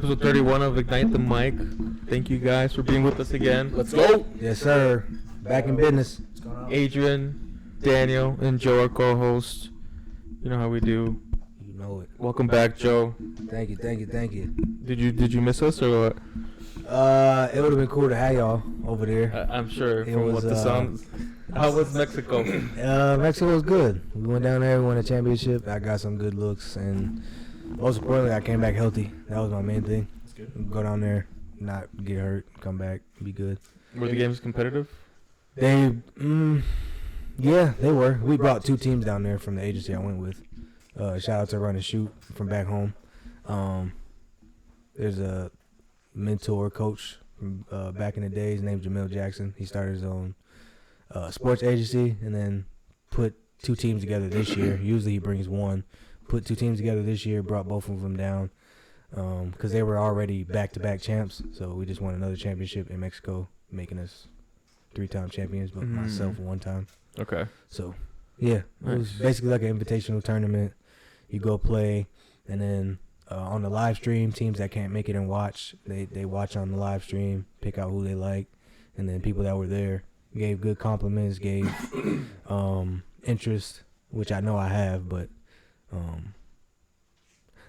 episode 31 of Ignite the Mic. Thank you guys for being with us again. Let's go. Yes, sir. Back in business. What's going on? Adrian, Daniel, and Joe, our co-host. You know how we do. You know it. Welcome back, Joe. Thank you. Did you miss us or what? It would have been cool to have y'all over there. I'm sure It from was, what the sounds. How was Mexico? Mexico was good. We went down there, we won a championship. I got some good looks, and most importantly, I came back healthy. That was my main thing. That's good. Go down there, not get hurt, come back, be good. Were the games competitive? Yeah, they were. We brought 2 teams down there from the agency I went with. Shout out to Run and Shoot from back home. There's a mentor coach from back in the days named Jamil Jackson. He started his own sports agency and then put 2 teams together this year. Usually he brings 1. Put 2 teams together this year, brought both of them down because they were already back-to-back champs. So we just won another championship in Mexico, making us 3-time champions, but myself 1 time. Okay. So, yeah, it was basically like an invitational tournament. You go play, and then on the live stream, teams that can't make it and watch, they watch on the live stream, pick out who they like, and then people that were there gave good compliments, gave interest, which I know I have, but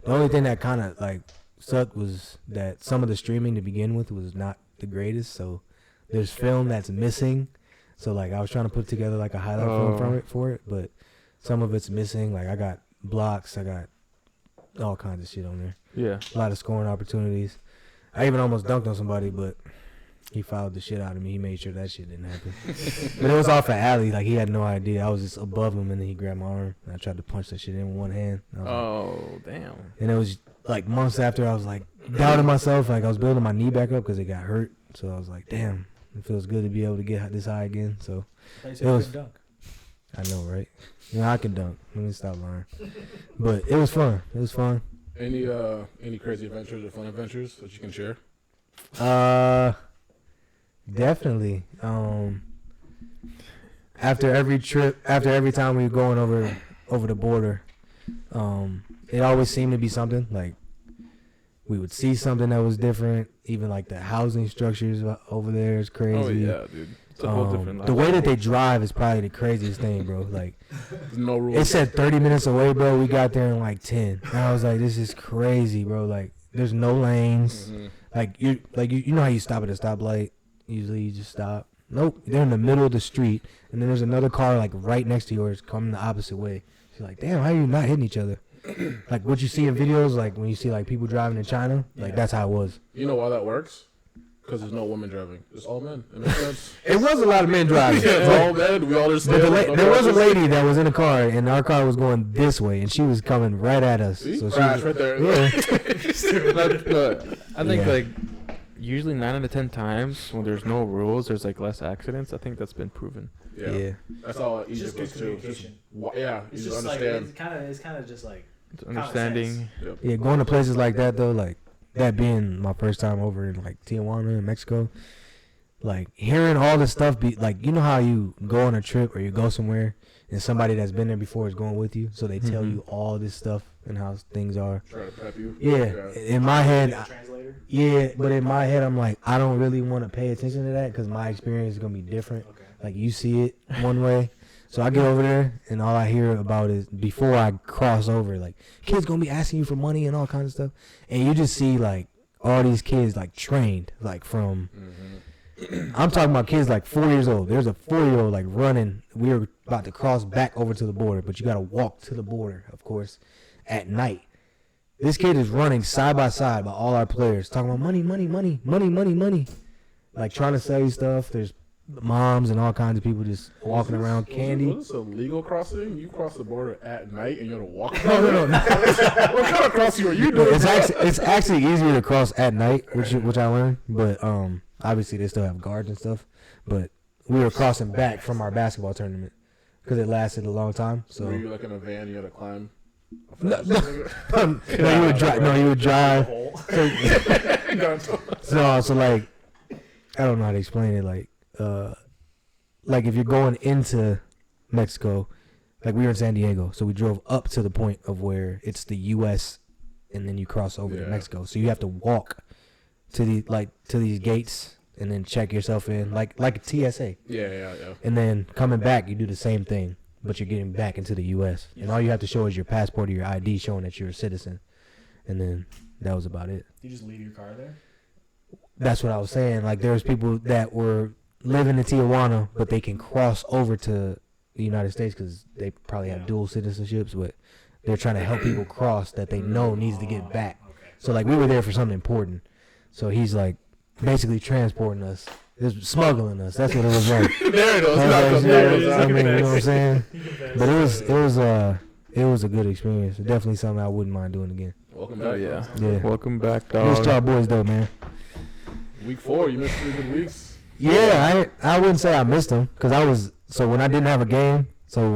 the only thing that kind of like sucked was that some of the streaming to begin with was not the greatest, so there's film that's missing. So like I was trying to put together like a highlight film for it, but some of it's missing. Like I got blocks, I got all kinds of shit on there. Yeah. A lot of scoring opportunities. I even almost dunked on somebody, but he fouled the shit out of me. He made sure that shit didn't happen. But it was off an alley. Like he had no idea. I was just above him, and then he grabbed my arm, and I tried to punch that shit in with one hand. Damn. And it was like months after I was like doubting myself. Like I was building my knee back up because it got hurt. So I was like, damn. It feels good to be able to get this high again. So It was dunk. I know, right? You know, I can dunk. Let me stop lying. But it was fun. Any crazy adventures or fun adventures that you can share? Definitely. After every trip, after every time we were going over the border, it always seemed to be something. Like we would see something that was different. Even like the housing structures over there is crazy. Oh yeah, dude. It's a whole different life. The way that they drive is probably the craziest thing, bro. Like, no rules. it said 30 minutes away, bro. We got there in like 10. And I was like, this is crazy, bro. Like, there's no lanes. Mm-hmm. You know how you stop at a stoplight? Usually you just stop. Nope. They're in the middle of the street, and then there's another car like right next to yours coming the opposite way. You're like, damn, how are you not hitting each other? Like what you see in videos, like when you see like people driving in China, like that's how it was. You know why that works? Because there's no women driving. It's all men. It makes sense. It was a lot of men driving. Yeah, it's all men. We all understand. But there was a lady that was in a car, and our car was going this way, and she was coming right at us. See? So Crash right there. Yeah. I think Yeah. like usually 9 out of 10 times when there's no rules, there's like less accidents. I think that's been proven. Yeah. That's all It's just Egypt good was too. communication. Yeah, It's you just understand. like it's kind of just like It's understanding. Yep. Yeah, going to places like that though, like that being my first time over in like Tijuana in Mexico, like hearing all this stuff be like, you know how you go on a trip or you go somewhere and somebody that's been there before is going with you, so they tell you all this stuff and how things are. Try to prep you. Yeah, in my head, translator. yeah, but in my head I'm like, I don't really want to pay attention to that because my experience is gonna be different. Okay. Like you see it one way. So I get over there, and all I hear about is before I cross over, like, kids going to be asking you for money and all kinds of stuff. And you just see, like, all these kids, like, trained, like, from, I'm talking about kids, like, 4 years old. There's a 4-year-old, like, running. We were about to cross back over to the border, but you got to walk to the border, of course, at night. This kid is running side by side by all our players, talking about money, money, money, money, money, money. Like, trying to sell you stuff. There's moms and all kinds of people just walking around candy. Was this a legal crossing? You cross the border at night and you have to walk. No. What kind of crossing are you doing? It's actually easier to cross at night, which I learned. But obviously they still have guards and stuff. But we were crossing back from our basketball tournament because it lasted a long time. So were you like in a van? You had to climb. no, you would drive. So like, I don't know how to explain it. Like if you're going into Mexico, like we were in San Diego, so we drove up to the point of where it's the U.S. and then you cross over to Yeah. Mexico. So you have to walk to these gates and then check yourself in like a TSA. Yeah. And then coming back, you do the same thing, but you're getting back into the U.S. And all you have to show is your passport or your ID showing that you're a citizen. And then that was about it. You just leave your car there? That's what I was saying. Like, there was people that were living in Tijuana, but they can cross over to the United States because they probably have dual citizenships, but they're trying to help people cross that they know needs to get back. Okay. So, like, we were there for something important. So he's, like, basically transporting us. Just smuggling us. That's what it was like. There it is. I mean, you know what I'm saying? But it was a good experience. Definitely something I wouldn't mind doing again. Welcome back. Oh yeah. Yeah. Welcome back, dog. Missed y'all boys though, man. Week 4, you missed 3 good weeks. Yeah, I wouldn't say I missed them because when I didn't have a game. So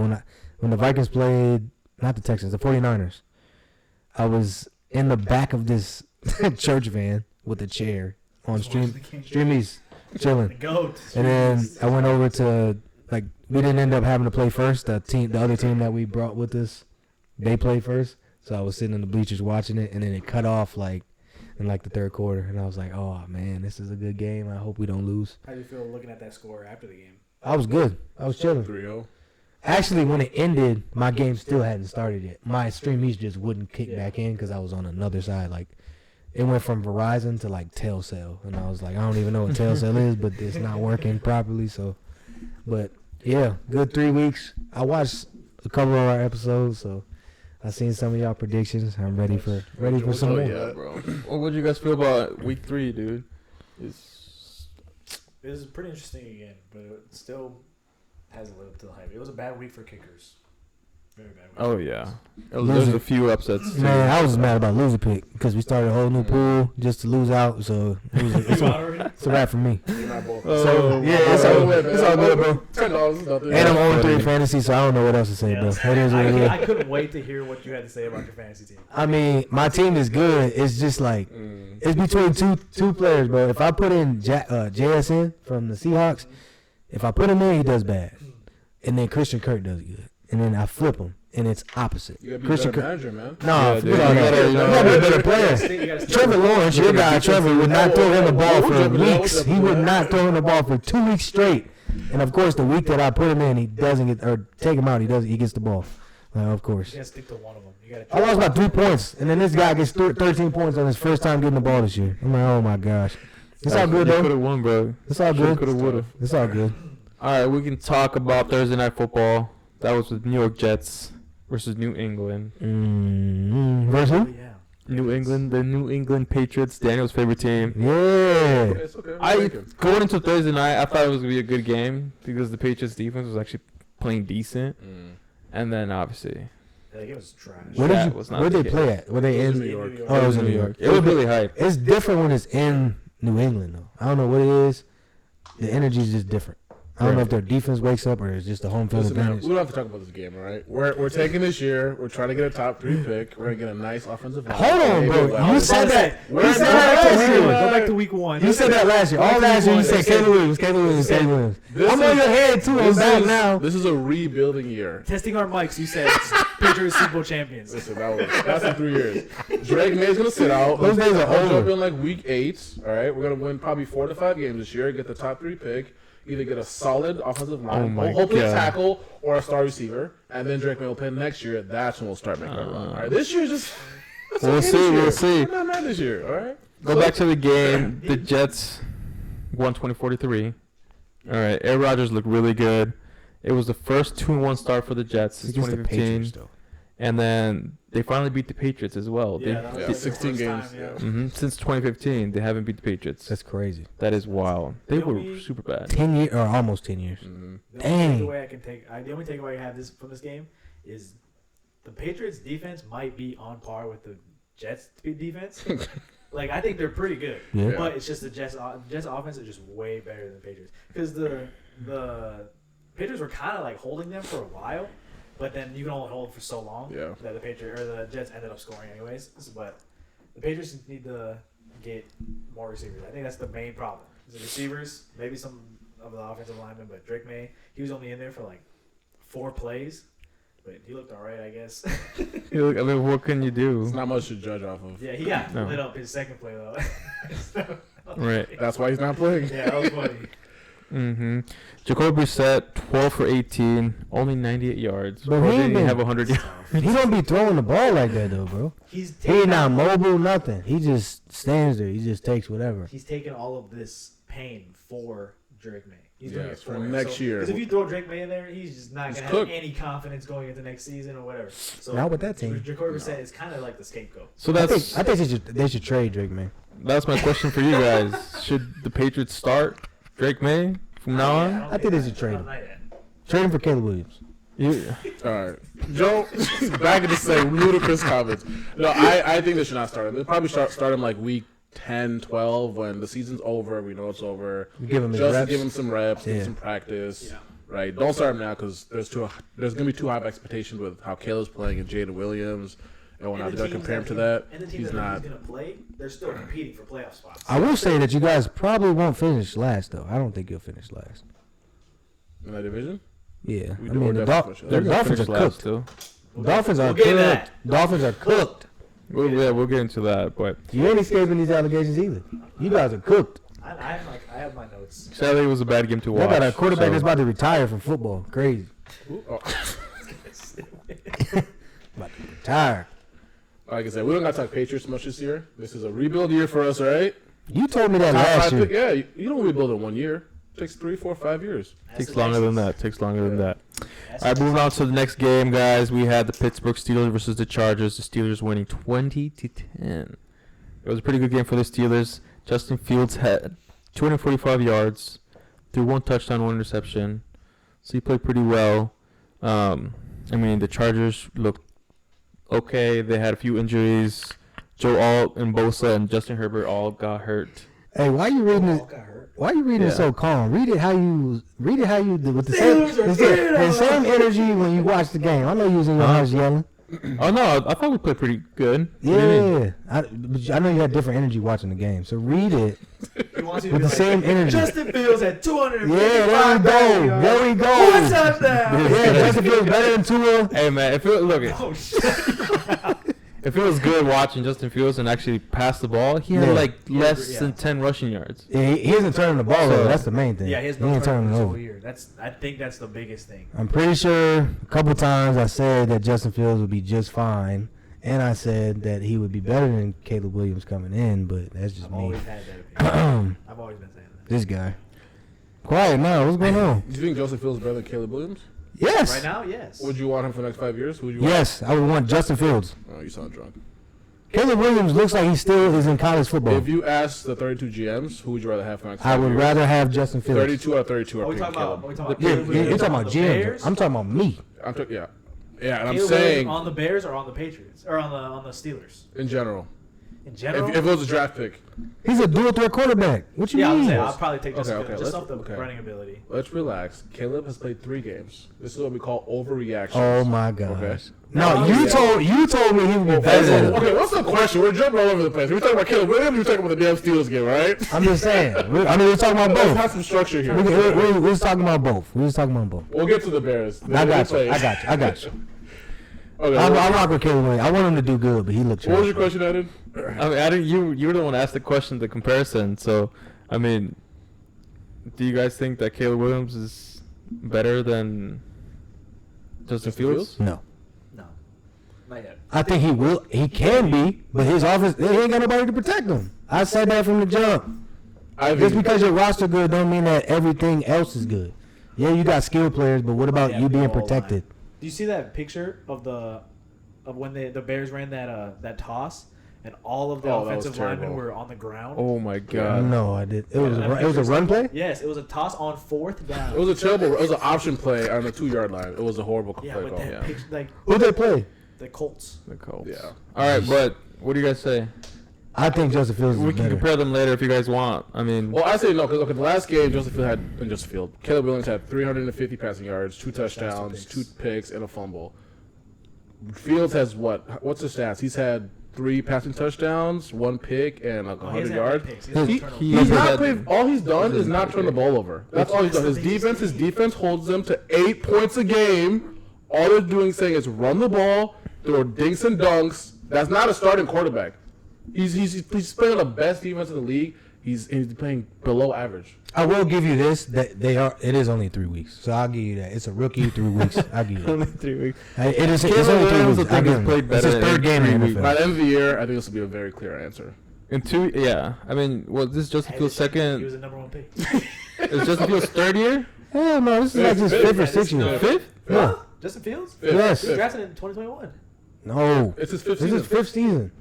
when the Vikings played, not the Texans, the 49ers, I was in the back of this church van with a chair on Stream East, The chilling. GOAT. And then I went over to, like, we didn't end up having to play first. The other team that we brought with us, they played first. So I was sitting in the bleachers watching it, and then it cut off like in like the third quarter, and I was like, "Oh man, this is a good game. I hope we don't lose." How do you feel looking at that score after the game? I was good. I was chilling. 3-0. Actually, when it ended, my game still hadn't started yet. My Stream East just wouldn't kick back in because I was on another side. Like, it went from Verizon to like Telcel, and I was like, I don't even know what Telcel is, but it's not working properly. So, but yeah, good 3 weeks. I watched a couple of our episodes, so I seen some of y'all predictions. I'm ready for some more. Yeah. bro. Well, what did you guys feel about week 3, dude? It was pretty interesting again, but it still hasn't lived up to the hype. It was a bad week for kickers. Very bad week. Oh yeah. There's a few upsets. Too. Man, I was mad about loser pick because we started a whole new pool just to lose out. So it's a wrap for me. So yeah, it's all good, bro. $10 is nothing. And I'm on 3 fantasy, so I don't know what else to say, bro. That is what it is. I couldn't wait to hear what you had to say about your fantasy team. I mean, my team is good. It's just like it's between two players, bro. If I put in JSN from the Seahawks, if I put him in, he does bad, and then Christian Kirk does good, and then I flip him, and it's opposite. You gotta be Christian a better Kirk. manager, man. No, dude, forget all you that. gotta- You gotta be a better player. Trevor Lawrence, your guy Trevor, would not throw him the ball for weeks. He would not throw him the ball for 2 weeks straight. And of course, the week that I put him in, he doesn't get or take him out. He gets the ball. Of course. You gotta stick to one of them. You gotta. I lost by 3 points, and then this guy gets 13 points on his first time getting the ball this year. I'm like, oh my gosh. It's all good You could though. have won, bro. It's all good. Could have, would have. It's all good. All right, we can talk about Thursday Night Football. That was with New York Jets versus New England. Versus who? Yeah. New England, the New England Patriots, Daniel's favorite team. Yeah. It's okay. Going into Thursday night, I thought it was gonna be a good game because the Patriots defense was actually playing decent, and then obviously That game was trash. That was not Where'd the they play at? Were they It was in in New York. Oh, it was in New York. It was really hype. It's different when it's in New England though. I don't know what it is. The energy is just different. I don't know if their defense wakes up or it's just the home field Listen, man, advantage. we don't have to talk about this game, all right? We're taking this year. We're trying to get a top 3 pick. We're gonna get a nice offensive line. Hold on, bro. You said that. We're You said not that to last week year. one. Go back to week 1. You said that last year. All last year you said Caleb Williams, Caleb Williams, Caleb Williams. I'm on your head too. I'm back now. This is a rebuilding year. Testing our mics, you said Patriots Super Bowl champions. Listen, that's in 3 years. Drake May's gonna sit out. Those days are I'll jump over. in like week 8. All right, we're gonna win probably 4 to 5 games this year. Get the top 3 pick. Either get a solid offensive line, Oh my hopefully a God. tackle or a star receiver, and then Drake May will play next year. That's when we'll start making a run. All right, this year just. it's We'll okay see, this year. we'll see. We're not mad this year. All right. Go back to the game. The Jets won 20-43. All right, Aaron Rodgers looked really good. It was the first 2-1 start for the Jets since Against the 2015, Patriots though. and then they finally beat the Patriots as well. Yeah, that Yeah, was the 16 first games. time, yeah. Since 2015, they haven't beat the Patriots. That's crazy. That is wild. They You know were me- super bad. 10 years or almost 10 years. The Dang. only takeaway I have from this game is the Patriots defense might be on par with the Jets defense. Like, I think they're pretty good. Yeah. But it's just the Jets offense is just way better than the Patriots. Because the Patriots were kind of like holding them for a while, but then you can only hold them for so long Yeah. that the Jets ended up scoring anyways. But the Patriots need to get more receivers. I think that's the main problem. Is the receivers, maybe some of the offensive linemen, but Drake May, he was only in there for like 4 plays. but he looked all right, I guess. I mean, what can you do? It's not much to judge off of. Yeah, he got No. lit up his second play though. Right. That's why he's not playing. Yeah, that was funny. Mm-hmm. Jacoby Brissett, 12 for 18, only 98 yards. But Or he did ain't he been- have 100 yards? He don't be throwing the ball like that though, bro. He's He ain't taking not mobile, nothing. He just stands there. He just takes whatever. He's taking all of this pain for Drake May. He's doing Yeah, it for him. next year. Because if you throw Drake May in there, he's just not He's gonna cooked. have any confidence going into next season or whatever. So Not with that team. Jacoby Brissett is kind of like the scapegoat. So I that's think they should trade Drake, man. that's my question for you guys. Should the Patriots start Drake May from now on? I think they should trade him. Not yet. Trade him for Caleb Williams. You, All right, Joe. Back into saying ludicrous comments. No, I think they should not start him. They'll probably start him like week 10, 12 when the season's over. We know it's over. Give him his Just reps. give him some reps, give him Yeah. some practice. Yeah. Right. Don't start him now because there's gonna be too high of expectations with how Caleb's playing and Jaden Williams. And when I'm the gonna teams compare him to he- that, and the teams he's that not. he's gonna play, they're still competing for playoff spots. I will say that you guys probably won't finish last though. I don't think you'll finish last. In that division. Yeah, We I do- mean we're the, definitely finishing they're the gonna Dolphins are finish last cooked. too. Dolphins are We'll get to cooked. that. Dolphins are cooked. We'll get into that, but You ain't escaping these allegations either. You guys are cooked. I have my notes. sadly it was a bad game to They watch. got a quarterback so- that's about to retire from football. Crazy. Ooh, oh. About to retire. Like I said, we don't got to talk Patriots much this year. This is a rebuild year for us, all right? You told me that Top last five year. pick- yeah, you don't rebuild in 1 year. It takes 3, 4, 5 years. Takes longer than that. Takes longer than that. That's All right, moving on to the next game, guys. We had the Pittsburgh Steelers versus the Chargers. The Steelers winning 20-10. It was a pretty good game for the Steelers. Justin Fields had 245 yards, threw 1 touchdown, 1 interception. So he played pretty well. I mean, the Chargers looked okay. They had a few injuries. Joe Alt and Bosa and Justin Herbert all got hurt. Hey, why you reading Ball it? got hurt. Why you reading it Yeah. so calm? Read it how you do with the Steelers are good. same energy when you watch the game. I know you was in your house yelling. Oh, no, I thought we played pretty good. What do you mean? Yeah, but I know you had different energy watching the game. So read it He wants you to with be the same energy. Justin Fields had 255 Yeah, there we go. There we go. One touchdown. Yeah, Justin Fields better than Tua. Hey, man, Oh shit. if it was good watching Justin Fields and actually pass the ball, he had Yeah. like Yeah, less yeah. than 10 rushing yards. Yeah, he isn't turning the ball So- over. That's the main thing. Yeah, he has he no ain't turning turnovers it all over. year. I think that's the biggest thing. I'm pretty sure a couple times I said that Justin Fields would be just fine, and I said that he would be better than Caleb Williams coming in, but that's just I've me. always had that opinion. I've always been saying that. This guy. Quiet now. What's going on? Do you think Joseph Fields is better than Caleb Williams? Yes. Right now, yes. Would you want him for the next 5 years? Who would you want? Yes, I would want Justin Fields. Oh, you sound drunk. Caleb Williams looks like he still is in college football. If you ask the 32 GMs, who would you rather have for the next I 5 would years? rather have Justin Fields. 32 out of 32 Are are we picking talking about? Caleb. Are we talking about? Yeah, Caleb Williams you're talking on about the GMs. Bears? I'm talking about me. Yeah. Yeah, and I'm Caleb saying Williams on the Bears or on the Patriots or on the Steelers in general. in general. If it was a draft pick, He's a dual threat quarterback. What you yeah, I would mean? say I'll probably take Justin Okay, Fields okay, just off the okay. running ability. let's relax. Caleb has played 3 games. This is what we call overreaction. Oh my gosh. Okay. No, Yeah. you told me he would be better than him. Okay, what's the question? We're jumping all over the place. We're talking about Caleb Williams. We're talking about the damn Steelers game, right? I'm just saying. We're talking about Let's both. have some structure here. We're just talking about both. We're just talking about both. We'll get to the Bears. I got you. I got you. Okay. I rock with Caleb Williams. I want him to do good, but he looked what was trash. your question, Eden? I mean, I didn't, you were the one that asked the question, the comparison. So, I mean, do you guys think that Caleb Williams is better than Justin Fields? No. No, not yet. I think he will. He can be, but his offense, they ain't got nobody to protect him. I said that from the jump. Just Ivy, because your roster good don't mean that everything else is good. Yeah, you got skilled players, but what about Yeah, you being the O-line. protected? Do you see that picture of when the Bears ran that toss and all of the Oh, that was offensive linemen terrible. were on the ground? Oh my God! No, I did. It Yeah, was that it was a picture's run play. Yes, it was a toss on 4th down. it was a terrible. It was an option play on the 2-yard line. It was a horrible yeah, play but call. that yeah. picture, like Who they play? the Colts. The Colts. Yeah. All right, but what do you guys say? I think Justin Fields is We can better. compare them later if you guys want. I mean, Well, I say no because the last game Caleb Williams had 350 passing yards, 2 touchdowns, 2 picks, and a fumble. Fields has what? What's his stats? He's had 3 passing touchdowns, 1 pick, and like Oh, he 100 hasn't had yards. any picks. He hasn't He- turned he- over. He's He not had- played. All he's done is not turn the ball over. That's all he's done. That's His the biggest defense thing. holds them to 8 points a game All they're doing saying is run the ball, throw dinks and dunks. That's not a starting quarterback. He's playing the best defense in the league. He's playing below average. I will give you this. That they are. It is only 3 weeks, so I'll give you that. It's a rookie 3 weeks. I'll give you that. Only 3 weeks. It is. It's Caleb only 3 Williams, weeks. I I'll think, give has him played that. It's his better third game in 3 the weeks. By NFL. the end of the year, I think this will be a very clear answer. In 2, yeah. I mean, this is Justin Fields' He was second. the number 1 pick. Is Justin Fields' third year? Hell no, this is like his Fifth. 5th or Yeah, 6th this year. is Fifth? Yeah. Justin Fields? Yes. He was drafted in 2021. No, It's his fifth this is season. 5th season.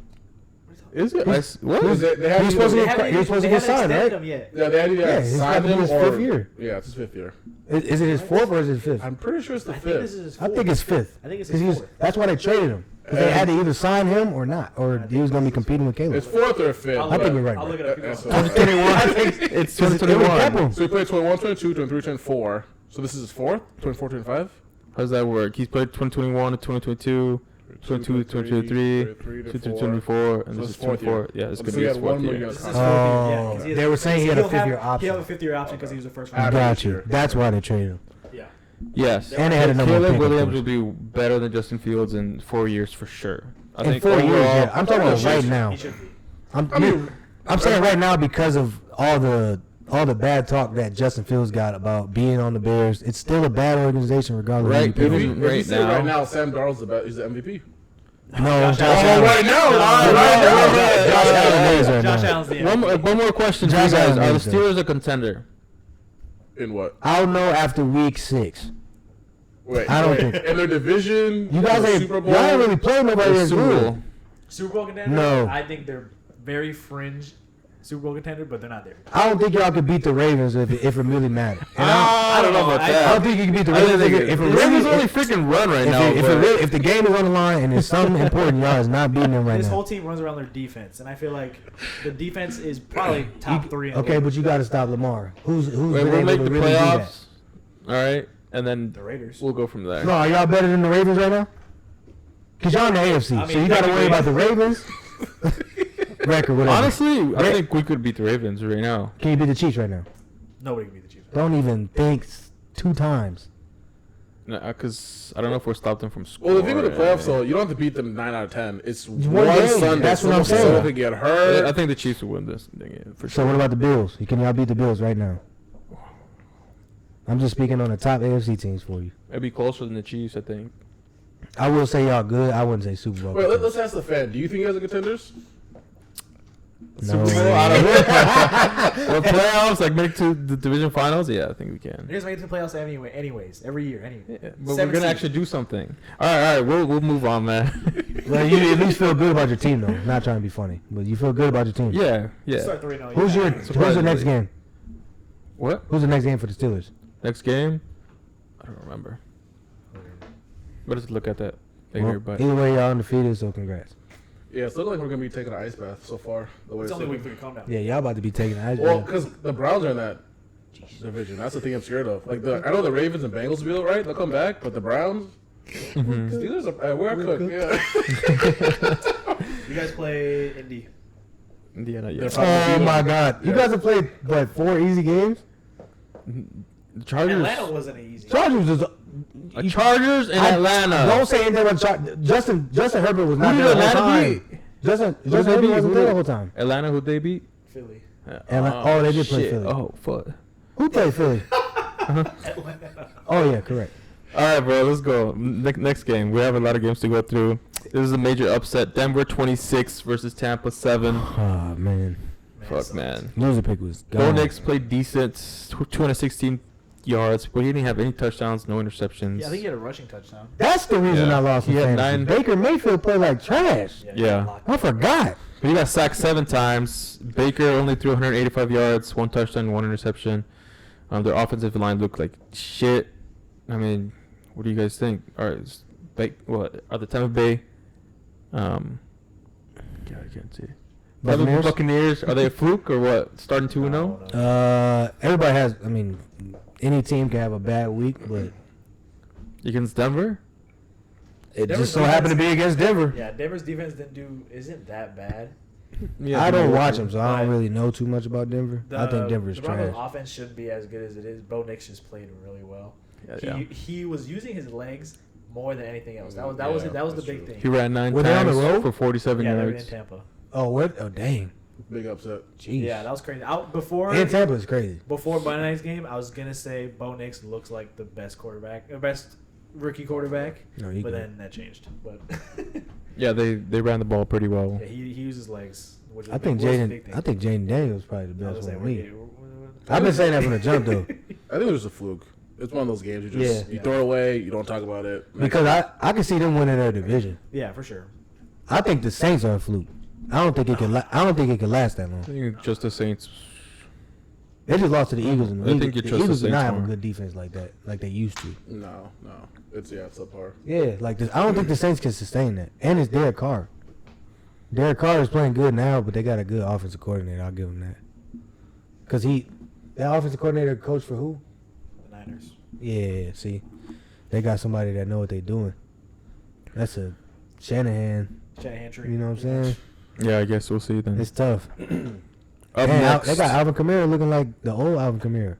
Is it? What? He's- They had He's to- supposed to they get had- he was supposed to get signed, right? him yet. Yeah, they had to Yeah, he's sign got to be him his or 5th year. Yeah, it's his 5th year. Is it his 4th or is it his 5th? I'm pretty sure it's the I think this fifth. is his I fourth. think it's 5th. I think it's 'Cause his he was, fourth. that's why they traded him. 'Cause they had to either sign him or not, or he was going to be competing with Caleb. It's fourth or fifth. I'll I look think it you're up. right. I'll look it up. Keep That's going. all right. It's It would cap 2021. him. So he played 21, 22, 23, 24. So this is his fourth? 24, 25? How does that work? He's played 2021 to 2022, 22 to 23, 22 to 24, and So this it's is fourth 24. year. Yeah, it's So going to he be had his one fourth more year. year. This is his 4th year. Yeah, 'cause he has- They were saying he had a he'll 5th year have- option. He'll have a 5th year option because he was the first I round. got you. Sure. That's why they traded him. Yeah. Yes. And they had a number one Caleb pick, of Williams course. will be better than Justin Fields in 4 years for sure. I In think 4 years, overall- yeah. I'm talking about He right should- now. He should be. I'm saying right now because of all the bad talk that Justin Fields got about being on the Bears. It's still a bad organization regardless Right, of who you even- pick. If you right say now- right now, Sam Darnold's the best. He's the MVP. No, Josh Josh Allen. right now, Josh Allen is right Josh now. Allen's the One more question for you Josh guys. Allen Are the is the- Steelers a contender? In what? I'll know after week 6. Wait, I don't think- in their division. You guys the ain't Super Bowl. y'all ain't really playing nobody Or that's Super good. Bowl? Super Bowl contender? No. I think they're very fringe Super Bowl contender, but they're not there. I don't think y'all could beat the Ravens if it really mattered. And I don't know about I that. don't think you can beat the I don't Ravens think if it the really Ravens only freaking run right now. but- if the game is on the line and it's something important, y'all is not beating them right This now. whole team runs around their defense, and I feel like the defense is probably top 3. In the Okay, league. but you got to stop Lamar. Who's Wait, been we'll able make to the really do that? playoffs. All right, and then the Raiders. we'll go from there. No, are y'all better than the Ravens right now? Because y'all in the AFC, I mean, so you got to worry about the Ravens. Record, whatever. Honestly, I Ra- think we could beat the Ravens right now. Can you beat the Chiefs right now? Nobody can beat the Chiefs. Don't even think 2 times. Because I don't know if we're stopped them from scoring. Well, the thing with the playoffs, though, you don't have to beat them 9 out of 10. It's one one game. Sunday. That's what I'm Someone saying. could get hurt. I think the Chiefs will win this thing yeah, for So sure. what about the Bills? Can y'all beat the Bills right now? I'm just speaking on the top AFC teams for you. It'd be closer than the Chiefs, I think. I will say y'all good. I wouldn't say Super Bowl. Wait, let's ask the fan. Do you think you guys are contenders? No. Super Bowl, I don't know. The playoffs, like make it to the division finals. Yeah, I think we They're can. just making the playoffs anyway. Anyways, every year. Anyway. Yeah, but we're 7 gonna seed. actually do something. All right, we'll move on, man. Well, you at least feel good about your team, though. Not trying to be funny, but you feel good about your team. yeah. Start 3-0. Who's yeah. the next game? What? Who's the next game for the Steelers? Next game? I don't remember. But let's look at that later. Well, But either way, y'all undefeated, so congrats. Yeah, it's looking like we're going to be taking an ice bath so far. The way It's only looking. week 3. Calm down. Yeah, y'all about to be taking the ice Well, bath. because the Browns are in that division. That's the thing I'm scared of. Like I know the Ravens and Bengals will be all right. They'll come back, but the Browns, Steelers, we're cooked. Yeah. You guys play Indy. Indiana, yeah. They're probably- Oh my God! You Yeah. guys have played what 4 easy games? The Chargers. Atlanta wasn't easy. Chargers is. Chargers and Atlanta. Don't say anything about Justin Herbert was not Who there did the whole Atlanta time. beat? Justin they Herbert beat? wasn't Who there the did- whole time. Atlanta, who they beat? Philly. Oh, they did play shit. Philly. Oh, fuck. Who played Philly? Atlanta. Oh yeah, correct. All right, bro. Let's go. Next game. We have a lot of games to go through. This is a major upset. Denver 26 versus Tampa 7. Oh man, Fuck, man. loser pick was Bo gone. Nix played decent, 216 yards, but he didn't have any touchdowns, no interceptions. Yeah, I think he had a rushing touchdown. That's the reason Yeah. I lost. He He had 9 Baker Mayfield played like trash. he Yeah. got locked I up. forgot. But he got sacked 7 times. Baker only threw 185 yards, 1 touchdown, 1 interception. Their offensive line looked like shit. I mean, what do you guys think? Are the Tampa Bay? God, I can't see. Buccaneers? Buccaneers, are they a fluke or what? Starting 2-0? No. Everybody has. I mean, any team can have a bad week, but Against Denver? it Denver's just so happened to be against Denver. Yeah, Denver's defense isn't that bad. Yeah, I don't Denver. watch them, so I don't But really know too much about Denver. I think Denver's the Broncos trash. offense shouldn't be as good as it is. Bo Nix just played really well. Yeah. He was using his legs more than anything else. That was Yeah, that was the that's big true. thing. He ran 9 Were they on the times road? for 47 Yeah, they were in yards. Tampa. Oh, what? Oh, dang. Big upset. Jeez. Yeah, that was crazy. Before And Tampa is crazy. Monday night's game, I was gonna say Bo Nix looks like the best quarterback, best rookie quarterback, No, but then that changed. But Yeah, they ran the ball pretty well. yeah, he uses legs. Which is I think was the big thing. Jaden Daniels probably the I best was one like, in the league. we're- I've been saying that from the jump though, I think it was a fluke. It's one of those games you just Yeah. you throw it away, you don't talk about it. because I can see them winning their division. Yeah, for sure. I think the Saints are a fluke. I don't think it can. I don't think it can last that long. I think just the Saints. They just lost to the Eagles, and the I think you the trust the Eagles do Saints not have a more. good defense like that, like they used to. No, it's subpar. Yeah, like this, I don't think the Saints can sustain that. And it's Derek Carr. Derek Carr is playing good now, but they got a good offensive coordinator. I'll give him that. Cause that offensive coordinator coached for who? The Niners. Yeah, see, they got somebody that know what they doing. That's a Shanahan. Shanahan tree. You know what I'm saying? Yeah, I guess we'll see then. It's tough. Up And next, they got Alvin Kamara looking like the old Alvin Kamara.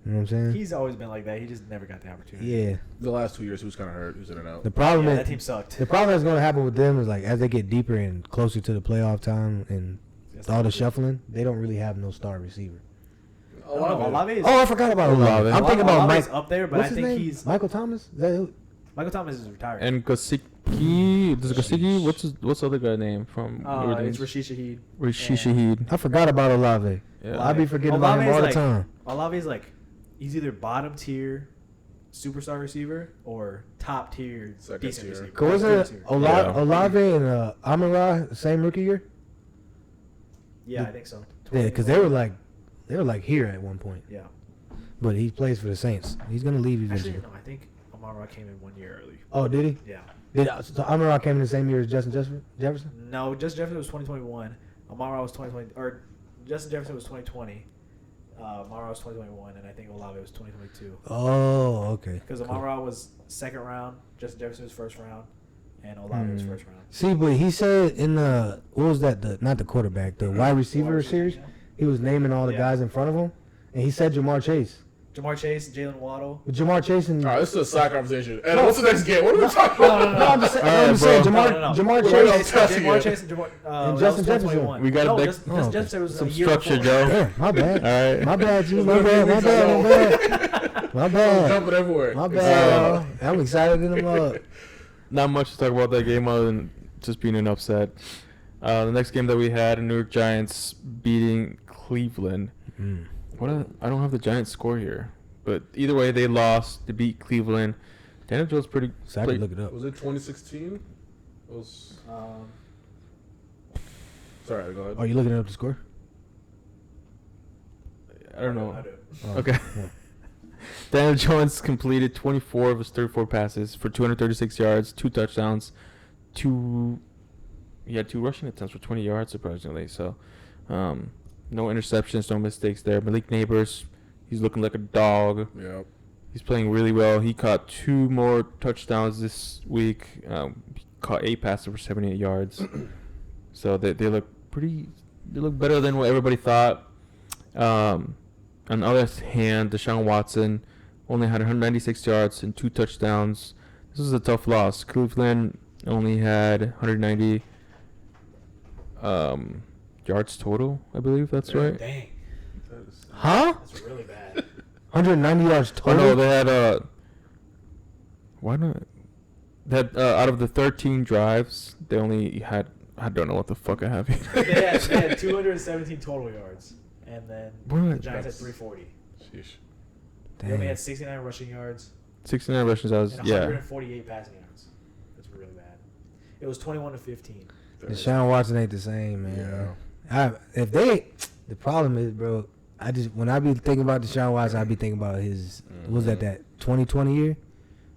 You know what I'm saying? He's always been like that. He just never got the opportunity. Yeah. The last 2 years, he was kind of hurt. He was in and out. The problem Yeah, is that team sucked. the problem that's going to happen with them is like as they get deeper and closer to the playoff time and That's all the not good. shuffling, they don't really have no star receiver. No, Olave is. Oh, I forgot about Olave. Olave. I'm thinking about Olave's Mike. up there, but What's I his think name? he's Michael Thomas. Is that who? Michael Thomas is retired. and Gasicki. Does Gasicki? What's the other guy name from? It's Rashid Shaheed. Rashid Shaheed. I forgot about Olave. Yeah. I be forgetting about him Olave's all the like- time. Olave's like, he's either bottom tier superstar receiver or top tier Second decent tier. receiver. Cause wasn't Second it tier. Olave, Yeah. Olave and Amon-Ra the same rookie year? Yeah, I think so. Yeah, because they were like here at one point. Yeah. But he plays for the Saints. He's gonna leave Actually, eventually. no, I think Amon-Ra came in 1 year early. Oh, did he? Yeah. So Amon-Ra came in the same year as Justin Jefferson? No, Justin Jefferson was 2021. Amon-Ra was 2020, or Justin Jefferson was 2020. Amon-Ra was 2021, and I think Olave was 2022. Oh, okay. Because Amon-Ra was second round, Justin Jefferson was first round, and Olave was first round. See, but he said in the what was that? The not the quarterback, the wide receiver series. He was naming all the Yeah. guys in front of him, and he said Jamar Chase. Jamar Chase, Jalen Waddle. But Jamar Chase and All right, this is a side conversation. And what's the next game? What are we talking about? no, I'm just saying, All right, I'm just saying bro. Jamar Wait, Chase. wait, Jamar Chase and Jamar And that Justin was Jefferson. 2021. We got no, a Justin okay. Jefferson was Some a year structure, before. Joe. Yeah, my bad. All right. My bad, G. My bad. My bad. My bad. Jumping everywhere. My bad. I'm excited in the mug. Not much to talk about that game other than just being an upset. The next game that we had, New York Giants beating Cleveland. I don't have the Giants score here, but either way, they lost. They beat Cleveland. Daniel Jones pretty. So I can look it up. Was it 2016? It was. Sorry, go ahead. Are you looking up the score? I don't know. I do. Oh, Okay. yeah. Daniel Jones completed 24 of his 34 passes for 236 yards, 2 touchdowns, he had 2 rushing attempts for 20 yards, surprisingly. So, no interceptions, no mistakes there. Malik Neighbors, he's looking like a dog. Yeah. He's playing really well. He caught 2 more touchdowns this week. He caught 8 passes for 78 yards. So they look pretty. They look better than what everybody thought. On the other hand, Deshaun Watson only had 196 yards and 2 touchdowns. This was a tough loss. Cleveland only had 190 yards total, I believe that's right. Dang, Huh? that's really bad. 190 yards Oh total. no, they had why not? That out of the 13 drives, they only had, I don't know what the fuck I have here. they had 217 total yards, and then the What? Giants had 340. Sheesh. They only Damn. had 69 rushing yards 69 rushes. I was and yeah. 148 passing yards. That's really bad. It was 21-15. Deshaun Watson ain't the same, man. The problem is, bro. When I be thinking about Deshaun Watson, I be thinking about his. Was that 2020 year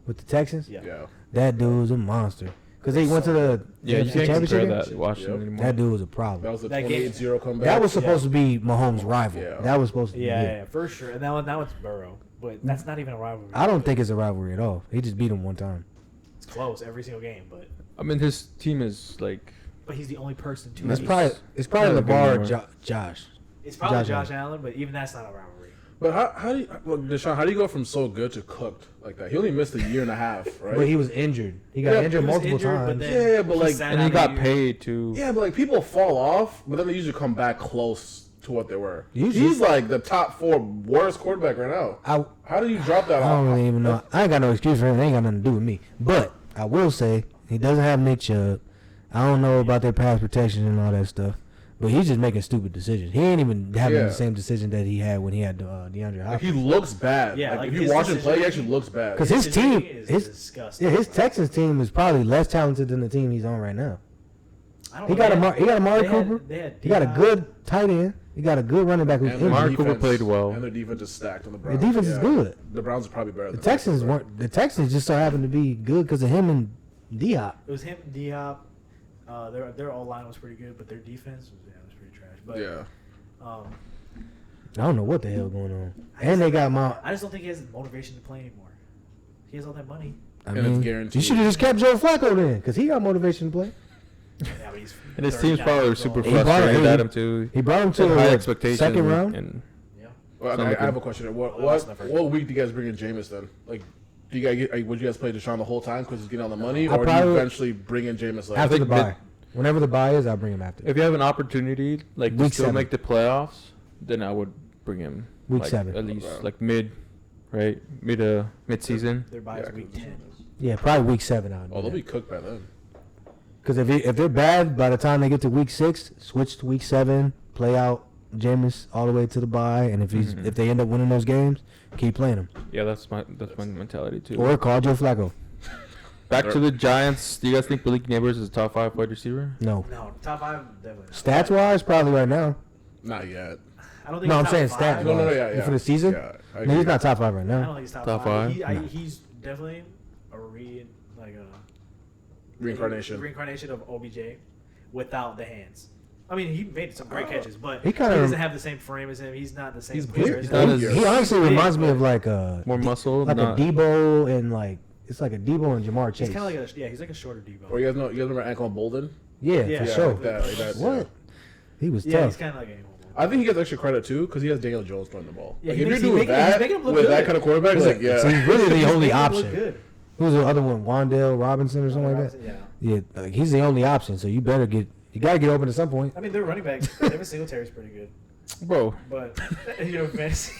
with the Texans? Yeah. Yeah. That dude was a monster. Cause they went to the Yeah, you can't championship compare game? that to Washington Yep. anymore. That dude was a That problem. was a That game- 28-0 comeback. That was supposed to be Mahomes' rival. Yeah. That was supposed to be. Yeah, it. yeah, for sure. And now it's Burrow, but that's not even a rivalry. I don't think it's a rivalry at all. He just beat him one time. It's close every single game, but I mean, his team is like. he's the only person to. It's beat. probably not a good Lamar, anymore. Josh. It's probably Josh Josh Allen, but even that's not a rivalry. But how do you, look, Deshaun? How do you go from so good to cooked like that? He only missed a year and a half, right? But he was injured. He got injured multiple times. Yeah, but like, And he got paid too. yeah, but like people fall off, but then they usually come back close to what they were. Usually. He's like the top 4 worst quarterback right now. How do you drop that I off? don't really even know. I ain't got no excuse for him. It ain't got nothing to do with me. But I will say he doesn't have Nick Chubb. I don't know about their pass protection and all that stuff. But he's just making stupid decisions. He ain't even having the same decision that he had when he had DeAndre Like, he Hopkins. looks bad. Yeah, like if you watch him play, he actually looks bad. Because his team, is disgusting. his Texans team is probably less talented than the team he's on right now. I don't He know, got Amari Cooper. He got a good tight end. He got a good running back who's And injured. Mark Cooper played well. And their defense is stacked on the The Browns. defense is good. The Browns are probably better. The than Texans them. weren't. The Texans just so happened to be good because of him and D-Hop. It was him, D-Hop. Their O-line was pretty good, but their defense was pretty trash. But, Yeah. I don't know what the hell going on. And they got Mount. I just don't think he has motivation to play anymore. He has all that money. I And mean, it's guaranteed. you should have just kept Joe Flacco then, because he got motivation to play. Yeah, but he's And his 30 team's now, probably so- super He brought frustrated him- at him too. He brought him to Had high the expectations. second round. And Yeah. Well, I have a question. What week do you guys bring in Jameis then? Like, do you guys would you guys play Deshaun the whole time because he's getting all the money, I or do you probably- eventually bring in Jameis? Like, After the think bye. Whenever the bye is, I'll bring him after. if you have an opportunity, like to Week still 7. make the playoffs, then I would bring him. Week like, 7. at least Okay. like mid season. Their bye is week 10. Yeah, probably week 7. oh, they'll be cooked by then. Because if they're bad, by the time they get to week 6, switch to week 7, play out Jameis all the way to the bye, and if they end up winning those games, keep playing him. Yeah, that's my mentality too. Or call Joe Flacco. Back to the Giants. Do you guys think Malik Neighbors is a top 5 wide receiver? No. No, top 5, definitely not. Stats wise, probably right now. Not yet. I don't think No, he's I'm top saying 5. stats. No, wise. yeah. For the season? Yeah, I No, agree. he's not top 5 right I don't now. think he's top, Top 5. five? He's definitely a reincarnation of OBJ without the hands. I mean, he made some great catches, but He he kinda- doesn't have the same frame as him. He's not the same He's player big. as Not him. as- He honestly big, reminds me but of like a More muscle, like not a Debo and like it's like a Debo and Jamar Chase. He's kind of like he's like a shorter Debo. Or you guys remember Anquan Bolden? yeah, Yeah, for Yeah, sure. like that. What? He was Yeah, tough. he's kind of like a I think he gets extra credit too because he has Daniel Jones throwing the ball. Yeah, Like, he if makes- you're doing he's that making him look with good. that kind of quarterback, it's like So he's really the He's only making him look option. good. Who's the other one? Wandale Robinson or something like that. Yeah. Yeah, like he's the only option. So you gotta get open at some point. I mean, their running back, Devin Singletary's pretty good, bro. but fantasy.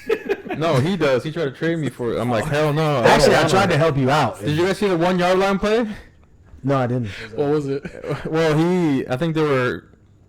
No, he does. He tried to trade me for it. I'm like, hell no. Actually, don't I want tried him. to help you out. Did you guys see the 1 yard line play? No, I didn't. What was it? Well, I think it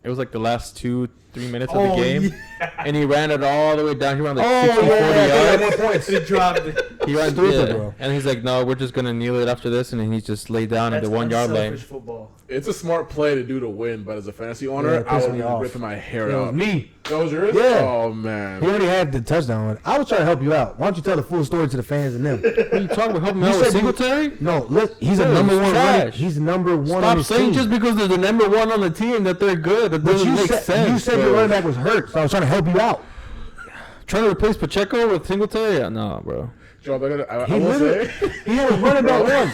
was like the last 2-3 minutes of the game, and he ran it all the way down. He ran like 60, 40 yards. points. He dropped it. He ran, Stupid, bro. And he's like, no, we're just going to kneel it after this, and then he just laid down at the 1 yard line. Unselfish football. It's a smart play to do to win, but as a fantasy owner, Yeah, it I pissed would me be off. ripping my hair It was out. me. That was yours? Yeah. Oh, He man. already had the touchdown. I was trying to help you out. Why don't you tell the full story to the fans and them? What are you talking about? Helping You out with said you- Singletary? No, look, he's a Dude, number one. trash. He's the number one on Stop his saying team. just because they're the number 1 on the team that they're good. That But doesn't make sense. you said bro. your running back was hurt, so I was trying to help you out. Trying to replace Pacheco with Singletary? Yeah, no, bro. Joe, I He will literally, say, he had a running back one.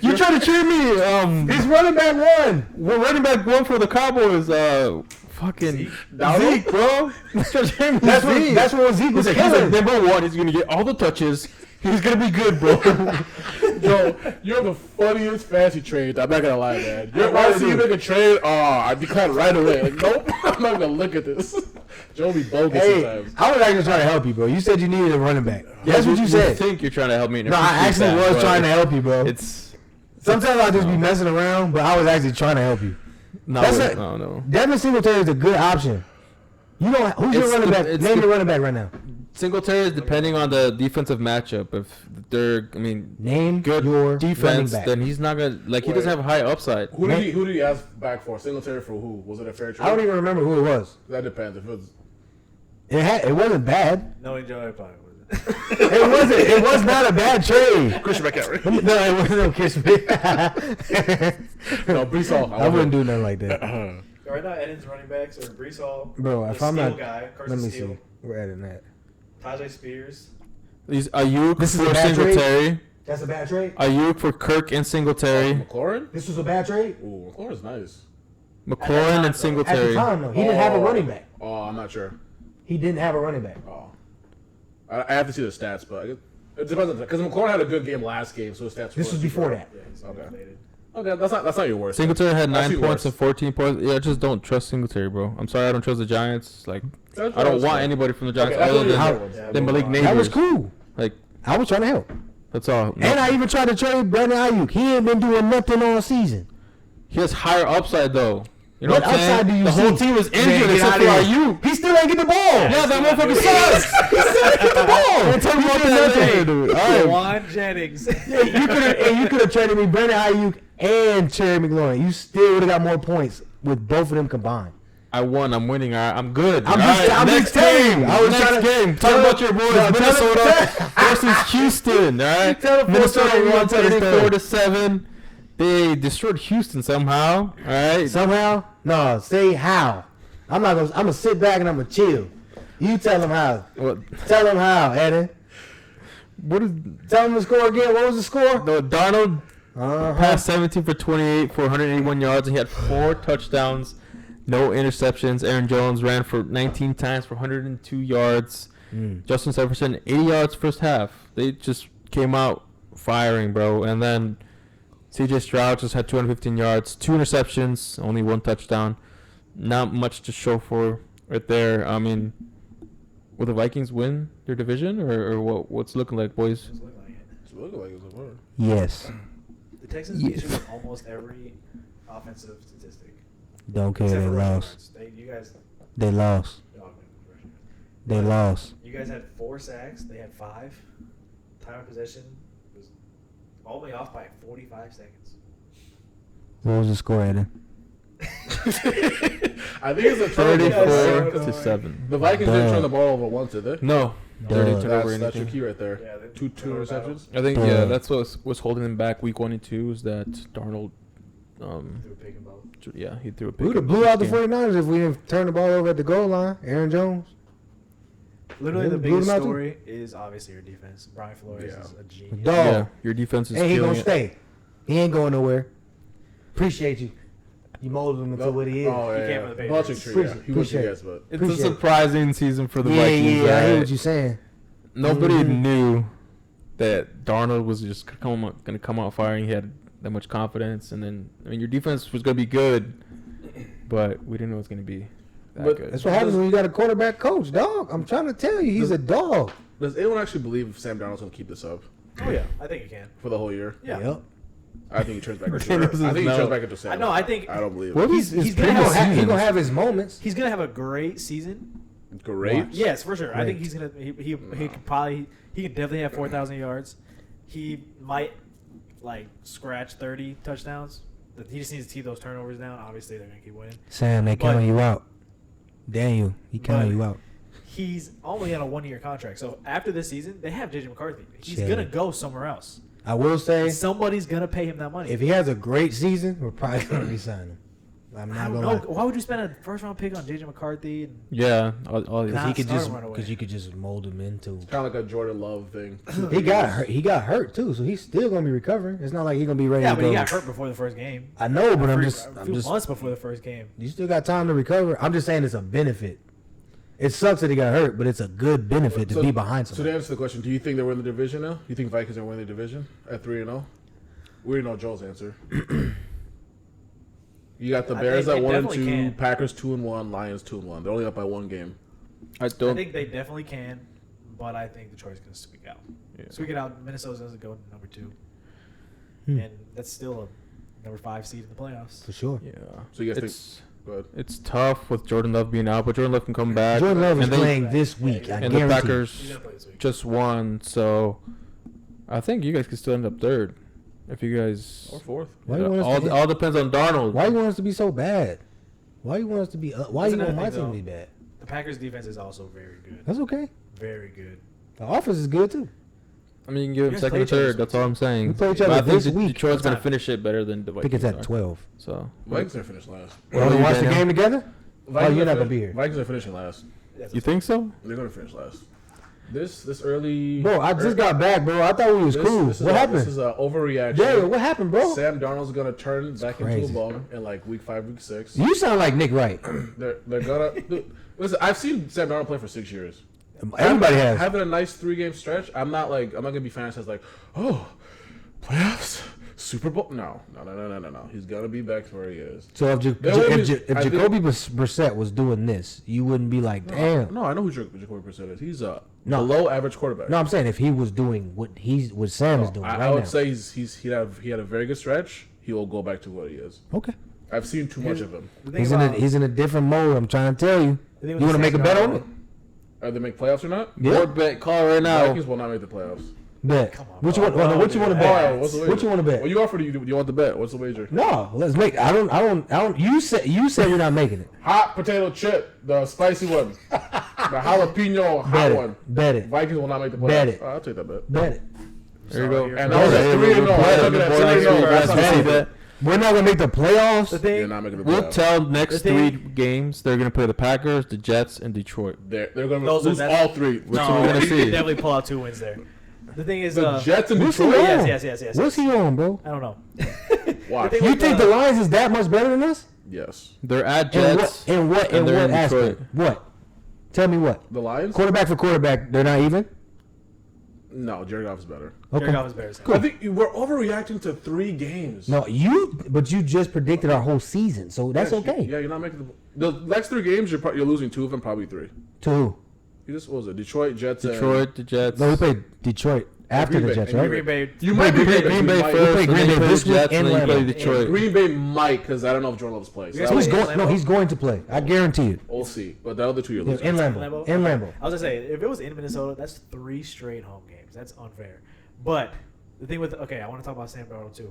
You trying to trade me? His running back one. Well, running back 1 for the Cowboys, fucking Zeke, bro. That's what Zeke was He's like killing. number 1. He's gonna get all the touches. He's gonna be good, bro. Joe, you're the funniest fantasy trade. I'm not gonna lie, man. When I see you make a trade, I decline right away. Like, nope, I'm not gonna look at this. Joe be bogus Hey, sometimes. I was actually trying to help you, bro. You said you needed a running back. That's what you said. think you're trying to help me. and No, I appreciate actually that, was but trying to help you, bro. It's Sometimes I'll just be messing around, but I was actually trying to help you. no, That's it. no. Devin Singletary is a good option. You know who's your It's running the- back? it's Name the- your running back right now. Singletary is depending on the defensive matchup. If they're, Name good your running defense, back. then he's not gonna he Wait. doesn't have a high upside. Who did he ask back for? Singletary for who? Was it a fair trade? I don't even remember who it was. That depends. If it was, It wasn't bad. Knowing Joe, it probably wasn't. It wasn't. It was not a bad trade. Christian McCaffrey. No, it wasn't no kiss me. No, Brees Hall. I wouldn't do nothing like that, Right now, Eden's running backs are Brees Hall, bro. the If I'm Steele not, guy, let Carson me Steele, see. We're adding that. Tajay Spears. He's Ayuk This is a for bad trade? Singletary. That's a bad trade. Ayuk for Kirk and Singletary. McLaurin? This was a bad trade. Ooh, McLaurin's nice. McLaurin and At the Singletary. time, though, he didn't have a running back. Oh, I'm not sure. He didn't have a running back. Oh. I have to see the stats, but it depends on because McLaurin had a good game last game, so his stats. This was before that. Yeah, he's Okay. inflated. Okay, that's not your worst. Singletary had That's 9 your points worst. and 14 points. Yeah, I just don't trust Singletary, bro. I'm sorry, I don't trust the Giants. Like, That's I don't what want I was anybody from the Giants Okay, that's other what than, your how- other ones. Yeah, than Malik That Neighbors. That was cool. Like, I was trying to help. that's all. No. And I even tried to trade Brandon Ayuk. He ain't been doing nothing all season. He has higher upside, though. You know What what I'm saying? upside do you the see? whole team was Man, injured get except out for of here. Ayuk. He still ain't get the ball. Yeah, that motherfucker sucks. He still ain't get the ball. Man, tell me what the Hey, nothing. dude. All right. Juwan Jennings. You could have traded me Brandon Ayuk and Terry McLaurin. You still would have got more points with both of them combined. I won. I'm winning. All right. I'm good. I'm All just- right, I'm next just telling game. you. I was next trying to- game. tell- Talk about your boys, no, tell- Minnesota versus Houston. All right. Tell the Minnesota folks won on Thursday. 34-7. They destroyed Houston somehow. All right. Somehow? No, say how. I'm not gonna. I'm gonna sit back and I'm gonna chill. You tell him how. What? Tell him how, Eddie. What is? Tell him the score again. What was the score? No, Darnold Uh-huh. passed 17 for 28 for 181 yards. He had 4 touchdowns, no interceptions. Aaron Jones ran for 19 times for 102 yards. Justin Jefferson 80 yards first half. They just came out firing, bro. And then CJ Stroud just had 215 yards, 2 interceptions, only 1 touchdown. Not much to show for right there. I mean, will the Vikings win their division or what's looking like, boys? It's looking like it. It's looking like it's a word. Yes. The Texans Yes. beat you with almost every offensive statistic. Don't care. Except They for rushing lost. yards. You guys. They lost. Oh, okay, rushing yards. They lost. You guys had 4 sacks. They had 5. Time of possession was only off by 45 seconds. What was the score, Eddie? I think it's a turnover. 34-7. The Vikings didn't Duh. turn the ball over once, did they? No, Duh. they didn't turn over That's your anything. key right there. Yeah, they- Two turnover battle. interceptions. I think Duh. yeah, that's what was holding them back week 1 and 2 is that Darnold, Threw a pick and ball. yeah, he threw a We pick. would have in blew out the game. 49ers if we didn't turn the ball over at the goal line. Aaron Jones. Literally, the Blew them biggest out too. story is obviously your defense. Brian Flores Yeah. is a genius. Dog. Yeah, your defense is And he killing gonna it. stay. He ain't going nowhere. Appreciate you. You molded him into what he is. Oh, He yeah, came yeah. for the Patriots. Belichick tree, yeah. He was Appreciate yes, but It's Appreciate a it. surprising season for the yeah, Vikings. yeah, I hear right? what you're saying. Nobody Mhm. knew that Darnold was just going to come out firing. He had that much confidence, and then I mean your defense was going to be good, but we didn't know it was going to be that But good. That's what happens when you got a quarterback coach, dog. I'm trying to tell you, he's a dog. does anyone actually believe Sam Darnold's going to keep this up Oh yeah, I think you can. for the whole year? Yeah. Yep. I think he turns back into This is I think he no- turns back into Sam. I know, I think- I don't believe What it. is his he's gonna previous have- He seasons? gonna have his moments. He's gonna have a great season. Great. Yes, for sure. I think Great. he's gonna. He could probably. He can definitely have 4,000 yards. He might like scratch 30 touchdowns. He just needs to keep those turnovers down. Obviously, they're gonna keep winning. Sam, they But- counting you out. Daniel, he counting But- you out. He's only on a 1-year contract. So after this season, they have JJ McCarthy. He's Chilling. gonna go somewhere else. I will say, Somebody's gonna pay him that money. if he has a great season, we're probably gonna resign him. I'm I not don't gonna know. lie. Why would you spend a first-round pick on JJ McCarthy? And Yeah, all Nah. Because he could start just, him right away. because you could just mold him into. Kind of like a Jordan Love thing. He got hurt. He got hurt too, so he's still gonna be recovering. It's not like he's gonna be ready yeah, to but go. he got hurt before the first game. I know, but A I'm few- just, a few months before the first game. You still got time to recover. I'm just saying it's a benefit. It sucks that he got hurt, but it's a good benefit to be behind So to somebody. answer the question, do you think they win the division now? Do you think Vikings are winning the division at 3-0? We already know Joel's answer. You got the I Bears think at they 1-2, definitely can. Packers 2-1, Lions 2-1. They're only up by 1 game. I I don't. think they definitely can, but I think Detroit's going to squeak out. Yeah. Squeak it out. Minnesota doesn't go to number 2. Hmm. And that's still a number 5 seed in the playoffs. For sure. Yeah. So you guys think? It's Go ahead. it's tough with Jordan Love being out, but Jordan Love can come back. Jordan Love is and they- playing this week. I and the guarantee. He's Packers going to play this week. just won, so I think you guys could still end up third if you guys. Or 4th. Why you want us to all, get- all depends on Darnold. Why you want us to be so bad? Why you want us to be? Why That's you want another my thing, team to though. be bad? The Packers' defense is also very good. That's okay. Very good. The offense is good too. I mean, you can give him guys second play or each other third. That's all I'm saying. We play each But other I think this week. Detroit's going to What time? finish it better than the I Vikings. think it's at are. 12. So Vikings are finished last. What Want are to you, watch the Daniel? game together? Vikings you're are not gonna fin- be here. Vikings are finishing last. You think so? They're going to finish last. This early. Bro, I just got back, bro. I thought we was cool. This is What This is happened? an overreaction. Daniel, what happened, bro? Sam Darnold's gonna turn back into a crazy. bum in like week 5, week 6. You sound like Nick Wright. They're gonna dude, listen. I've seen Sam Darnold play for 6 years. Everybody has. Having a nice 3-game stretch. I'm not gonna be fantasized like, oh, playoffs, Super Bowl. No. He's gonna be back to where he is. So if Jacoby Brissett was doing this, you wouldn't be like, damn. No, I know who Jacoby Brissett is. He's a below average quarterback. No, I'm saying if he was doing what Sam is doing I would say he had a very good stretch. He will go back to what he is. Okay. I've seen too much of him. He's in a different mode. I'm trying to tell you. You want to make a bet on it? Are they make playoffs or not? Yeah. Board bet. Call right now. Vikings will not make the playoffs. Bet. Come on, What you want? bro. What you want to bet? What's the wager? What you want to bet? What you offer? Do you want the bet? What's the wager? No, let's make. I don't. You said we're not making it. Hot potato chip, the spicy one, the jalapeno hot Bet it. one. Bet it. Vikings will not make the playoffs. Bet it. I'll take that bet. Bet it. There you go. Sorry, And you're- I was at Okay, 3-0. we'll play it. Look at that, Before next 3-0. week, That's guys, not see bad. that. We're not gonna make the playoffs. The They're thing, not making the We'll playoffs. tell next The 3 thing- games they're gonna play the Packers, the Jets, and Detroit. They're going to Those are- lose that's- all 3. What's no, we gonna you see? can definitely pull out 2 wins there. The thing is, The Jets and What's Detroit. he on? yes. What's he on, bro? I don't know. Watch. The thing You with think the Lions is that much better than us? Yes. They're at In Jets. what and they're in aspect? Detroit. What? Tell me what. The Lions? Quarterback for quarterback, they're not even. No, Jared Goff is better. Okay. Jared Goff is better. I think we're overreacting to 3 games. No, but you just predicted our whole season, so that's okay. Yeah, you're not making the next 3 games. You're losing 2 of them, probably 3. To who? You just what was it? Detroit, Jets, Detroit, the Jets. No, we played Detroit after Green the Bay, Jets, and right? Green Bay. You might be Green Bay might. first, play and Green then Bay you play this the week Jets, and and then you play Lambeau. Detroit. Green Bay might because I don't know if Jordan Love's plays. You So guys He's play going. Lambeau? No, he's going to play. I guarantee it. we'll see. But the other 2 you're Yeah, losing. in Lambeau. Lambeau? In Okay. Lambeau. I was gonna say if it was in Minnesota, that's 3 straight home games. That's unfair. But the thing with I want to talk about Sam Darnold too.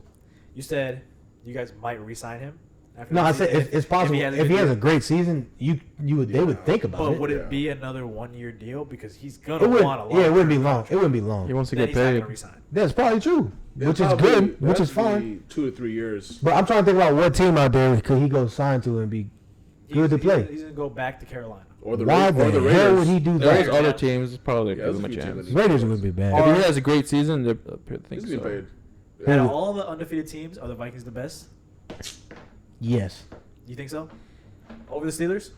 You said you guys might re-sign him. After No, the I said season it's possible. If he has a great season, they would think about But it. would Yeah. it be another 1-year deal? Because he's It gonna would. want a lot. Yeah, it wouldn't be long. It wouldn't be long. He wants to Then get he's not paid. gonna resign. That's probably true, which is Probably- good, which is that'd fine. be 2 to 3 years. But I'm trying to think about what team out there could he go sign to and be good to play. He's gonna go back to Carolina. Or the Why or the the Raiders. hell would he do There's that? other teams. Probably Yeah, give there's him a a few chance. teams. Raiders would be If bad. he has a great season, I think He's getting so. paid. Out of Who- all the undefeated teams, are the Vikings the best? Yes. You think so? Over the Steelers?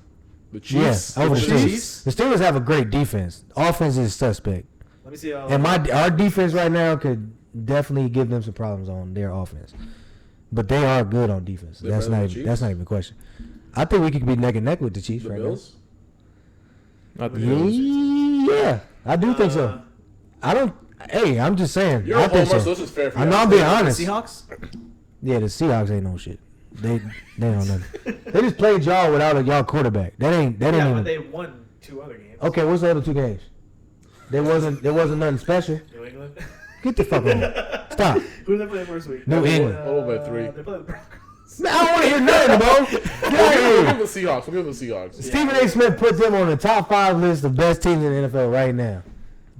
The Chiefs. Yes. Over the Chiefs. Steelers. The Steelers have a great defense. Offense is suspect, Let me see. and our defense right now could definitely give them some problems on their offense. But they are good on defense. They're That's better than not the even, that's not even a question. I think we could be neck and neck with the Chiefs The right Bills. Not the now. Bills. Yeah, I do think so. I don't. Hey, I'm just saying. You're I a think homer, so. so this is fair for I you. know I'm being The honest. Seahawks? Yeah, the Seahawks ain't no shit. They don't know. They just played y'all without a y'all quarterback. That ain't Yeah, even. but they won 2 other games. Okay, what's the other 2 games? There wasn't nothing special. New England. Get the fuck on. Stop. Who did they play first week? New England. A little bit 3. They played the Broncos. Man, I don't want to hear nothing, bro. Get out We'll of give here. them the Seahawks. We'll give them the Seahawks. Stephen A. Smith put them on the top 5 list of best teams in the NFL right now.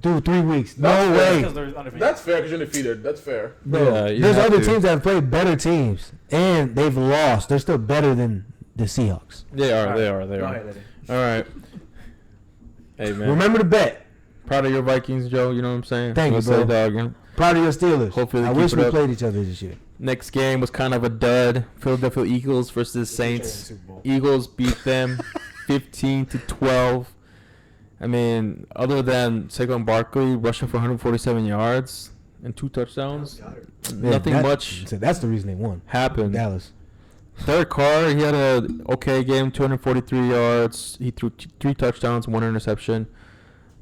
Through 3 weeks. No That's way. Because they're undefeated. That's fair because you're defeated. That's fair. Bro, Yeah, you there's have other to. teams that have played better teams, and they've lost. They're still better than the Seahawks. They are. All They right. are. They Go are. ahead, Eddie. All right. Hey man, Remember to bet. proud of your Vikings, Joe. You know what I'm saying? Thank you, Say, bro. dog, you know? Proud of your Steelers. Hopefully they I keep wish it we up. played each other this year. Next game was kind of a dud. Philadelphia Eagles versus Saints. Super Bowl. Eagles beat them 15-12. I mean, other than Saquon Barkley rushing for 147 yards and 2 touchdowns, nothing much So that's the reason they won. happened. Dallas. Derek Carr, he had a okay game, 243 yards. He threw 3 touchdowns, 1 interception.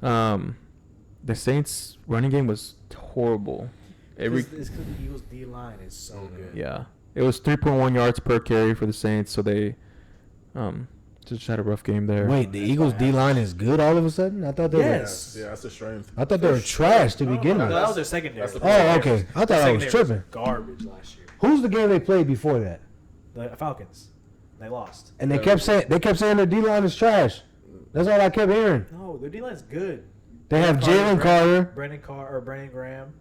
The Saints' running game was horrible. It's because the Eagles' D line is so good. Yeah, it was 3.1 yards per carry for the Saints, so they just had a rough game there. Wait, the Eagles' D line is good all of a sudden? I thought they Yes. Yeah, that's the strength. were. I thought they were trash to begin No, with. that was their secondary. That's the Oh, okay. I thought I was Secondary tripping. Garbage last year. Who's the game they played before that? The Falcons. They lost. And they kept saying their D line is trash. That's all I kept hearing. No, their D line's good. They have Jalen Carter. Brandon Graham.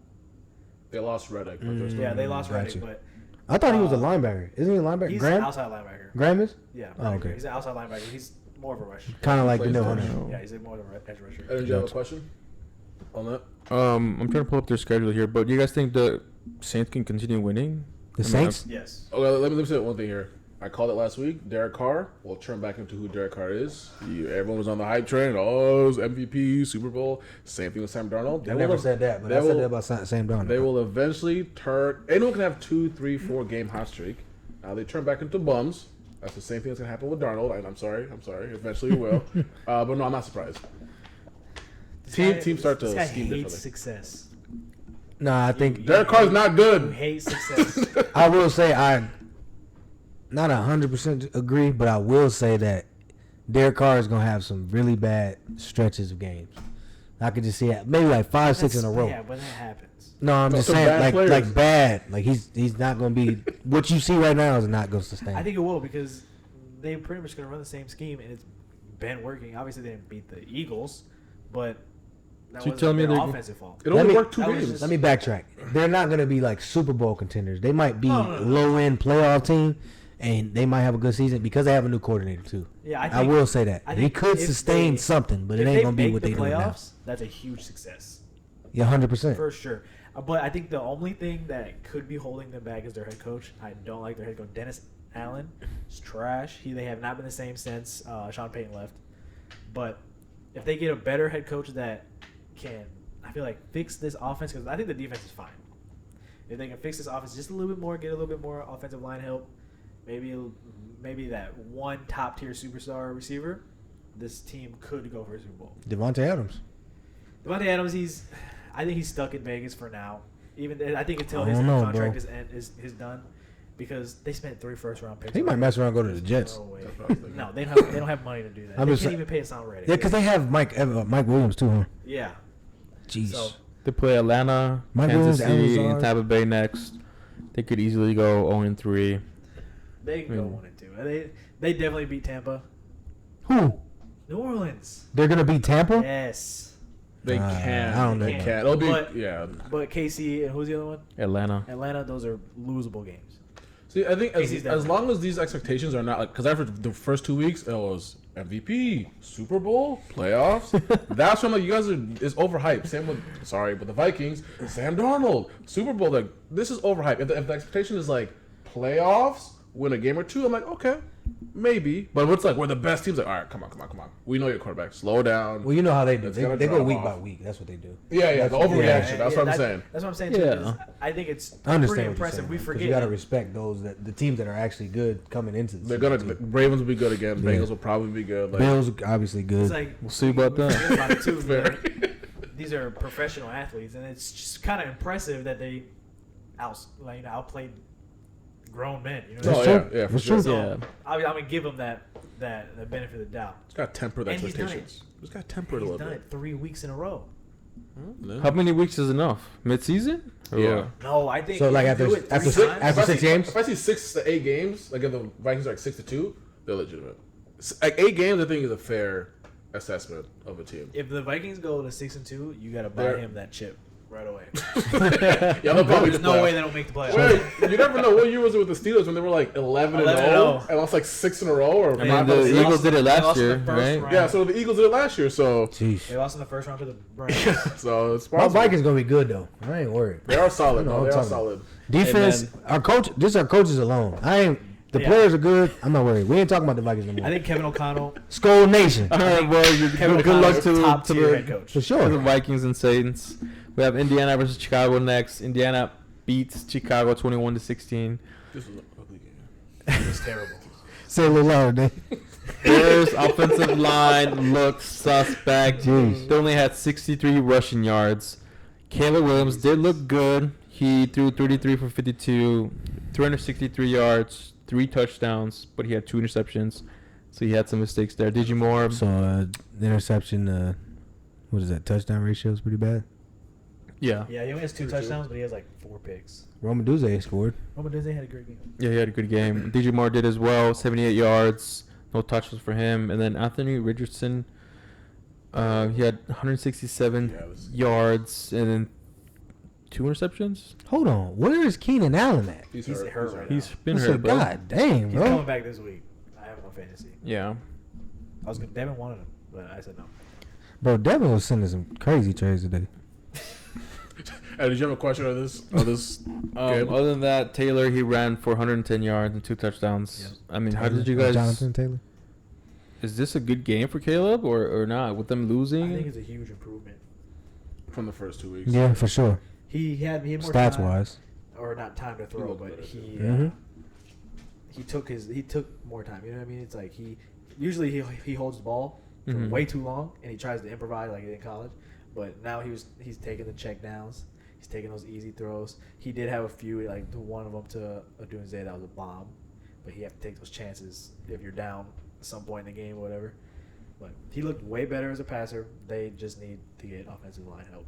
They lost Reddick. but they're Mm. still- Yeah, they lost Gotcha. Reddick, but I thought he was a linebacker. Isn't he a linebacker? he's Graham? an outside linebacker. Graham is? Yeah. Oh, Brandon okay. Graham. He's an outside linebacker. He's more of a rush. Kind of like the Plays new touch. one. Yeah, he's more of an edge rusher. Did you have a question on that? I'm trying to pull up their schedule here, but do you guys think the Saints can continue winning? The I mean, Saints? Yes. Okay, let me say one thing here. I called it last week. Derek Carr will turn back into who Derek Carr is. Everyone was on the hype train. Oh, it was MVP, Super Bowl. Same thing with Sam Darnold. I never said that, but I said that about Sam Darnold. They will eventually turn. Anyone can have 2, 3, 4 game hot streak. Now they turn back into bums. That's the same thing that's gonna happen with Darnold. And I'm sorry. Eventually it will. But no, I'm not surprised. Teams start to this guy scheme hates differently. success. No, I think Derek Carr's not You good. hate success. I will say I not 100% agree, but I will say that Derek Carr is gonna have some really bad stretches of games. I could just see it, maybe like 5, 6 in a row. Yeah, but that happens. No, I'm No, just some saying bad players. like bad. Like he's not gonna be what you see right now is not gonna sustain. I think it will because they pretty much going to run the same scheme and it's been working. Obviously, they didn't beat the Eagles, but that So you wasn't telling me their they're- offensive fault. It Let only me- worked 2 that was games. just- Let me backtrack. They're not gonna be like Super Bowl contenders. They might be No. low end playoff team, and they might have a good season because they have a new coordinator too. Yeah, I, I think, will say that I he think could if sustain they- something, but it if ain't they gonna be make what the they do now. playoffs, that's a huge success. Yeah, 100%. For sure. But I think the only thing that could be holding them back is their head coach. I don't like their head coach. Dennis Allen is trash. They have not been the same since Sean Payton left. But if they get a better head coach that can, I feel like, fix this offense, because I think the defense is fine. If they can fix this offense just a little bit more, get a little bit more offensive line help, maybe that one top-tier superstar receiver, this team could go for a Super Bowl. Devontae Adams. Devontae Adams, I think he's stuck in Vegas for now. I think until I his don't know, contract bro. is done, because they spent 3 first-round picks. He might mess around and go to the Jets. No way. No, they don't have money to do that. I'm They just can't say- even pay Hassan Reddick. Yeah, because they have Mike Williams too, huh? Yeah. Jeez. So They play Atlanta, Mike Kansas Williams, City, Arizona. and Tampa Bay next. They could easily go 0-3. they can go 1-2. They definitely beat Tampa. Who? New Orleans. They're gonna beat Tampa? Yes. They can. I don't know. They can. It'll be But- yeah. But KC and who's the other one? Atlanta. Atlanta. Those are losable games. See, I think Casey's as definitely- long as these expectations are not like, because after the first 2 weeks it was MVP, Super Bowl, playoffs. That's when like you guys is overhyped. Same with but the Vikings, Sam Darnold, Super Bowl. Like this is overhyped. If the expectation is like playoffs, win a game or two, I'm like okay, maybe. But what's like we're the best teams? Like all right, come on. We know your quarterback. Slow down. Well, you know how they do. It's They gonna go drop week off. by week. That's what they do. Yeah, the overreaction. That's what I'm saying. That's what I'm saying too. Yeah. is I think it's I understand pretty what you're impressive. saying, We 'cause forget. You gotta respect those the teams that are actually good coming into the They're season, gonna. too. Ravens will be good again. Yeah. Bengals will probably be good. Like, Bills obviously good. It's like We'll see about we that. forget about it too. Fair. Like, these are professional athletes, and it's just kind of impressive that they outplayed grown men. You know what Oh I That's mean? true. yeah, for That's sure. true. Yeah. So I'm gonna give him that the benefit of the doubt. Just gotta temper the And he's done expectations. Just gotta temper it a He's little done bit. it 3 weeks in a row. How many weeks is enough? Mid-season? Or Yeah. what? No, I think So, like, if you after- do it after three six- times- after If I 6 see- games? If I see 6 to 8 games, like if the Vikings are like 6-2, they're legitimate. Like 8 games, I think is a fair assessment of a team. if the Vikings go to 6-2, you gotta buy They're- him that chip right away. Yeah, they'll probably There's no way they don't make the playoffs. Wait, you never know. What year was it with the Steelers when they were like 11-0 11-0. and lost like 6 in a row? Or I mean, five the out of six? Eagles did it They last lost in year, the first right? round. Yeah, so the Eagles did it last year. So, Jeez. They lost in the first round to the Browns. so it's My possible. Vikings gonna be good though. I ain't worried. They are solid. You know No, what they I'm are talking solid. Defense, Hey, our coach. This is our coaches alone. I ain't. The Yeah. players are good. I'm not worried. We ain't talking about the Vikings no more. I think Kevin O'Connell, Skull Nation All right, well, Kevin good luck O'Connell's to, top to, tier head the, coach. for to the sure. Vikings and Saints. We have Indiana versus Chicago next. Indiana beats Chicago 21-16. This was an ugly game. It was terrible. Say a little louder, Dave. Bears offensive line looks suspect. Jeez. They only had 63 rushing yards. Caleb Williams did look good. He threw 33 for 52, 363 yards, 3 touchdowns, but he had 2 interceptions. So he had some mistakes there. DJ Moore, So the interception. What is that? Touchdown ratio is pretty bad. yeah, Yeah, he only has 2 touchdowns, but he has like 4 picks. Roman Duze scored. Roman Disney had a great game. yeah, he had a good game. DJ Moore did as well, 78 yards, no touchdowns for him. And then Anthony Richardson, he had 167 Yeah, this- yards and then 2 interceptions. Hold on. Where is Keenan Allen at? He's He's hurt. hurt right He's now. been I hurt, said, bro. God dang, He's coming bro. back this week. I have no fantasy. Yeah. Devin wanted him, but I said no. Bro, Devin was sending some crazy trades today. And did you have a question on this? Game? Other than that, Taylor, he ran for 110 yards and 2 touchdowns. Yep. I mean, how did you guys? Jonathan Taylor. Is this a good game for Caleb or not? With them losing, I think it's a huge improvement. From the first 2 weeks. Yeah, for sure. He had more Stats time, wise. or not time to throw, looked but better. he took more time. You know what I mean? It's like usually he holds the ball for Mhm. way too long and he tries to improvise like he did in college. But now he's taking the check downs. He's taking those easy throws. He did have a few, like one of them to Odunze that was a bomb, but you have to take those chances if you're down at some point in the game or whatever. But he looked way better as a passer. They just need to get offensive line help.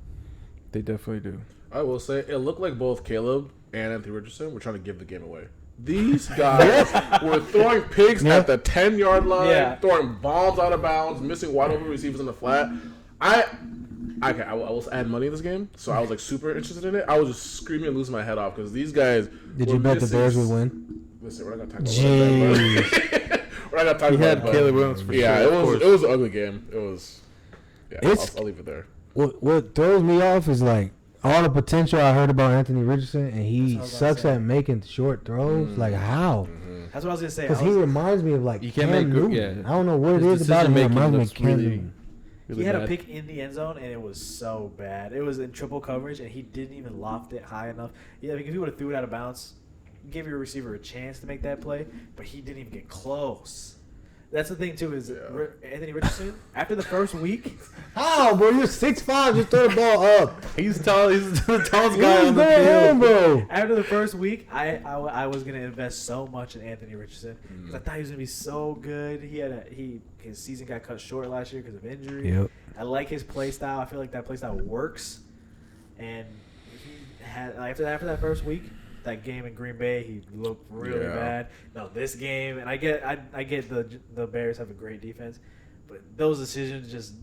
they definitely do. I will say it looked like both Caleb and Anthony Richardson were trying to give the game away. These guys were throwing pigs at the 10-yard line, throwing bombs out of bounds, missing wide open receivers in the flat. I will add money in this game, so I was like super interested in it. I was just screaming and losing my head off because these guys. Did you bet the Bears would win? Listen, we're not gonna talk about that. We're not gonna talk He about had that. Caleb Williams for Yeah, sure. it was an ugly game. It was. Yeah, It's- I'll leave it there. What throws me off is like all the potential I heard about Anthony Richardson, and he That's what I was sucks about to at making short throws. Like how? That's what I was gonna say. Because he reminds me of like You can't Cam make good- Newton. yeah. I don't know what it His is about him. He decision-making reminds me of looks Cam really- Newton. really he had bad. a pick in the end zone, and it was so bad. It was in triple coverage, and he didn't even loft it high enough. Yeah, like if he would have threw it out of bounds, give your receiver a chance to make that play, but he didn't even get close. That's the thing, too, is Anthony Richardson, after the first week, How, bro? You're 6'5", just throw the ball up. He's tall. He's the tallest What guy is on the going on, field. bro? after the first week, I was going to invest so much in Anthony Richardson because I thought he was going to be so good. His season got cut short last year because of injury. Yep. I like his play style. I feel like that play style works. And he had after that first week, that game in Green Bay, he looked really bad. No, this game, and I get the Bears have a great defense, but those decisions just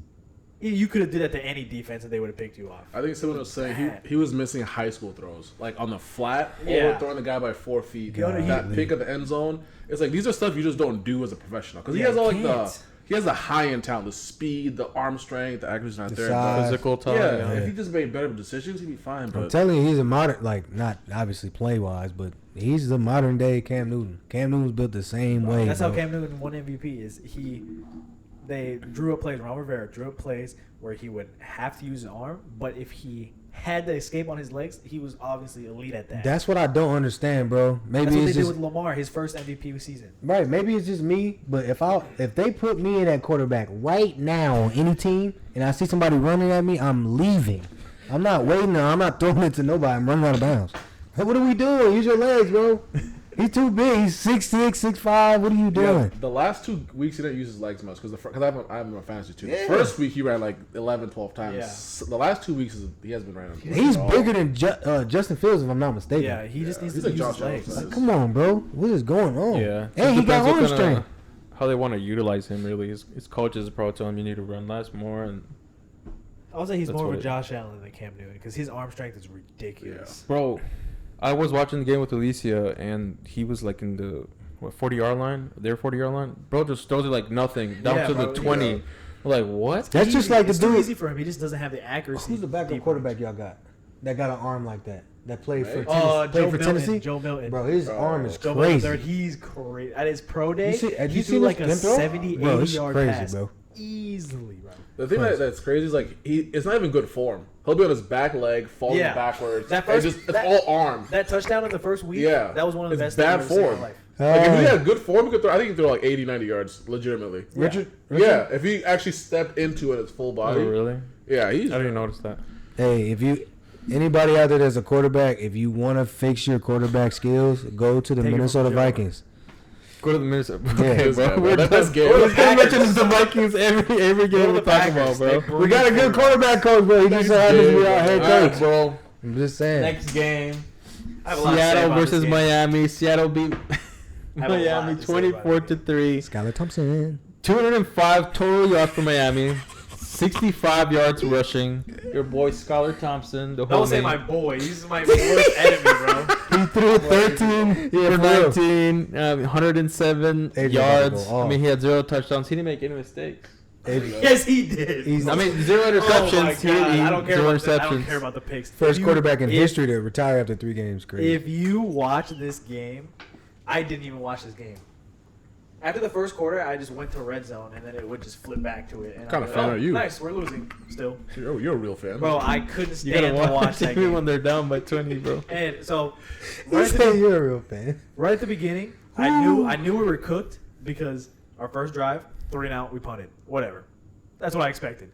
you could have did that to any defense and they would have picked you off. I think someone was saying he was missing high school throws, like on the flat, Yeah. or throwing the guy by 4 feet. God. That pick at the end zone. It's like these are stuff you just don't do as a professional because Yeah, he has all you like can't. he has the high end talent, the speed, the arm strength, the accuracy not The there. size. Physical But, talent. yeah, Yeah. if he just made better decisions, he'd be fine. I'm But telling you, he's a modern, like not obviously play wise, but he's the modern day Cam Newton. Cam Newton's built the same way. That's how bro. Cam Newton won MVP. They drew up plays. Ron Rivera drew up plays where he would have to use his arm, but if he had to escape on his legs, he was obviously elite at that. That's what I don't understand, bro. Maybe That's what they it's did just with Lamar, his first MVP season. right. Maybe it's just me, but if they put me in at quarterback right now on any team, and I see somebody running at me, I'm leaving. I'm not waiting. I'm not throwing it to nobody. I'm running out of bounds. Hey, what are we doing? Use your legs, bro. He's too big. He's 6'6", 6'5". What are you doing? the last 2 weeks he didn't use his legs much because I have him on fantasy too. Yeah. The first week he ran like 11, 12 times. Yeah. The last 2 weeks he has been running. He's bigger than Justin Fields, if I'm not mistaken. Yeah, he just needs He's to like use Josh his legs. Allen. Like, come on, bro. What is going on? Yeah. Hey, he got Depends what arm kinda- strength. How they want to utilize him, really. His coaches probably tell him you need to run less, more, and I would say he's That's more of what a it- Josh Allen than Cam Newton because his arm strength is ridiculous. bro. I was watching the game with Alicia, and he was like in the 40-yard line, their 40-yard line. Bro just throws it like nothing down Yeah, to bro, the 20. yeah. We're like, what? That's just like the it's too dude. easy for him. He just doesn't have the accuracy. Who's the backup deep quarterback y'all got? That got an arm like that. That played for Right. Tennessee. Joe for Milton. Tennessee. Joe Milton. Bro, his arm is Joe Milton crazy. third, he's crazy. At his pro day, Have he you threw seen like him a throw? 70, Bro, 80 it's yard crazy, pass. bro. Easily, bro. The thing that's crazy is like it's not even good form. He'll be on his back leg, falling Yeah. backwards. That and first- it's that- all arm. That touchdown in the first week, Yeah. that was one of the It's best things bad I've ever seen in form. my life. Like if he had good form, he could throw. I think he could throw like 80, 90 yards, legitimately. Richard? Yeah, if he actually stepped into it as full Oh, body. really? Yeah, I he's. didn't even notice that. Hey, if you anybody out there that's a quarterback, if you want to fix your quarterback skills, go to the Take it from Minnesota Joe. Vikings. Go to the Minnesota. Yeah. Okay, This guy, bro. bro. We're That's done. game. We're The done Packers. mentioning the Vikings every Go game to we the talk Packers. about, bro. They We got a good quarterback coach, bro. He just so happens to be our head All right, coach. bro. I'm just saying. Next game, I have a lot to say Seattle about this versus game. Miami. Seattle beat I have a lot Miami to say about 24-3. Skylar Thompson. 205 total yards for Miami. 65 yards rushing. Your boy Skylar Thompson. The whole Don't say name. my boy. He's my worst enemy, bro. He threw 13 for for 19, 107 Adrian yards. Butler, I mean, he had 0 touchdowns. He didn't make any mistakes. Yes, he did. He's I mean, 0 interceptions. Oh my God. I don't care Zero about that. I don't interceptions. care about the picks. first If quarterback in if- history to retire after 3 games. Crazy. If you watch this game, I didn't even watch this game. After the first quarter, I just went to red zone, and then it would just flip back to it. And Kind I'm of like, fan are you? Nice, we're losing still. You're a real fan. Bro, I couldn't You gotta stand to watch watch that even game. when they're down by 20, bro. And so, You right at, say the, you're a real fan. right at the beginning, I knew we were cooked because our first drive, 3 and out, we punted. Whatever. That's what I expected.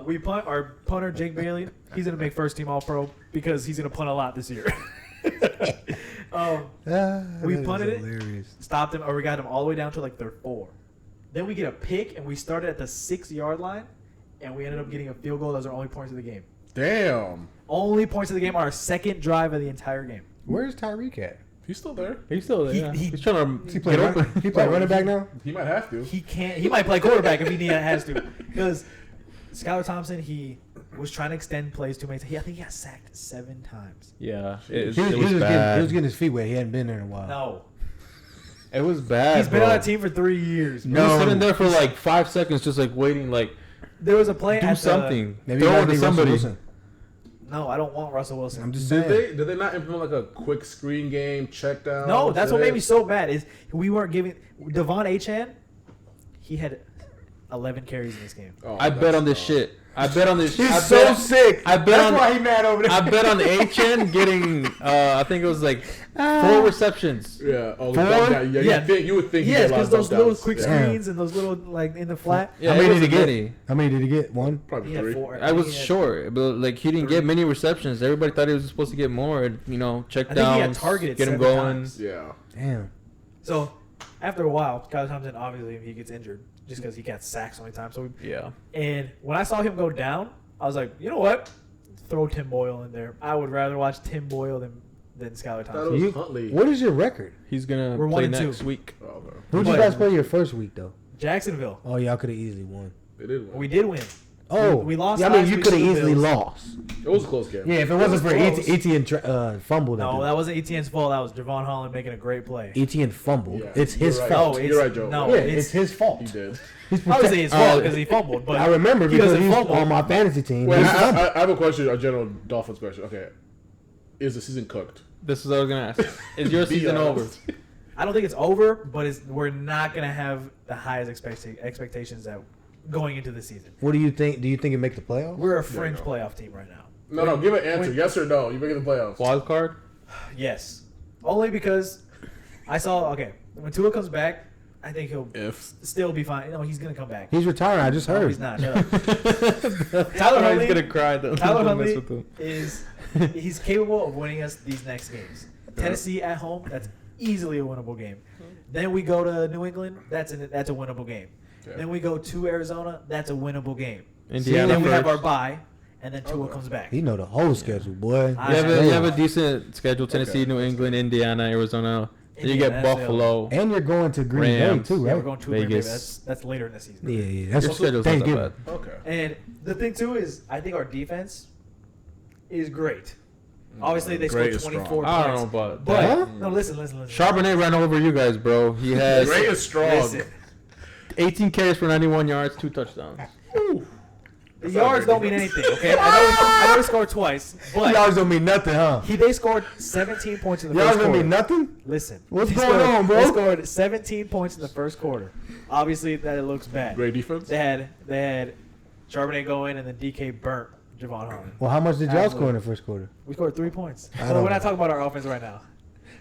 We punt. Our punter, Jake Bailey, he's going to make first team All-Pro because he's going to punt a lot this year. We That is punted it. hilarious. Stopped him, or we got him all the way down to like their 4. Then we get a pick, and we started at the 6-yard line, and we ended up getting a field goal. That was our only points of the game. Damn. Only points of the game are our second drive of the entire game. Where's Tyreek at? He's still there. He's still there. He- yeah. he- He's trying to He play get open. he play running back now. He might have to. He can't. He might play quarterback if he has to, because Skylar Thompson, he was trying to extend plays too many. I think he got sacked 7 times. Yeah, He it was, was he was bad. getting his feet wet. He hadn't been there in a while. No, It was bad. he's been bro. on that team for 3 years. He was sitting there for like 5 seconds, just like waiting, like There was a play do at something. Maybe Throw he it might to be Russell somebody. Wilson. No, I don't want Russell Wilson. I'm just saying. Did they not implement like a quick screen game check down? No, that's what made me so mad. Is we weren't giving Devon Achane. He had 11 carries in this game. Oh, I bet on this shit. I bet on this. He's I so bet, sick. I bet That's on. why he mad over there. I bet on HN getting. I think it was like 4 receptions. Yeah. Oh, Four? dumb down. Yeah. Yeah. You would think. he Yes, did a lot because of those dumb little downs. quick Yeah. screens and those little like in the flat. Yeah, How many it did he wasn't get? many. How many did he get? 1? Probably He had 3. 4. I was think he had- short, but like he didn't get many receptions. Everybody thought he was supposed to get more. You know, check I think he down, had targeted get him 7 going. times. Yeah. Damn. So after a while, Skylar Thompson obviously he gets injured just because he got sacked so many times. So Yeah. and when I saw him go down, I was like, you know what? Throw Tim Boyle in there. I would rather watch Tim Boyle than Skylar That Thompson. was You- Huntley. What is your record? He's gonna We're play 1-2. next week. Oh, okay. Who'd you But- guys play your first week though? Jacksonville. Oh, y'all could have easily won. They did win. We did win. Oh, We lost Yeah, I mean, last you week could have to the easily Bills. lost. It was a close game. Yeah, if it was wasn't for close. ETN fumbled. No, that wasn't ETN's fault. That was Javon Holland making a great play. ETN fumbled. Yeah, It's his you're right. fault. No, You're it's- right, Joe. no. yeah, it's- it's his fault. He did. He's Obviously, it's fault because he fumbled. But I remember he because doesn't he's fumble. on my fantasy team. Wait, He's fumbled. I have a question, a general Dolphins question. Okay. Is the season cooked? This is what I was gonna ask. Is your Be season over? honest. I don't think it's over, but we're not gonna have the highest expectations that going into the season. What do you think? Do you think it make the playoffs? We're a fringe no. playoff team right now. No, give an answer. when- Yes or no. You making the playoffs? Wild card? Yes, only because I saw. Okay, when Tua comes back, I think he'll If. still be fine. No, he's gonna come back. He's retiring. I just No, heard. he's not. Shut up. Tyler Tyler Huntley- He's gonna cry though. Tyler Don't mess Huntley with him. is he's capable of winning us these next games. Tennessee at home, that's easily a winnable game. Then we go to New England, that's a winnable game. Yeah. Then we go to Arizona, that's a winnable game. Indiana Then we have our first. bye, and then Tua Okay. comes back. He know the whole schedule, boy. I- You have a decent schedule: Tennessee, Okay. New England, Indiana, Arizona. Then you Indiana, get that's Buffalo. And you're going to Green Rams. Bay too, Yeah, right? we're going to Green Bay. Vegas. That's later in the season. Yeah. That's Your schedule's not that Thanksgiving. bad. Okay. And the thing too is, I think our defense is great. Obviously, they Great scored is 24 strong. I don't points. know about But that. no, listen. Charbonnet ran over you guys, bro. He has Great is strong. Listen. 18 carries for 91 yards, 2 touchdowns. The yards don't mean anything, okay? I know he scored twice, but Y'all don't mean nothing, huh? they scored 17 points in the Y'all first don't quarter. mean nothing. Listen, What's they going scored- on, bro? They scored 17 points in the first quarter. Obviously, that it looks bad. Great defense. They had Charbonnet go in, and then DK burnt Javon Holland. Well, how much did y'all Absolutely. score in the first quarter? We scored 3 points. I But don't we're not know. talking about our offense right now.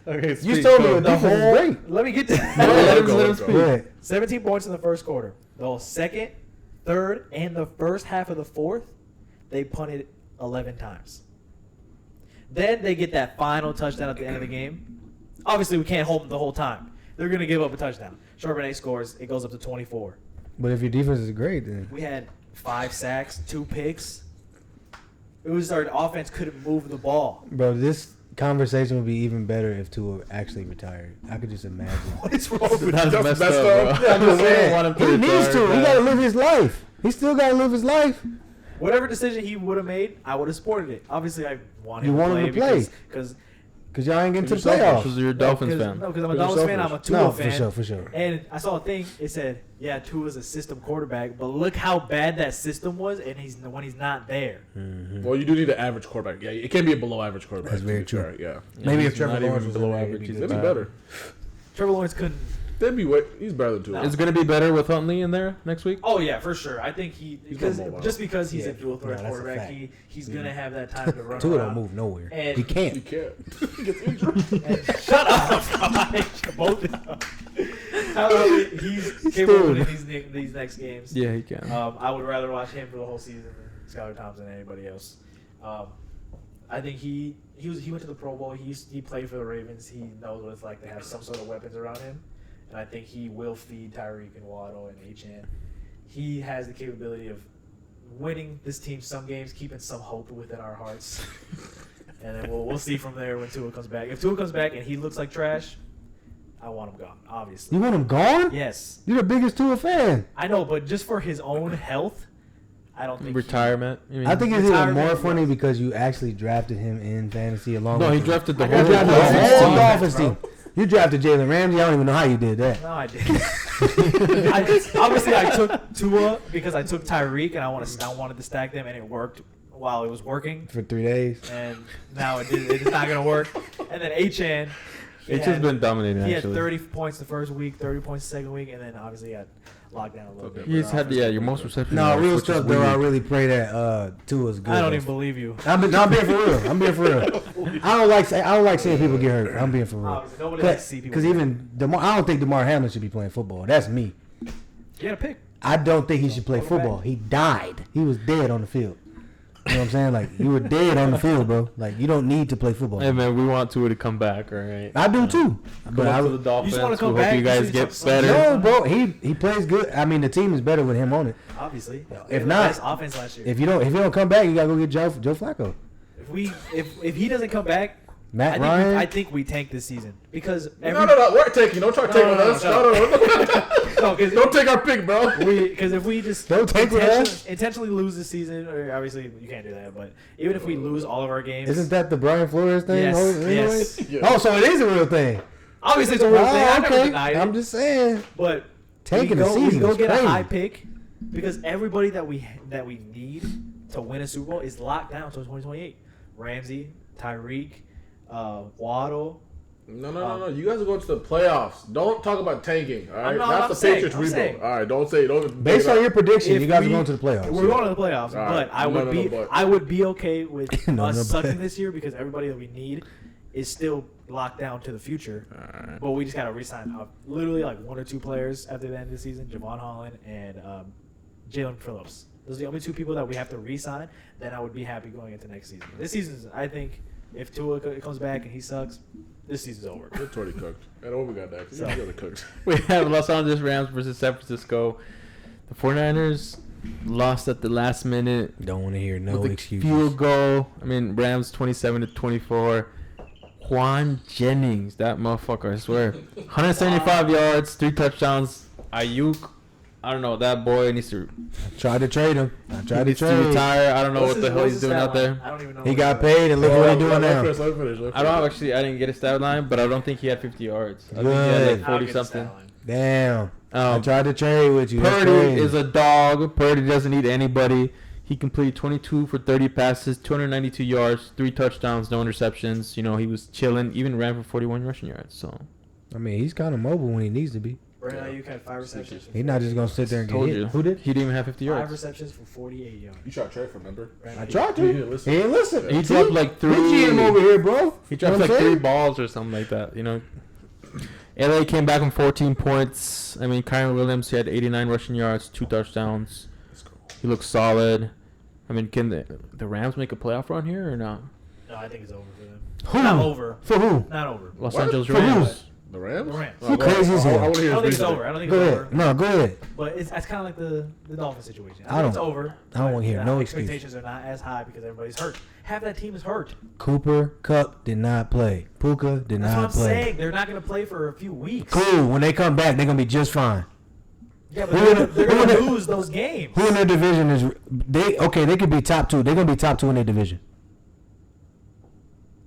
Okay, You told me the defense is great. Let me get to let him Go. speak. Go ahead. 17 points in the first quarter. The whole second, third, and the first half of the fourth, they punted 11 times. Then they get that final touchdown at the end of the game. Obviously, we can't hold them the whole time. They're going to give up a touchdown. Charbonnet scores. It goes up to 24. But if your defense is great, then We had 5 sacks, 2 picks. It was our offense couldn't move the ball. bro, this conversation would be even better if Tua actually retired. I could just imagine. What is wrong with That's That's messed messed up, up. bro. I'm just I saying. want him to He needs retire, to. He man. gotta live his life. He still gotta live his life. Whatever decision he would have made, I would have supported it. Obviously, I want You him want to him play to play. because Because y'all ain't getting to the You're selfish. playoffs. Because you're a Dolphins fan. No, because I'm a You're Dolphins fan. I'm a selfish. Tua No, fan. for sure. And I saw a thing. It said, "Yeah, Tua's a system quarterback, but look how bad that system was, and when he's not there." Mm-hmm. Well, you do need an average quarterback. Yeah, it can't be a below average quarterback. That's to very be true. fair, yeah. Maybe he's if Trevor not Lawrence even was below in there, average, he'd be They'd be good. better. Trevor Lawrence couldn't. He's better than Tua. No. It's going to be better with Huntley in there next week? Oh yeah, for sure. I think he's mobile. just because he's Yeah. a dual threat No, that's a quarterback, fact. he's gonna have that time to run Tua around. don't move nowhere. And- He You can't. can't. He gets injured. And shut up! I hate you both of them. However, he's capable of winning these next games. Yeah, he can. I would rather watch him for the whole season than Skylar Thompson than anybody else. I think he went to the Pro Bowl. He played for the Ravens. He knows what it's like to have some sort of weapons around him, and I think he will feed Tyreek and Waddle and Achane. He has the capability of winning this team some games, keeping some hope within our hearts, and then we'll see from there when Tua comes back. If Tua comes back and he looks like trash, I want him gone. Obviously, You want him gone? yes, You're the biggest Tua fan. I know, but just for his own health, I don't think Retirement. You mean? I think it's even Retirement, more yes. funny because you actually drafted him in fantasy along No, with he him. drafted the I whole You drafted the Dolphins whole team. Dolphins Bro. team. You drafted Jalen Ramsey. I don't even know how you did that. No, I didn't. Obviously, I took Tua because I took Tyreek and I wanted to stack them, and it worked while it was working. For 3 days. And now it's not gonna work. And then Achane, It's just been dominating, he had actually. 30 points the first week, 30 points the second week, and then obviously he got locked down a little bit. He's had, your most reception. No, yards, real which is stuff though. I weird. really pray that Tua's good. I don't though. even believe you. I'm being for real. I'm being for real. I don't like seeing people get hurt. I'm being for real. Obviously, nobody likes to see people. Because even I don't think DeMar Hamlin should be playing football. That's me. You got to pick. I don't think he should play Quarterback. football. He died. He was dead on the field. You know what I'm saying? Like, you were dead on the field, bro. Like, you don't need to play football. Hey, man, we want Tua to come back, all right? I do too. Come But up I to the Dolphins. wanna come we back? hope you You guys see get some- better. no, bro. He plays good. I mean, the team is better with him on it. Obviously. If The not- best offense last year. If you don't come back, you gotta go get Joe Flacco. If he doesn't come back, Matt Ryan. I think we tank this season because No, we're taking. Don't try to take with us. No. Don't take our pick, bro. Because if we just Don't take with us. intentionally lose this season, or obviously you can't do that, but even if we lose all of our games, Isn't that the Brian Flores thing? Yes, anyways? yes. Yeah. Oh, so it is a real thing. obviously it's a real thing. I never okay. denied it. I'm just saying. But Tanking we the go, season we go is get crazy. a high pick because everybody that we need to win a Super Bowl is locked down until 2028. Ramsey, Tyreek, Waddle. No. You guys are going to the playoffs. Don't talk about tanking. All right, I'm that's the saying- Patriots I'm rebuild. saying. All right, don't say. Don't. Based on your prediction, If you guys we- are going to the playoffs. We're going to the playoffs, All but right. I would but. I would be okay with No, us no, sucking but. this year because everybody that we need is still locked down to the future. But we just got to re-sign literally like one or two players after the end of the season: Javon Holland and Jalen Phillips. Those are the only two people that we have to re-sign. Then I would be happy going into next season. This season, I think, if Tua comes back and he sucks, this season's over. It's already cooked. And what we got next? It's already cooked. We have Los Angeles Rams versus San Francisco. The 49ers lost at the last minute. Don't want to hear no with a excuses. field goal. I mean, Rams 27-24. Juan Jennings, that motherfucker, I swear. 175 yards, 3 touchdowns. Ayuk, I don't know, that boy needs to, I tried to trade him. retire. I don't know What's what the his- hell what's he's his doing stat out line? there. I don't even know. He what got it is. paid, and look what he's doing now. Let finish. I don't actually, I didn't get a stat line, but I don't think he had 50 yards. I think he had Good. like I'll 40 get the something. stat line. Damn. I Um, tried to trade with you. That's Purdy crazy. is a dog. Purdy doesn't need anybody. He completed 22 for 30 passes, 292 yards, 3 touchdowns, no interceptions. You know, he was chilling. Even ran for 41 rushing yards. So, I mean, he's kind of mobile when he needs to be. Brandon Ayuk had 5 receptions. for He's not just gonna sit there and get told hit. you. Who did? He didn't even have 50 5 yards. receptions for 48 yards. You tried to trade for, remember? Brandon I Ayuk. tried He to. didn't listen. He ain't listen. He dropped like Big 3. GM over here, bro. He You dropped know like what I'm 3 saying? balls or something like that. You know. LA came back on 14 points. I mean, Kyron Williams, he had 89 rushing yards, 2 touchdowns. He looks solid. I mean, can the Rams make a playoff run here or not? No, I think it's over for them. Who? Not over. For who? Not over. Los What? Angeles For Rams. The Rams? The Rams. Oh, You go ahead. crazy as hell. I wanna hear I don't think his it's reasoning. over. I don't think Go it's ahead. over. No, go ahead. But it's kind of like the Dolphin situation. I I think don't- it's over. I don't wanna hear but no the excuse. Expectations are not as high because everybody's hurt. Half that team is hurt. Cooper Cup did not play. Puka did That's what not I'm play. saying. They're not going to play for a few weeks. Cool. When they come back, they're gonna be just fine. Yeah, but Who they're in going to the- lose those games. Who in their division is they? Okay, they could be top 2. They're gonna be top 2 in their division.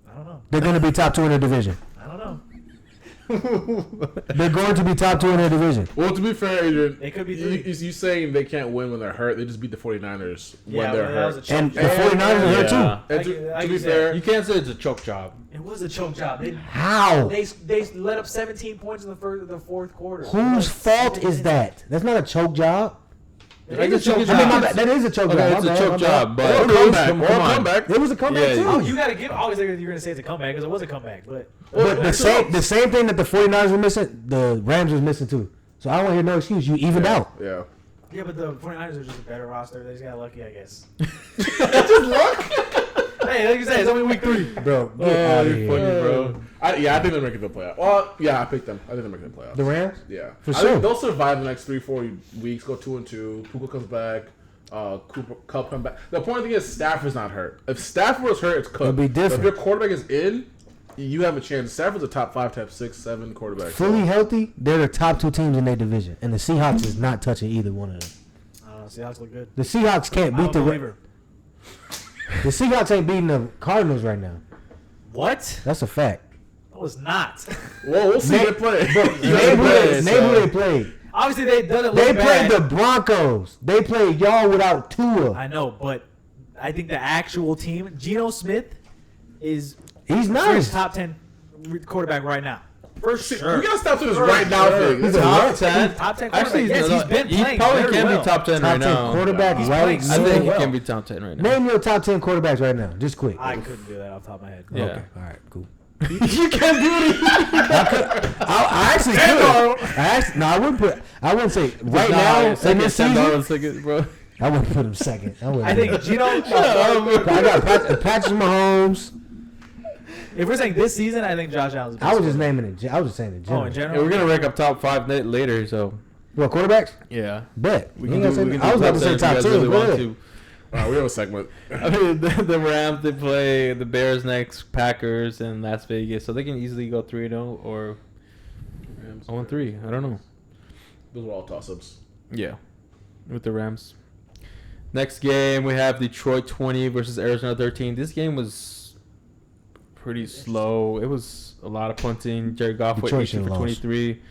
I don't know. They're going to be top 2 in their division. I don't know. They're going to be top 2 in their division. Well, to be fair, Adrian, It could be 3. you saying they can't win when they're hurt. They just beat the 49ers when they're that was a hurt. choke And the job. 49ers are hurt too. Yeah. And Like to you be said, fair, You can't say it's a choke job. It was a choke job. How? They let up 17 points in the fourth quarter. Whose fault is that? That's not a choke job. It Like is a a choke choke I mean, job. my bad. That is a choke Okay, job. it's My a bad, choke my job, bad. but or comeback, come or on. comeback. It was a comeback Yeah, too. Oh, you gotta give. Obviously, you're gonna say it's a comeback because it was a comeback. But But the same thing that the 49ers were missing, the Rams was missing too. So I don't want to hear no excuse. You evened out. Yeah. yeah, but the 49ers are just a better roster. They just got lucky, I guess. Just luck. Hey, like you said, it's only week 3. Bro, get out of you're here. funny, bro. I think they're making the playoffs. Well, yeah, I picked them. I think they're making the playoffs. The Rams? Yeah, For I sure. think they'll survive the next 3-4 weeks. Go 2-2. Puka comes back. Cup come back. The point thing is Stafford's not hurt. If Stafford was hurt, it's cooked. It'll be different. But if your quarterback is in, you have a chance. Stafford's a top 5, top 6, 7 quarterback. Fully healthy, they're the top 2 teams in their division. And the Seahawks is not touching either one of them. Seahawks look good. The Seahawks can't I'm beat a the believer. The Seahawks ain't beating the Cardinals right now. What? That's a fact. No, it's not. Well, we'll see. They play. Name who they played. Obviously, they doesn't They look bad. played the Broncos. They played y'all without Tua. I know, but I think the actual team, Geno Smith, is He's first nice. top 10 quarterback right now. For sure. You gotta stop to this right now thing. He's It's a hot. what? Top 10. Top 10 Actually, quarterback. Yes, he's been he playing probably very can well. be top 10 Top right 10 now. quarterback He's right playing I now. think so he well. can be top 10 right now. Name your top 10 quarterbacks right now. Just quick. I couldn't do that off the top of my head. Yeah. Okay. All right. Cool. You can't do it. I actually could. No, I wouldn't say right now in this season. Second, bro. I wouldn't put him second. I think Geno. I got Patrick Mahomes. If we're saying this season, I think Josh Allen's. the I best was just quarterback. naming it. I was just saying it. Oh, in Yeah, general. we're gonna rank up top 5 later, so What quarterbacks? yeah. Bet. We You can ain't do. gotta We say- can I was do about to top say 10 if top you guys 2. really Go want ahead. to. We have a segment. I mean, the Rams, they play the Bears next, Packers, and Las Vegas, so they can easily go 3-0 or 0-3. I don't know. Those were all toss-ups. Yeah, with the Rams. Next game, we have Detroit 20 versus Arizona 13. This game was pretty slow. It was a lot of punting. Jared Goff went Detroit 18 should've for lost. 23.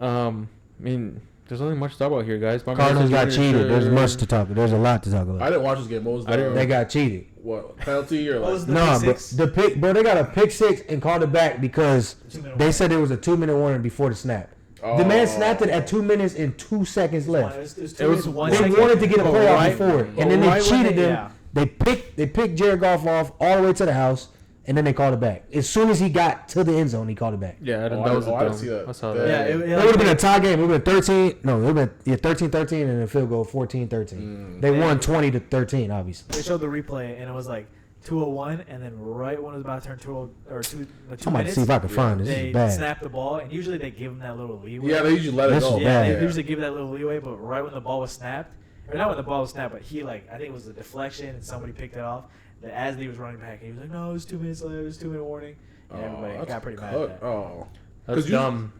I mean, there's nothing much to talk about here, guys. My Cardinals got Jr. cheated. There's much to talk. There's a lot to talk I about. didn't watch this game. What was I didn't- the They got cheated. what penalty or What was like? the No, pick bro. six? The pick, bro. They got a pick 6 and called it back because 2-minute they warning. said there was a 2-minute warning before the snap. The man snapped it at 2 minutes and 2 seconds left. It was 1 They second. wanted to get a But playoff right- before it, but and then they right when cheated them. yeah. They picked Jared Goff off all the way to the house, and then they called it back. As soon as he got to the end zone, he called it back. Yeah, Oh, that I was didn't- a I didn't dumb. see that. I saw Yeah, that. Yeah, It would have been a tie game. It would have been 13. No, it would have been 13-13 and a field goal 14-13. They won 20-13, obviously. They showed the replay and it was like 2:01, and then right when it was about to turn 2 or 2 I'm about to minutes, see if I can find this. This they is bad. snapped the ball, and usually they give them that little leeway. Yeah, they usually let it This go. is Yeah, bad. they usually give that little leeway, but right when the ball was snapped, or not when the ball was snapped, but he I think it was a deflection and somebody picked it off. That as he was running back, he was like, "No, it was 2 minutes left. It was 2-minute warning." And everybody that's got pretty mad cooked. at that. Oh, That's you- dumb.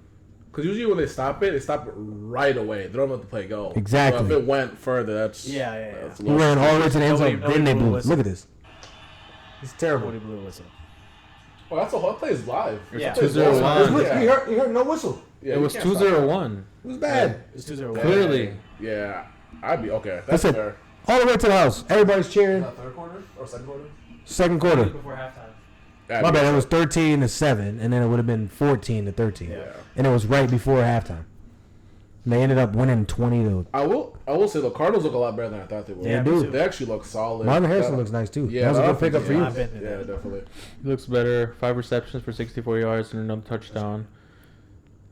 because usually when they stop it right away. They don't let the play go. Exactly. So if it went further, that's Yeah. that's a He little- ran all the way to the end zone, Nobody then they blew blew. a whistle. Look at this. It's terrible. Nobody blew a whistle. Oh, that's a whole play is live. Yeah. That play is 2-0 live. line. Yeah. You heard no whistle. Yeah, It you was can't stop 2-0-1. It was bad. It was 2-0. that. Clearly. Yeah, I'd be okay. That's Listen, fair. all the way to the house. Everybody's cheering. Third quarter or second quarter? Second quarter. Before halftime. Yeah, My bad. It was 13-7, and then it would have been 14-13, Yeah. and it was right before halftime. And they ended up winning 20 to. I will say the Cardinals look a lot better than I thought they would. Yeah, me dude. too. They actually look solid. Marvin Harrison That- looks nice too. Yeah, that was a that good pickup for you. I've been to Yeah, that. definitely. He looks better. 5 receptions for 64 yards and another touchdown.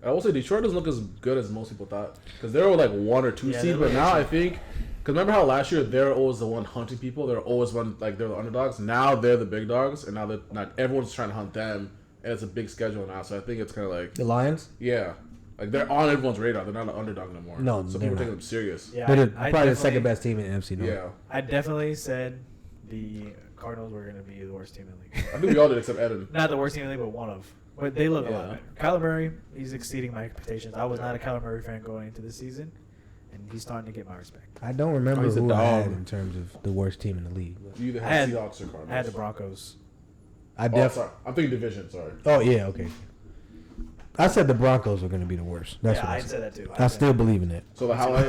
I will say Detroit doesn't look as good as most people thought because they were like 1 or 2 Yeah, seed, they but look now I good. think because remember how last year they're always the one hunting people. They're always one like they're the underdogs. Now they're the big dogs, and now that not everyone's trying to hunt them, and it's a big schedule now. So I think it's kind of like The Lions. yeah, like they're on everyone's radar. They're not an underdog no more. No, so they're people take not. them serious. Yeah, They're I probably the definitely- second best team in the NFC North. Yeah, I definitely said the Cardinals were going to be the worst team in the league. I think we all did except Evan. Not the worst team in the league, but one of. But they look a lot Yeah. better. Kyler Murray, he's exceeding my expectations. I was not a Kyler Murray fan going into this season, and he's starting to get my respect. I don't remember he's a who I had dog. in terms of the worst team in the league. You either I had had- Seahawks or Cardinals. I had the Broncos. Sorry. I'm thinking division. Sorry. Oh yeah, okay. I said the Broncos were going to be the worst. That's what I I said. said that too. I still believe in it. So the highlight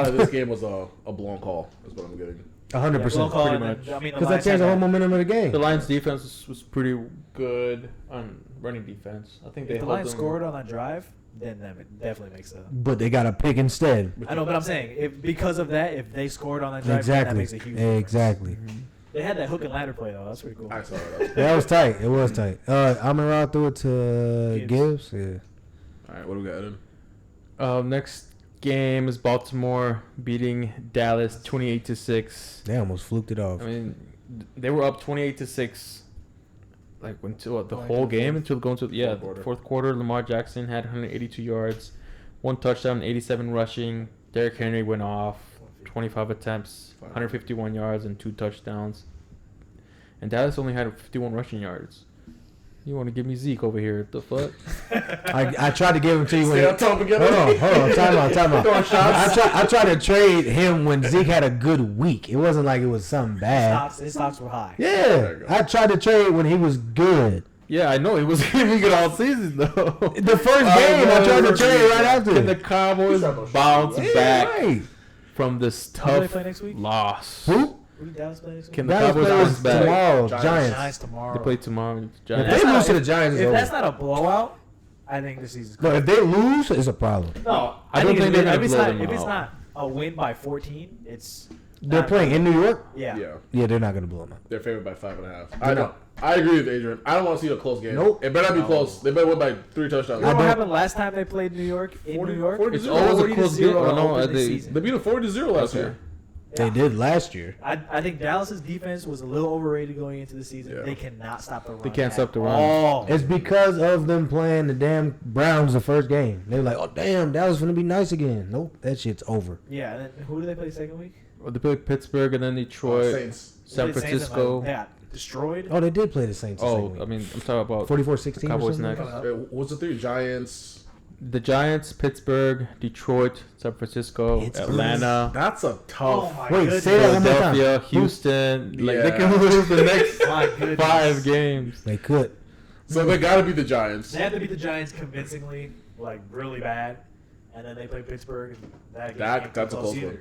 of this game was a blown call. Is what I'm getting. 100%. Pretty much. Because that changed the whole momentum of the game. The Lions' defense was pretty good on running defense. I think they If the held Lions them. scored on that drive, then that definitely makes sense. But they got a pick instead. I know, but I'm saying because of that, if they scored on that drive, then that Exactly. makes a huge difference. Exactly. They had that hook and ladder play though. That's pretty cool. I saw that. That was tight. It was tight. I'm going to throw it to Gibbs. Gibbs. Yeah. All right, what do we got in? Next game is Baltimore beating Dallas 28-6. They almost fluked it off. I mean, they were up 28-6, like until the Going whole to the game fourth- until going to fourth quarter. fourth quarter. Lamar Jackson had 182 yards, 1 touchdown, 87 rushing. Derrick Henry went off, 25 attempts, 151 yards and 2 touchdowns. And Dallas only had 51 rushing yards. You want to give me Zeke over here? The fuck? I tried to give him to you when Stay on top again. Hold on. Time out. Throwing shots. I tried to trade him when Zeke had a good week. It wasn't like it was something bad. His stocks were high. There Yeah. you go. I tried to trade when he was good. Yeah, I know he was giving good all season though. The first game, I tried to trade right after. And the Cowboys bounce Yeah, back right. from this Who do they tough play next week? loss. Who? Who did Dallas play next week? Can the Dallas Cowboys plays bounce back? tomorrow. Giants. Giants. Giants tomorrow. They play tomorrow. If Giants. they not- lose to the Giants, it's If over. that's not a blowout, I think the season's No, if they lose, it's a problem. No, I don't think they're gonna if it's blow not, them if it's out. not a win by 14, it's They're not playing good. in New York? Yeah. Yeah, Yeah, they're not going to blow them out. they're favored by 5.5. I know. I agree with Adrian. I don't want to see a close game. Nope. It better not be close. They better win by 3 touchdowns. You know I what don't- happened last time they played New York in 40 New York? 40 It's zero. always a 40 to close game. 0 Oh, no, open the they- season. They beat them 40-0 last year. They did last year. I think Dallas's defense was a little overrated going into the season. Yeah. They cannot stop the run. They can't at stop the run. all. It's because of them playing the damn Browns the first game. They were like, oh, damn, Dallas going to be nice again. Nope, that shit's over. Yeah, and then who do they play the second week? Well, they play Pittsburgh and then Detroit, Saints. San They played Saints and, Francisco. They got destroyed. Oh, they did play the Saints the Oh, second week. I mean, I'm talking about 44-16 or Cowboys something? next. What's the 3? Giants. The Giants, Pittsburgh, Detroit, San Francisco, Pittsburgh. Atlanta, That's a tough. Oh my Wait, goodness. say that one more time. Philadelphia, Houston. Like they Yeah. can lose the next My goodness. 5 games. They could. So they got to beat the Giants. They had to beat the Giants convincingly, like really bad, and then they played Pittsburgh. And that game can't That's be a close close either. one.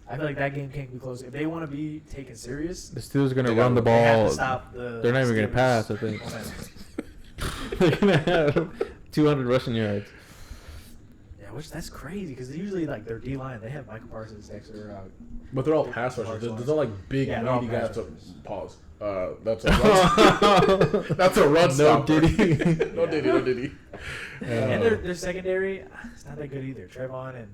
I feel like that game can't be close. If they want to be taken serious, The Steelers are gonna They run the gotta- they have ball. to stop the. They're not even gonna Steelers' pass. I think momentum. they're gonna have 200 rushing yards. Yeah, which that's crazy because usually like their D line they have Michael Parsons, Dexter. But they're all pass rushers. There's no like big Yeah, they're all meaty pass guys to rushers. pause. That's a run. That's a run No stopper. Diddy. No Diddy. No Diddy. And their secondary, it's not that good either. Trevon and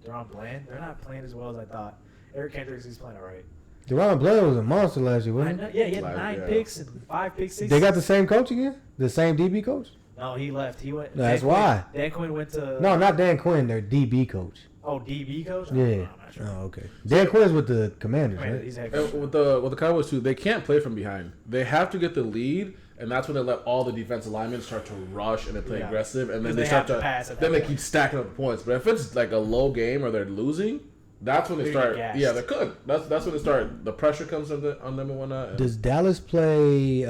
Deron Bland, they're not playing as well as I thought. Eric Kendricks is playing all right. Deron Bland was a monster last year, I wasn't know, yeah, he had Like, 9 yeah. picks and 5 pick he? sixes. They got the same coach again? The same DB coach? No, he left. He went. That's Dan Quinn- why. Dan Quinn went to. No, not Dan Quinn. Their DB coach. Oh, DB coach. Yeah. I'm not sure. Oh, okay. Dan Quinn's with the Commanders, Wait, right? he's head And coach. with the Cowboys too, they can't play from behind. They have to get the lead, and that's when they let all the defensive linemen start to rush and they play Yeah. aggressive, and then Because they they start have to to pass at then that they point. keep stacking up points. But if it's like a low game or they're losing, that's when they They're start. gassed. Yeah, they could. That's when they start. The pressure comes on them and whatnot. And Does Dallas play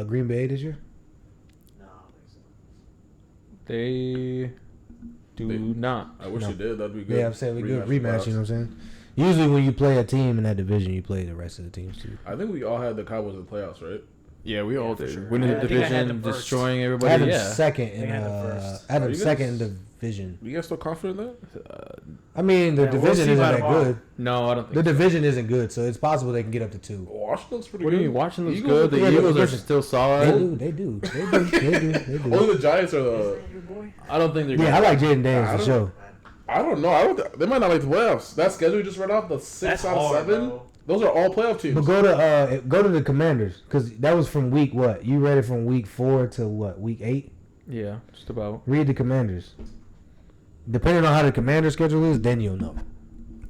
Green Bay this year? No, I don't think so. They do They- not. I wish No. they did. That'd be good. Yeah, I'm saying we good for rematch. playoffs. You know what I'm saying? Usually, when you play a team in that division, you play the rest of the teams too. I think we all had the Cowboys in the playoffs, right? Yeah, we all Yeah, for did. sure. Winning I the think I had division, them first. destroying I had everybody. them Yeah. second in. They had them first. I had Are them you second in guys- division. You guys still confident in that? I mean, the Yeah, we'll division see isn't by that tomorrow. good. No, I don't think The so. division isn't good, so it's possible they can get up to 2. Washington's pretty What good. do you mean? Washington looks Eagles good. look The good. Eagles are Listen, still They solid. do, they do, they do, they do, they do. Only the Giants are the. Your boy. I don't think they're. Yeah, I gonna- like Jaden I Daniels for don't- sure. I don't know. They might not make the playoffs. That schedule you just read off, the 6 That's out of hard, 7. bro. Those are all playoff teams. But go to the Commanders because that was from week what? You read it from week 4 to what? Week 8. Yeah, just about. Read the Commanders. Depending on how the Commander schedule is, then you'll know.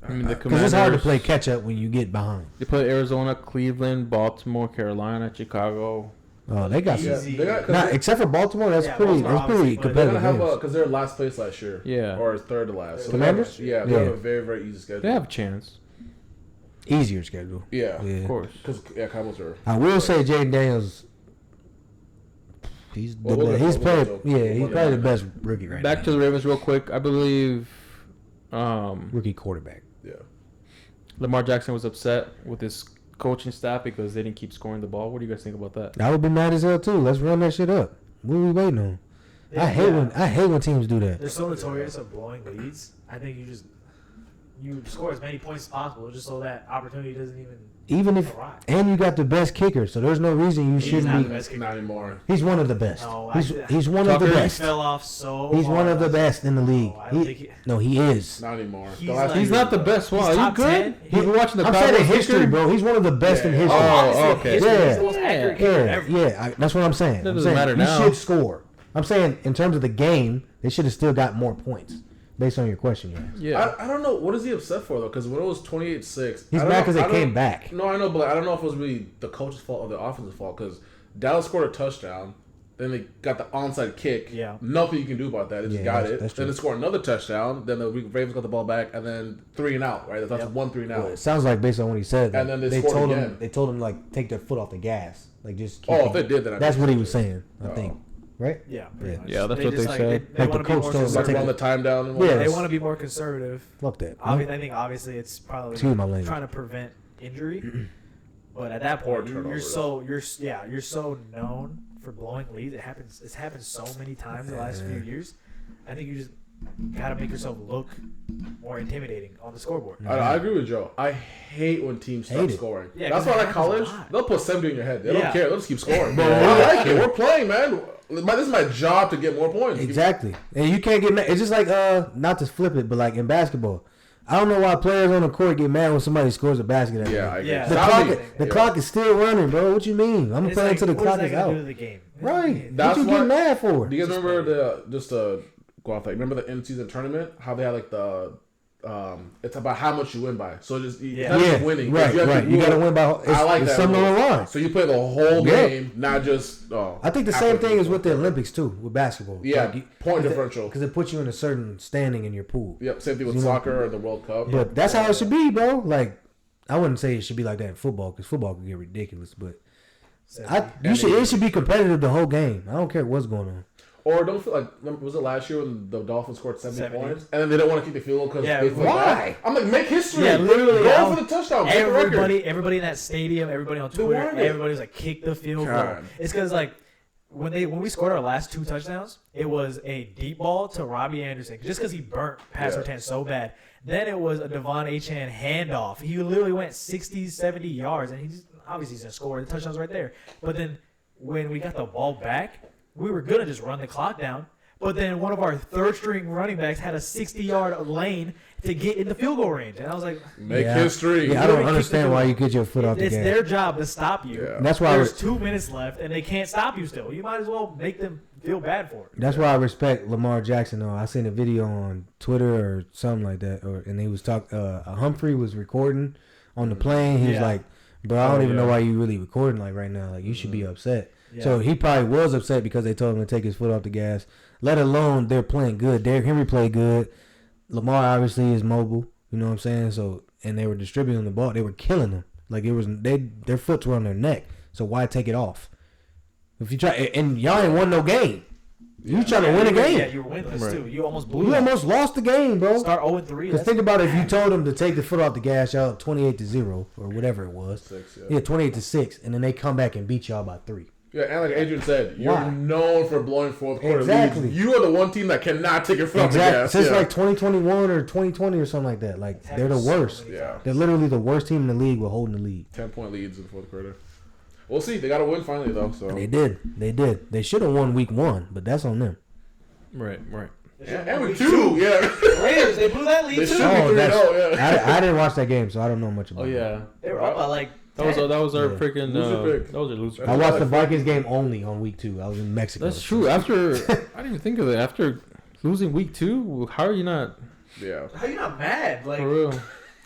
I mean, the Because it's hard to Commanders- play catch up when you get behind. They play Arizona, Cleveland, Baltimore, Carolina, Chicago. Oh, they got Yeah, some. Easy. they got, Nah, cause except for Baltimore, that's Yeah, pretty. Baltimore That's pretty obviously, but they're competitive. gonna have games. because they're last place last year. Yeah. Or third to last. So Commanders? They have, they Yeah. have a very, very easy schedule. They have a chance, Easier schedule. Yeah. of Yeah. course. Because Cowboys are. I will say Jaden Daniels He's Well, we'll he's get- we'll probably get- yeah, he's we'll probably get- the best rookie right now. Back to the Ravens real quick. I believe Rookie quarterback. Yeah. Lamar Jackson was upset with his coaching staff because they didn't keep scoring the ball. What do you guys think about that? I would be mad as hell too. Let's run that shit up. What are we waiting on? I hate when teams do that. They're so notorious of blowing leads. I think you score as many points as possible just so that opportunity doesn't Even if arrive. and you got the best kicker, so there's no reason you He's shouldn't not be. the best kicker. Not anymore. He's one of the best. No, he's one of the Tucker, He best. fell off so He's one hard of the last best in the league. No, I don't think He is. Not anymore. He's The last like- few He's not the years, best. He's Wow, are you top good? 10. You've been watching the I'm saying in Cowboys history, bro. He's one of the best in Yeah. history. Oh, okay. History is Yeah. the most accurate kicker Yeah, ever. yeah. That's what I'm saying. That I'm doesn't saying matter you now. should score. I'm saying in terms of the game, they should have still got more points based on your question you asked. Yeah. I don't know. What is he upset for, though? Because when it was 28-6. He's I don't mad know- because they I don't- came back. No, I know, but I don't know if it was really the coach's fault or the offense's fault. Because Dallas scored a touchdown. Then they got the onside kick. Yeah. Nothing you can do about that. They just Yeah, got that's- it. that's Then true. they scored another touchdown. Then the Ravens got the ball back. And then 3 and out, right? That's Yep. 1 3 and out. Well, it sounds like based on what he said, And then they scored told him again. they told him like take their foot off the gas, like just. Keep Oh, it- if they did that, that's what he was saying. I Oh. think, right? Yeah, pretty Yeah. much. Yeah, that's what just, they said. They Like the want to be coach more told Just him like take run it- the time down. And Yeah. whatnot. They want to be more conservative. Fuck that. I think obviously it's probably Excuse my language. trying to prevent injury, but at that Or point turnover, you're so known for blowing leads. It's happened so many times in the last few years. I think you just gotta make yourself look more intimidating on the scoreboard. I agree with Joe. I hate when teams stop Hate it. scoring. Yeah, That's 'cause why it I like college. happens a lot. They'll put 70 in your head. They Yeah. don't care. They'll just keep scoring. But I like it. We're playing, man. This is my job to get more points. Exactly, and you can't get mad. It's just like not to flip it, but like in basketball, I don't know why players on the court get mad when somebody scores a basket. At Yeah, them. I agree. Yeah. The Zombie. clock is still running, bro. What you mean? I'm It's playing like, till the what clock that is gonna do out. to the game? Right. That's What you why- get mad for? Do you guys remember go off like remember the in-season tournament? How they had like the it's about how much you win by. So just Yeah. not just Yeah, winning. right, You have to right. You got to rule- win by. It's, I like it's that. something on rule. the line. So you play the whole Yeah. game, not just. I think the same thing is with the Olympics too, with basketball. Yeah, Like, point differential. because it puts you in a certain standing in your pool. Yep, same thing with You know- soccer or the World Cup. But that's how it should be, bro. Like, I wouldn't say it should be like that in football because football can get ridiculous. But it should be competitive the whole game. I don't care what's going on. Or don't feel like was it last year when the Dolphins scored 70 70. points and then they don't want to keep the field goal because Yeah, they feel why? bad? I'm like, make history. Yeah, literally, Go yeah. for the touchdown. Make the record. Everybody in that stadium, everybody on Twitter, wanted it. everybody was like, kick the field goal. God. It's because like when we scored our last 2 touchdowns, it was a deep ball to Robbie Anderson just because he burnt pass Yeah. Sertan so bad. Then it was a Devon Achane handoff. He literally went 60, 70 yards, and obviously he's gonna score. The touchdown's right there. But then when we got the ball back, we were gonna just run the clock down. But then one of our third string running backs had a 60-yard lane to get in the field goal range, and I was like, Make Yeah. history. Yeah, I Literally don't kick understand the why field you get your foot off the it's gas. their job to stop you. Yeah. That's why There's 2 minutes left, and they can't stop you still. You might as well make them feel bad for it. That's why I respect Lamar Jackson. Though I seen a video on Twitter or something like that, and he was talking. Humphrey was recording on the plane. He was Yeah. like, "Bro, I don't Oh, even know yeah. why you really recording like right now. Like you should be upset." Yeah. So he probably was upset because they told him to take his foot off the gas. Let alone they're playing good. Derrick Henry played good. Lamar obviously is mobile. You know what I'm saying? So and they were distributing the ball. They were killing them. Like it was their foots were on their neck. So why take it off? If you try and y'all ain't won no game. You trying to win a game. Yeah, you were winless Right. too. You almost blew You it. almost lost the game, bro. Start 0-3. Because think about it, if you told them to take the foot off the gas, y'all 28-0 or whatever it was. 6, Yeah, 28-6, and then they come back and beat y'all by 3. Yeah, and like Adrian said, you're Why? known for blowing fourth quarter Exactly. leads. You are the one team that cannot take your foot off the Exactly. gas. Since yeah. like 2021 or 2020 or something like that. Like they're the worst. Yeah. They're literally the worst team in the league with holding the lead. 10-point leads in the fourth quarter. We'll see. They got to win finally, though. So They did. They should have won week 1, but that's on them. Right. and with 2, yeah. Raiders, they blew that lead They too. should be Oh, 3-0, yeah. I didn't watch that game, so I don't know much about Oh it. yeah. They were up by like That was 10. our Yeah. freaking Loser pick. that was a loser. I watched the Vikings game only on week 2. I was in Mexico. That's true. After I didn't even think of it. After losing week 2, how are you not Yeah. How you not mad? Like for real?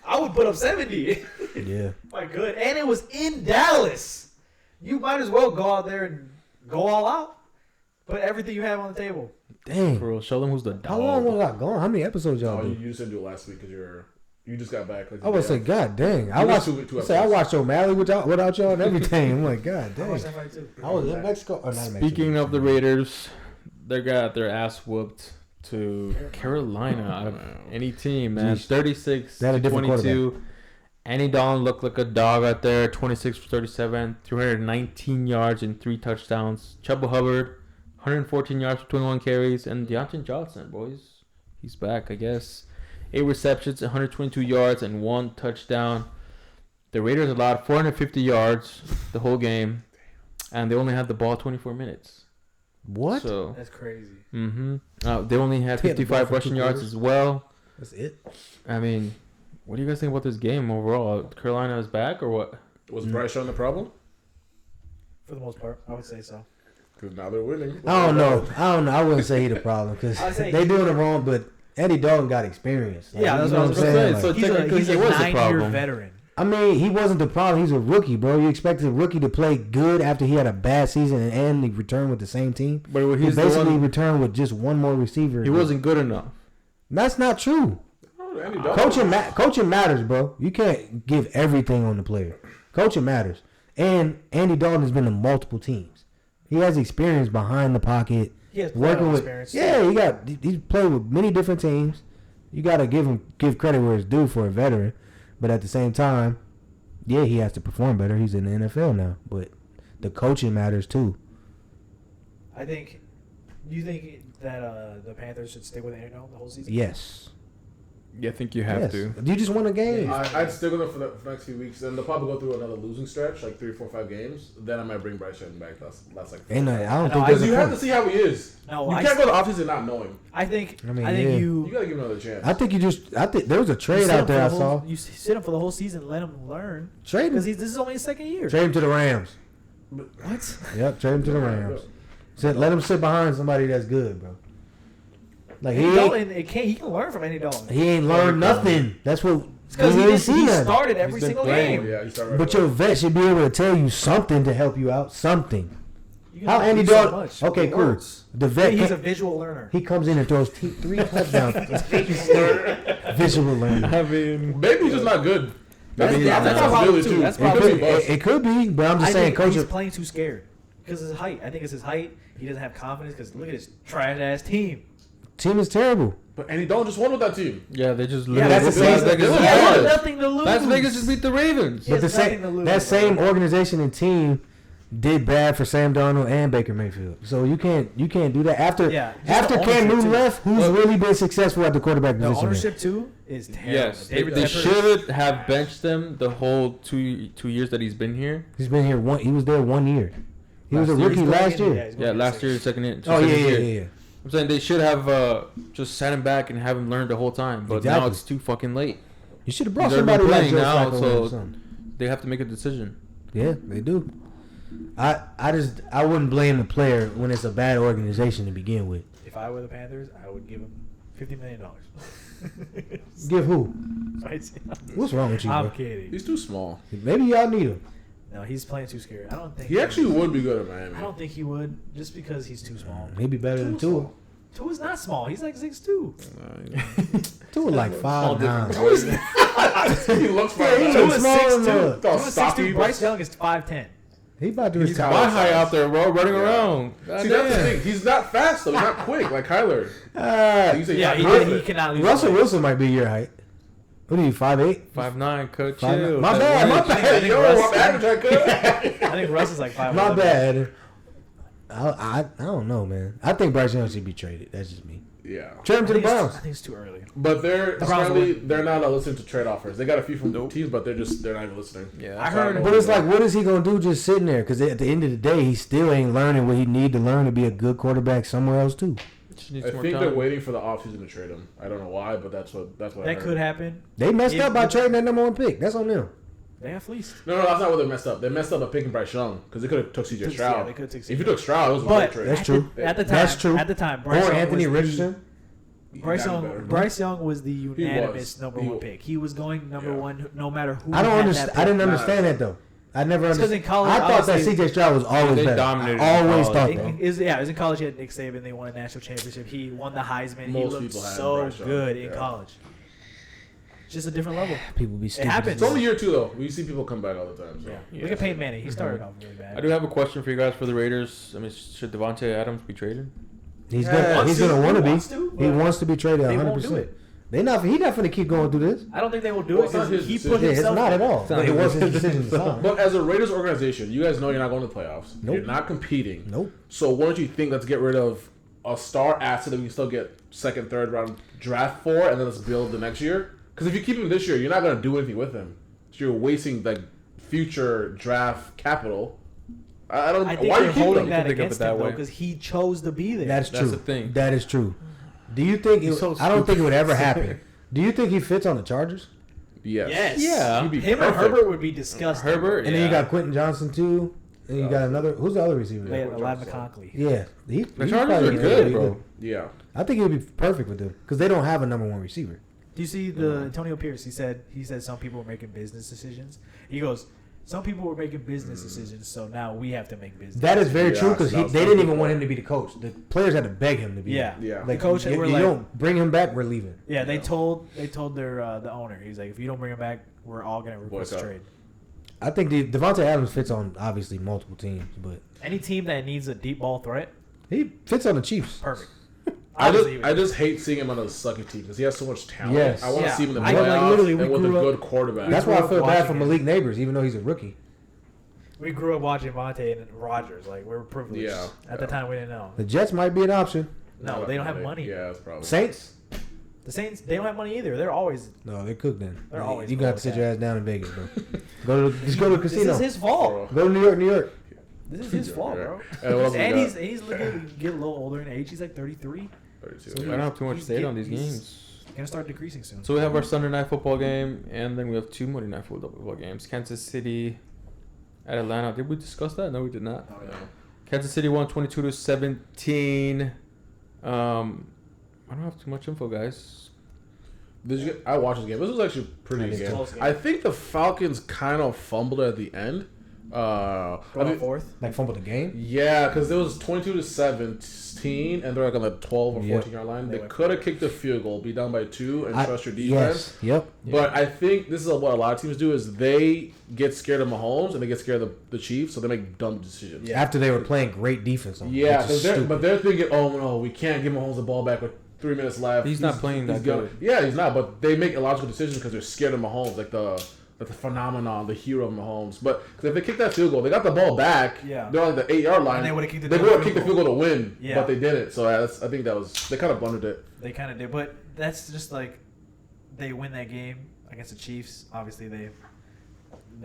I would put up 70. Yeah. My good, and it was in Dallas. You might as well go out there and go all out. Put everything you have on the table. Dang. For real. Show them who's the dog. How long was I gone? How many episodes y'all Oh, do? you just didn't do it last week because you're You just got back. Like, I would say, God dang. I watched O'Malley without y'all and everything. I'm like, God I watched dang. that fight too. I was in Mexico. Or not in Mexico. Speaking of the Raiders, they got their ass whooped to Carolina out of any team, man. Jeez. 36 They had a to different 22. Andy Dalton looked like a dog out there. 26 for 37, 319 yards and 3 touchdowns. Chuba Hubbard, 114 yards for 21 carries, and Deontay Johnson, boys, he's back, I guess. 8 receptions, 122 yards, and 1 touchdown. The Raiders allowed 450 yards the whole game, and they only had the ball 24 minutes. What? So, That's crazy. they only had They had the ball 55 for rushing 2 yards quarters. as well. That's it. I mean, what do you guys think about this game overall? Carolina is back or what? Was Bryce Young the problem? For the most part, I would say so. Because now they're winning. I don't know. I wouldn't say he the problem because I'd say they doing it wrong. But Andy Dalton got experience. Like, Yeah, you that's know what I was gonna saying? say. So Like, technically, he's he a was the 9-year problem. veteran. I mean, he wasn't the problem. He's a rookie, bro. You expected a rookie to play good after he had a bad season and he returned with the same team. But He he's the basically one, returned with just one more receiver. he wasn't good enough. That's not true. Oh, Andy Dalton. Coaching matters, bro. You can't give everything on the player. Coaching matters. And Andy Dalton has been to multiple teams. He has experience behind the pocket. He has Working playoff with experience. yeah, he's played with many different teams. You gotta give credit where it's due for a veteran, but at the same time, yeah, he has to perform better. He's in the NFL now, but the coaching matters too. I think. Do you think that the Panthers should stay with Andy Dalton the whole season? Yes, Yeah, I think you have yes. to. You just won a game. I'd stick with them for the next few weeks. Then they'll probably go through another losing stretch, like 3, 4, 5 games. Then I might bring Bryce Young back. That's like. Ain't no, I don't No, think I- there's Because you a have to point. see how he is. No, You I can't go to the offseason not knowing. I think. I mean, I think yeah. You gotta give him another chance. I think there was a you trade sit out him there. I for the saw whole- You sit him for the whole season. Let him learn. trade Because him. this is only his second year. Trade him to the Rams. What? Yep, trade him to the Rams. Let him sit behind somebody that's good, bro. Like Andy Dalton, he can learn from Andy Dalton. he ain't learned nothing. That's what. Because we he ain't seen nothing. started every He's been single playing. game. Yeah, you start right But away. your vet should be able to tell you something to help you out. Something. You can How only Andy do so Dalton? much. Okay, It cool. works. The vet. He's a can't- visual learner. he comes in and throws 3 touchdowns. Visual learner. I mean, Maybe he's just not good. That's I think a that's problem possibility too. too. That's He It could could, be bust. it could be, but I'm just I saying, think he's coach. playing too scared because of his height. I think it's his height. He doesn't have confidence because look at his trash ass team. Team is terrible. But Andy Dalton just won with that team. yeah, they just Yeah, literally. that's the same- Las Vegas He He has is has hard. nothing to lose. Las Vegas just beat the Ravens. He But has the nothing same to lose, that same bro. organization and team did bad for Sam Darnold and Baker Mayfield. So you can't do that after Yeah, just after the Cam ownership, Newton too. left. Who's Look, really been successful at the quarterback The position? there? ownership too is terrible. Yes, David they Tepper- should have benched him the whole two years that he's been here. He's been here He was there 1 year. He was a Last year. rookie He's going last in- year. he's going Yeah, in last second. year, second year. Oh second yeah, year. yeah. I'm saying they should have just sat him back and have him learn the whole time. But now Exactly. it's too fucking late. You should have brought He's already somebody like playing Joe now, Flacco so- or something. They have to make a decision. Yeah, they do. I wouldn't blame the player when it's a bad organization to begin with. If I were the Panthers, I would give him $50 million. Give who? Right? What's wrong with you, I'm bro? kidding. He's too small. Maybe y'all need him. No, he's playing too scared. I don't think He actually would be good at I Miami. don't think he would just because he's too small. He'd be better than Tua. Tua is not small. He's like 6'2". Tua like All 5'9". He looks Yeah, he like looks Tua's small 6'2". enough. Tua's Stocky, 6'2". Bryce Young is 5'10". He about to He's retire. Why high out there, bro, running Yeah. around? See, that's the thing. He's not fast though. He's not quick like Kyler. He's Yeah, he confident. cannot lose. Russell weight. Wilson might be your height. What are you, 5'8"? 5'9", coach. 5'9". Chill. My That bad, weight. my bad. Yo, I'm average. I could. I think Russ is like 5'11". My bad. I don't know, man. I think Bryce Young should be traded. That's just me. Yeah, Trade him to the I Browns. think it's too early. but they're The Browns apparently win. they're not listening to trade offers. They got a few from teams, but they're not even listening. Yeah. I heard- But it's like, what is he gonna do just sitting there? Because at the end of the day, he still ain't learning what he need to learn to be a good quarterback somewhere else too. Just needs I more think time. they're waiting for the offseason to trade him. I don't know why, but that's what I That heard. could happen. They messed If- up by trading that number 1 pick. That's on them. They have fleeced. No, that's not what they messed up. They messed up by picking Bryce Young because they could have took CJ Yeah, Stroud. they could've took If you CJ. took Stroud, it was a But great trade. That's true. At the time, That's true. At the time, Or Anthony Richardson. Bryce That'd be better. Young. Bryce Young was the unanimous was. number He one was. pick. He was going number Yeah. one, no matter who. I don't had understand. that I didn't pick. understand that though. I never It's 'cause understood. in college, I thought that obviously- CJ Stroud was always They better. dominated I in always college. thought It that. was, yeah, it was in college. He had Nick Saban. They won a national championship. He won the Heisman. Most he looked people had so Bryce Young, good in yeah. college. It's just a different level. People be stupid. happens. It's only year 2 though. We see people come back all the time. So. Yeah. Look at Peyton Manning. He started off really bad. I do have a question for you guys for the Raiders. I mean, should Devontae Adams be traded? He's Yeah, gonna. He's gonna want to be. but He wants to be traded. they 100. won't do percent it. He not gonna keep going through this. I don't think they will do Well, it it's not because his he decision. put Yeah, it's himself. not at all. It's not But it his was his decision. decision to sign. But as a Raiders organization, you guys know you're not going to the playoffs. Nope. You're not competing. Nope. So why don't you think let's get rid of a star asset that we can still get second, third round draft for, and then let's build the next year? Because if you keep him this year, you're not going to do anything with him. So you're wasting like future draft capital. I don't. I think why are you they're keeping holding him? that Think of it against that him though way. because he chose to be there. That's true. the thing. That is true. Do you think? He's so I don't think it would ever stupid. happen. Do you think he fits on the Chargers? Yes. Yes. Yeah. He'd be Him and perfect. Herbert would be disgusting. Herbert, And then you got Quentin Johnson too. And you got another. Who's the other receiver? They had Yeah, Lad Johnson. McConkley. Yeah, The he's Chargers probably are gonna good, be bro. Yeah. I think he'd be perfect with them because they don't have a number one receiver. Do you see the Antonio Pierce? He said some people were making business decisions. He goes, some people were making business decisions, so now we have to make business. That is very Yeah, true because that was they a didn't good even want point. him to be the coach. The players had to beg him to be. Yeah. Yeah. Like, The coach if were you like- don't bring him back, we're leaving. Yeah, they told the owner. He's like, if you don't bring him back, we're all gonna request a Boycott. trade. I think Devontae Adams fits on obviously multiple teams, but Any team that needs a deep ball threat, he fits on the Chiefs. perfect. I Obviously, he would. just hate seeing him on a sucky team because he has so much talent. Yes. I want to Yeah. see him in the I- playoffs like, literally, we and with a grew up- good quarterback. That's why I grew feel up bad for watching Malik Neighbors, even though he's a rookie. We grew up watching Vontae and Rodgers. Like, we were privileged. Yeah, At the yeah. time, we didn't know. The Jets might be an option. No, they don't have money. Yeah, that's probably. Saints? The Saints, they don't have money either. They're always. No, they're cooked then. They're always You got to cool sit with your that. ass down in Vegas, bro. Just go to the This casino. is his fault. Go to New York, New York. This is his fault, bro. And what else we And got? he's looking to get a little older in age. He's like 33. 32. So I don't have too much He's data on these getting- games. Gonna start decreasing soon. So we have our Sunday night football game, and then we have 2 Monday night football games. Kansas City at Atlanta. Did we discuss that? No, we did not. Oh, yeah. Kansas City won 22-17. I don't have too much info, guys. Did you get, I watched this game. This was actually a pretty I good did game. close game. I think the Falcons kind of fumbled at the end. I Going mean, fourth. Like fumbled the game. yeah, because it was 22-17, and they're like on the 12 or 14 yard line. They They went could have kicked the field goal, be down by 2, and trust your defense. Yes. Yep. But I think this is what a lot of teams do: is they get scared of Mahomes and they get scared of the Chiefs, so they make dumb decisions. Yeah. After they were playing great defense on them, Yeah, which is but they're thinking, oh no, we can't give Mahomes the ball back with 3 minutes left. He's not playing that gonna- good. Yeah, he's not. But they make illogical decisions because they're scared of Mahomes, like the phenomenon, the hero of Mahomes. But cause if they kick that field goal, they got the ball back. Yeah. They're on like the 8 yard line. And they would've kicked the They field would have goal. kicked the field goal to win, Yeah. but they didn't. So I think that was they kind of blundered it. They kind of did, but that's just like they win that game against the Chiefs. Obviously, they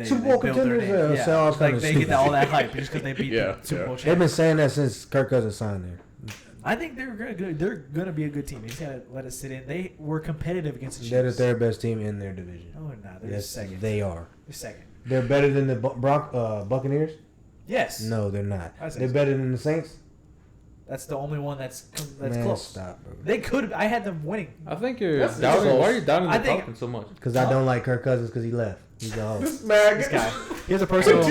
Super Bowl built their contenders, name. yeah, sounds like kinda they stupid. get all that hype just because they beat Yeah, the Super yeah. Bowl They've been champions. saying that since Kirk Cousins signed there. I think they're good. They're gonna be a good team. They just gotta let us sit in. They were competitive against the Chiefs. They're the third best team in their division. No, they're not. They're Yes, second. they are. They're second. They're better than the Buccaneers? Yes. No, they're not. I say They're so. better than the Saints? That's the only one that's Man, close. stop, bro. They could. I had them winning. I think you're That's doubting. close. Why are you doubting I the think- Falcons so much? Because I don't like Kirk Cousins because he left. He's a host. Mag. This guy. He has a personal.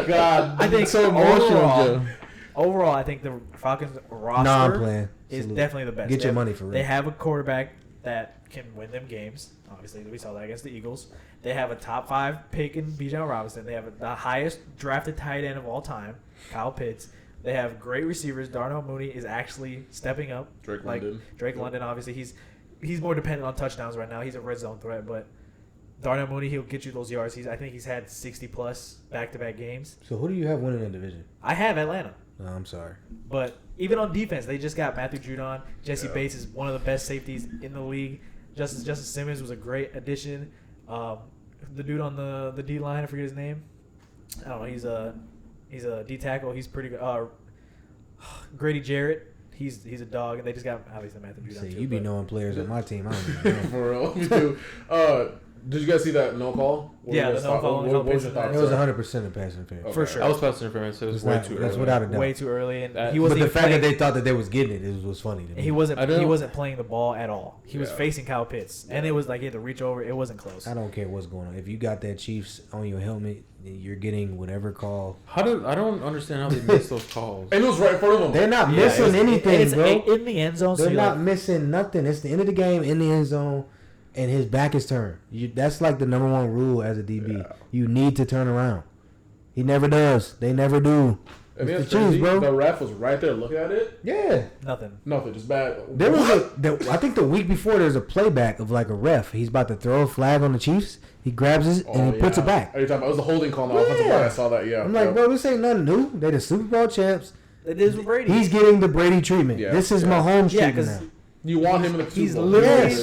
God, I think so emotional, overall, Joe. overall, I think the Falcons roster No, I'm playing. is Salute. definitely the best. Get They your have- money for real. They have a quarterback that can win them games. Obviously, we saw that against the Eagles. They have a top 5 pick in Bijan Robinson. They have the highest drafted tight end of all time, Kyle Pitts. They have great receivers. Darnell Mooney is actually stepping up. Drake like London. Drake London, obviously, he's more dependent on touchdowns right now. He's a red zone threat, but Darnell Mooney, he'll get you those yards. I think he's had 60+ back-to-back games. So who do you have winning the division? I have Atlanta. No, I'm sorry. But even on defense, they just got Matthew Judon. Jesse Yeah. Bates is one of the best safeties in the league. Justice Simmons was a great addition. The dude on the D line, I forget his name. I don't know. He's a D tackle. He's pretty good. Grady Jarrett. He's a dog, and they just got obviously Matthew Judon. See, too, you be but- knowing players on my team. I don't even know. For real, me too. Did you guys see that no call? What Yeah, you guys the no thought? call, What was your thoughts? It was there? 100% a pass interference. Okay. For sure. I was passing interference. It was It's way not- too that's early. without a doubt. way too early, and That- he But wasn't the even fact that playing, they thought that they was getting it was funny to me. he wasn't I don't- he wasn't playing the ball at all. He was Yeah. facing Kyle Pitts, and it was like he had to reach over. It wasn't close. I don't care what's going on. If you got that Chiefs on your helmet, you're getting whatever call. I don't understand how they missed those calls. And it was right in front of him. They're not Yeah, missing it's- anything, it's bro. in the end zone. So They're you're not like, missing nothing. It's the end of the game in the end zone, and his back is turned. That's like the number one rule as a DB. Yeah. You need to turn around. He never does. They never do. And it's crazy, bro. The ref was right there looking at it. Yeah. Nothing. Just bad. There was I think the week before there's a playback of like a ref. He's about to throw a flag on the Chiefs. He grabs it and he puts it back. Are you talking about? It was a holding call on the offensive line. I saw that. Yeah. I'm like, bro, this ain't nothing new. They the Super Bowl champs. It is with Brady. He's getting the Brady treatment. Yeah. This is Mahomes treatment now. You want him in the Super Bowl. He's literally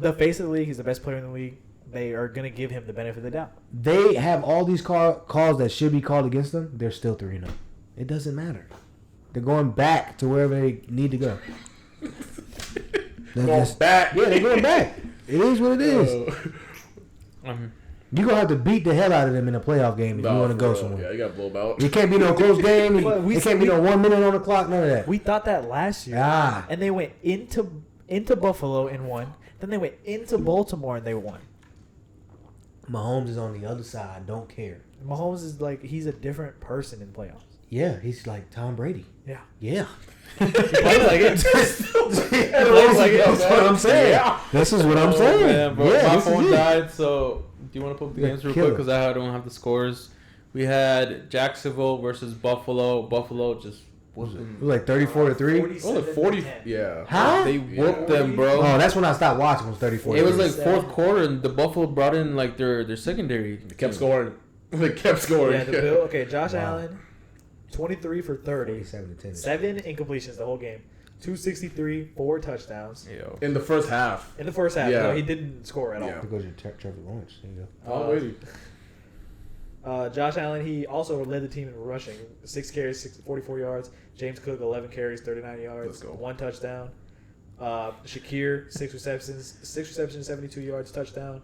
the face of the league. He's the best player in the league. They are going to give him the benefit of the doubt. They have all these calls that should be called against them. They're still 3-0. It doesn't matter. They're going back to wherever they need to go. Going back. Yeah, they're going back. It is what it is. You're going to have to beat the hell out of them in a playoff game if you want to go somewhere. Yeah, you got to blow them out. It can't be no close game. It can't be no 1 minute on the clock. None of that. We thought that last year. And they went into Buffalo and won. Then they went into Baltimore and they won. Mahomes is on the other side. Don't care. Mahomes is like, he's a different person in playoffs. Yeah, he's like Tom Brady. Yeah. Yeah. He plays like it. That's what I'm saying. Yeah. This is what I'm saying. Man, bro, my phone died, so do you want to pull up the games real quick? Because I don't have the scores. We had Jacksonville versus Buffalo. Buffalo just whooped them. It was like 34-3. Oh, like 40. Yeah. How? They whooped them, bro. Oh, that's when I stopped watching. It was 34. It was like fourth quarter, and the Buffalo brought in like their secondary. They kept scoring. They kept scoring. Yeah, the Bill. Okay, Josh Allen, 23 for 30, 7 incompletions the whole game, 263, 4 touchdowns. Yo. In the first half. Yeah. No, he didn't score at all. It goes to Trevor Lawrence. There you go. Oh, wait. Josh Allen, he also led the team in rushing. 6 carries, 44 yards. James Cook, 11 carries, 39 yards. 1 touchdown. Shakir, 6 receptions, 72 yards, touchdown.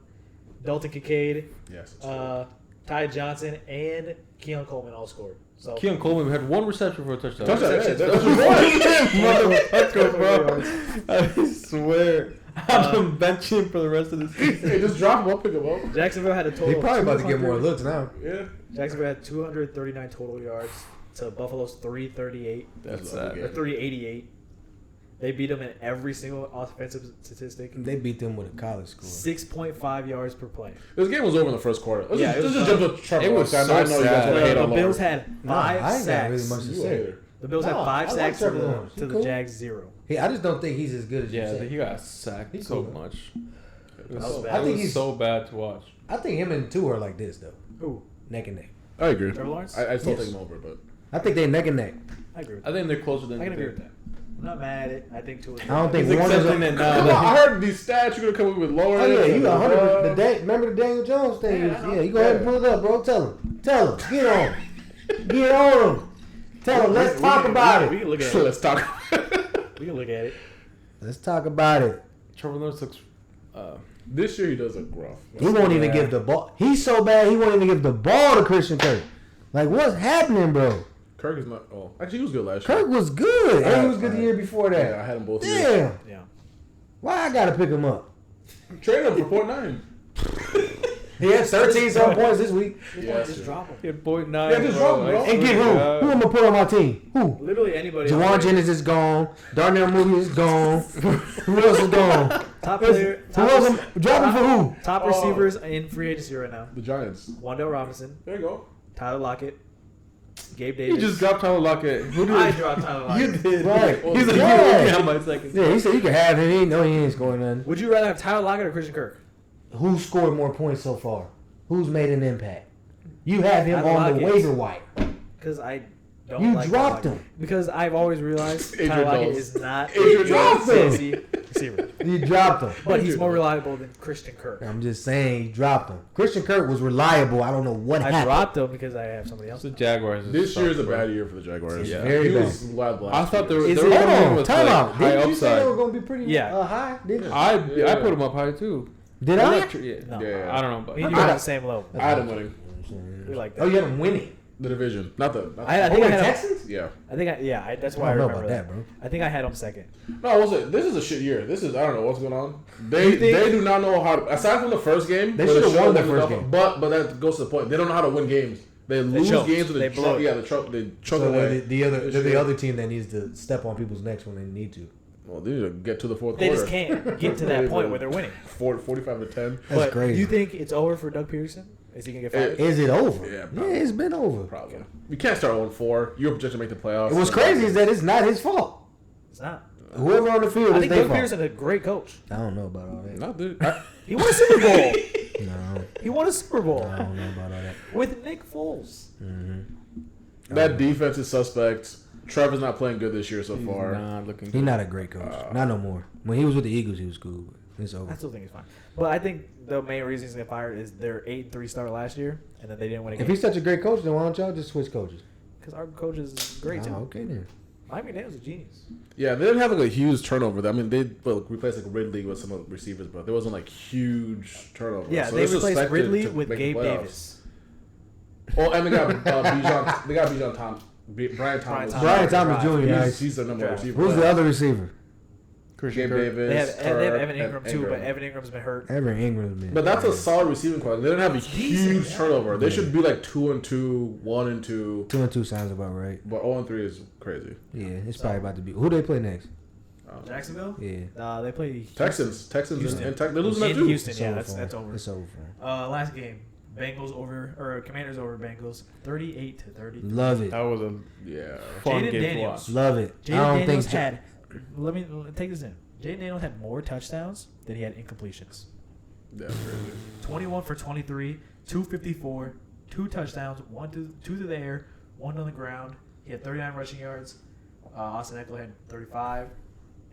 Dalton Kincaid, Ty Johnson, and Keon Coleman all scored. So Keon Coleman had 1 reception for a touchdown. Motherfucker, bro. I swear. I'm going to bench him for the rest of the season. Hey, just drop him up, pick him up. Jacksonville had a total. They're probably about to get more looks now. Yeah. Jacksonville had 239 total yards to Buffalo's 338. That's sad. Or 388. They beat them in every single offensive statistic. They beat them with a college score. 6.5 yards per play. This game was over in the first quarter. It was so sad. The Bills had 5 sacks. Really much to say. The Bills had 5 sacks to the Jags 0. I just don't think he's as good as you say. He got sacked so much. It was so bad to watch. I think him and two are like this though. Who? Neck and neck. I agree. Trevor Lawrence? I still take him over, but I think they neck and neck. I agree with that. I think they're closer than I can agree with that. I'm not mad at it. I think two. I don't think one is it now. I heard these stats. You're gonna come up with lower. Oh yeah, you got 100. Remember the Daniel Jones thing? Yeah, you go ahead and pull it up, bro. Tell him. Get on. Get on him. Tell him. Let's talk about it. We can look at it. Let's talk. We can look at it. Let's talk about it. Trevor Lawrence looks. This year he does look rough. He won't even give the ball. He's so bad he won't even give the ball to Christian Kirk. Like what's happening, bro? Kirk is not. Oh, actually, he was good last year. Kirk was good, and he was good the year before that. Yeah, I had him both. Damn. Yeah. Why I gotta pick him up? Trade him for 0.9. He had 13-some points this week. Just drop him. He had 0.9. Yeah, just drop him, bro. And get who? Who am I gonna put on my team? Who? Literally anybody. Jawan Jennings is gone. Darnell Mooney is gone. Who else is gone? Top player. Drop him for who? Top receivers in free agency right now. The Giants. Wandale Robinson. There you go. Tyler Lockett. Gabe Davis. He just dropped Tyler Lockett. I dropped Tyler Lockett. You did. Right. He's like, yeah, my second. Yeah, he said you can have him. He ain't scoring nothing. Would you rather have Tyler Lockett or Christian Kirk? Who scored more points so far? Who's made an impact? You have him Tyler on the Lockett. waiver wire. Because I don't You like dropped Tyler Lockett. him. Because I've always realized Adrian Tyler Lockett Jones. is not Adrian a Jones. fancy receiver. You dropped him. But he's more reliable than Christian Kirk. I'm just saying you dropped him. Christian Kirk was reliable. I don't know what I happened. dropped him because I have somebody else. The Jaguars. This year is a bad year for the Jaguars. Yeah. Very he bad. was wild I thought they were Is going it- to Hold win on, with time like, out. high Didn't you say they upside. were going to be pretty high? Didn't you? I put him up high too. Did I? Yeah. No. Yeah. I don't know, but Me and you are on the same level. I had him winning We like that. Oh, you had him winning. the division, not the. I think I had him. Texans? Yeah. I think that's I why I don't know remember about that. that, bro. I think I had him second. No, this is a shit year. This is I don't know what's going on. They do not know how to. Aside from the first game, They where should have won the showed first them- game. But that goes to the point. They don't know how to win games. They lose choke. games. Or They blow it. They choke So away. they're the other team that needs to step on people's necks when they need to. Well, they need to get to the fourth They quarter. just can't get to that point where they're winning. 45-10. That's But crazy. do you think it's over for Doug Peterson? Is he gonna get fired? Is it over? Yeah, Yeah, probably. it's been over. Probably. You can't start 0-4. You're projected to make the playoffs. What's crazy is that it's not his fault. It's not. Whoever on the field I is think their Doug fault. Peterson's a great coach. I don't know about all that. No, dude. He won a Super Bowl. No, He won a Super Bowl I don't know about all that. with Nick Foles. That defense is suspect. Trevor's not playing good this year so far. Not looking He's good. not a great coach. Not no more. When he was with the Eagles, he was cool. But it's over. I still think he's fine. But I think the main reason he's getting fired is their 8-3 start last year, and then they didn't win a If game. he's such a great coach, then why don't y'all just switch coaches? Because our coach is great, too. Oh, okay then. Mike McDaniel's a genius. Yeah, they didn't have like a huge turnover. I mean, they replaced like Ridley with some of the receivers, but there wasn't like huge turnover. Yeah, So they they're replaced suspected Ridley to with make the Gabe playoffs. Davis. Oh, and they got Bijan. They got Bijan Brian Thomas. Brian Thomas Jr. Yeah. Nice. He's their number one Draft. receiver. Who's the other receiver? Gabe Davis. They have Kirk, Evan Ingram, and too, but Evan Ingram's been hurt. Evan Ingram's been. But that's a solid receiving core. They didn't have a huge decent, turnover. They should be like 2-2, 1-2. 2-2 sounds about right. But 0-3 is crazy. Yeah, it's probably about to be. Who they play next? Jacksonville? Yeah. They play Houston. Texans Houston. and they're losing that In too. Houston, It's yeah, over that's for 'em. over. It's over for 'em. Last game, Commanders over Bengals, 38-30. Love it. That was a Yeah. fun Jaden game Daniels. to watch. Love it. I Jaden don't Daniels think. had. Let me take this in. Jaden Daniels had more touchdowns than he had incompletions. That's crazy. 21 for 23, 254, 2 touchdowns, two through the air, 1 on the ground. He had 39 rushing yards. Austin Eckler had 35.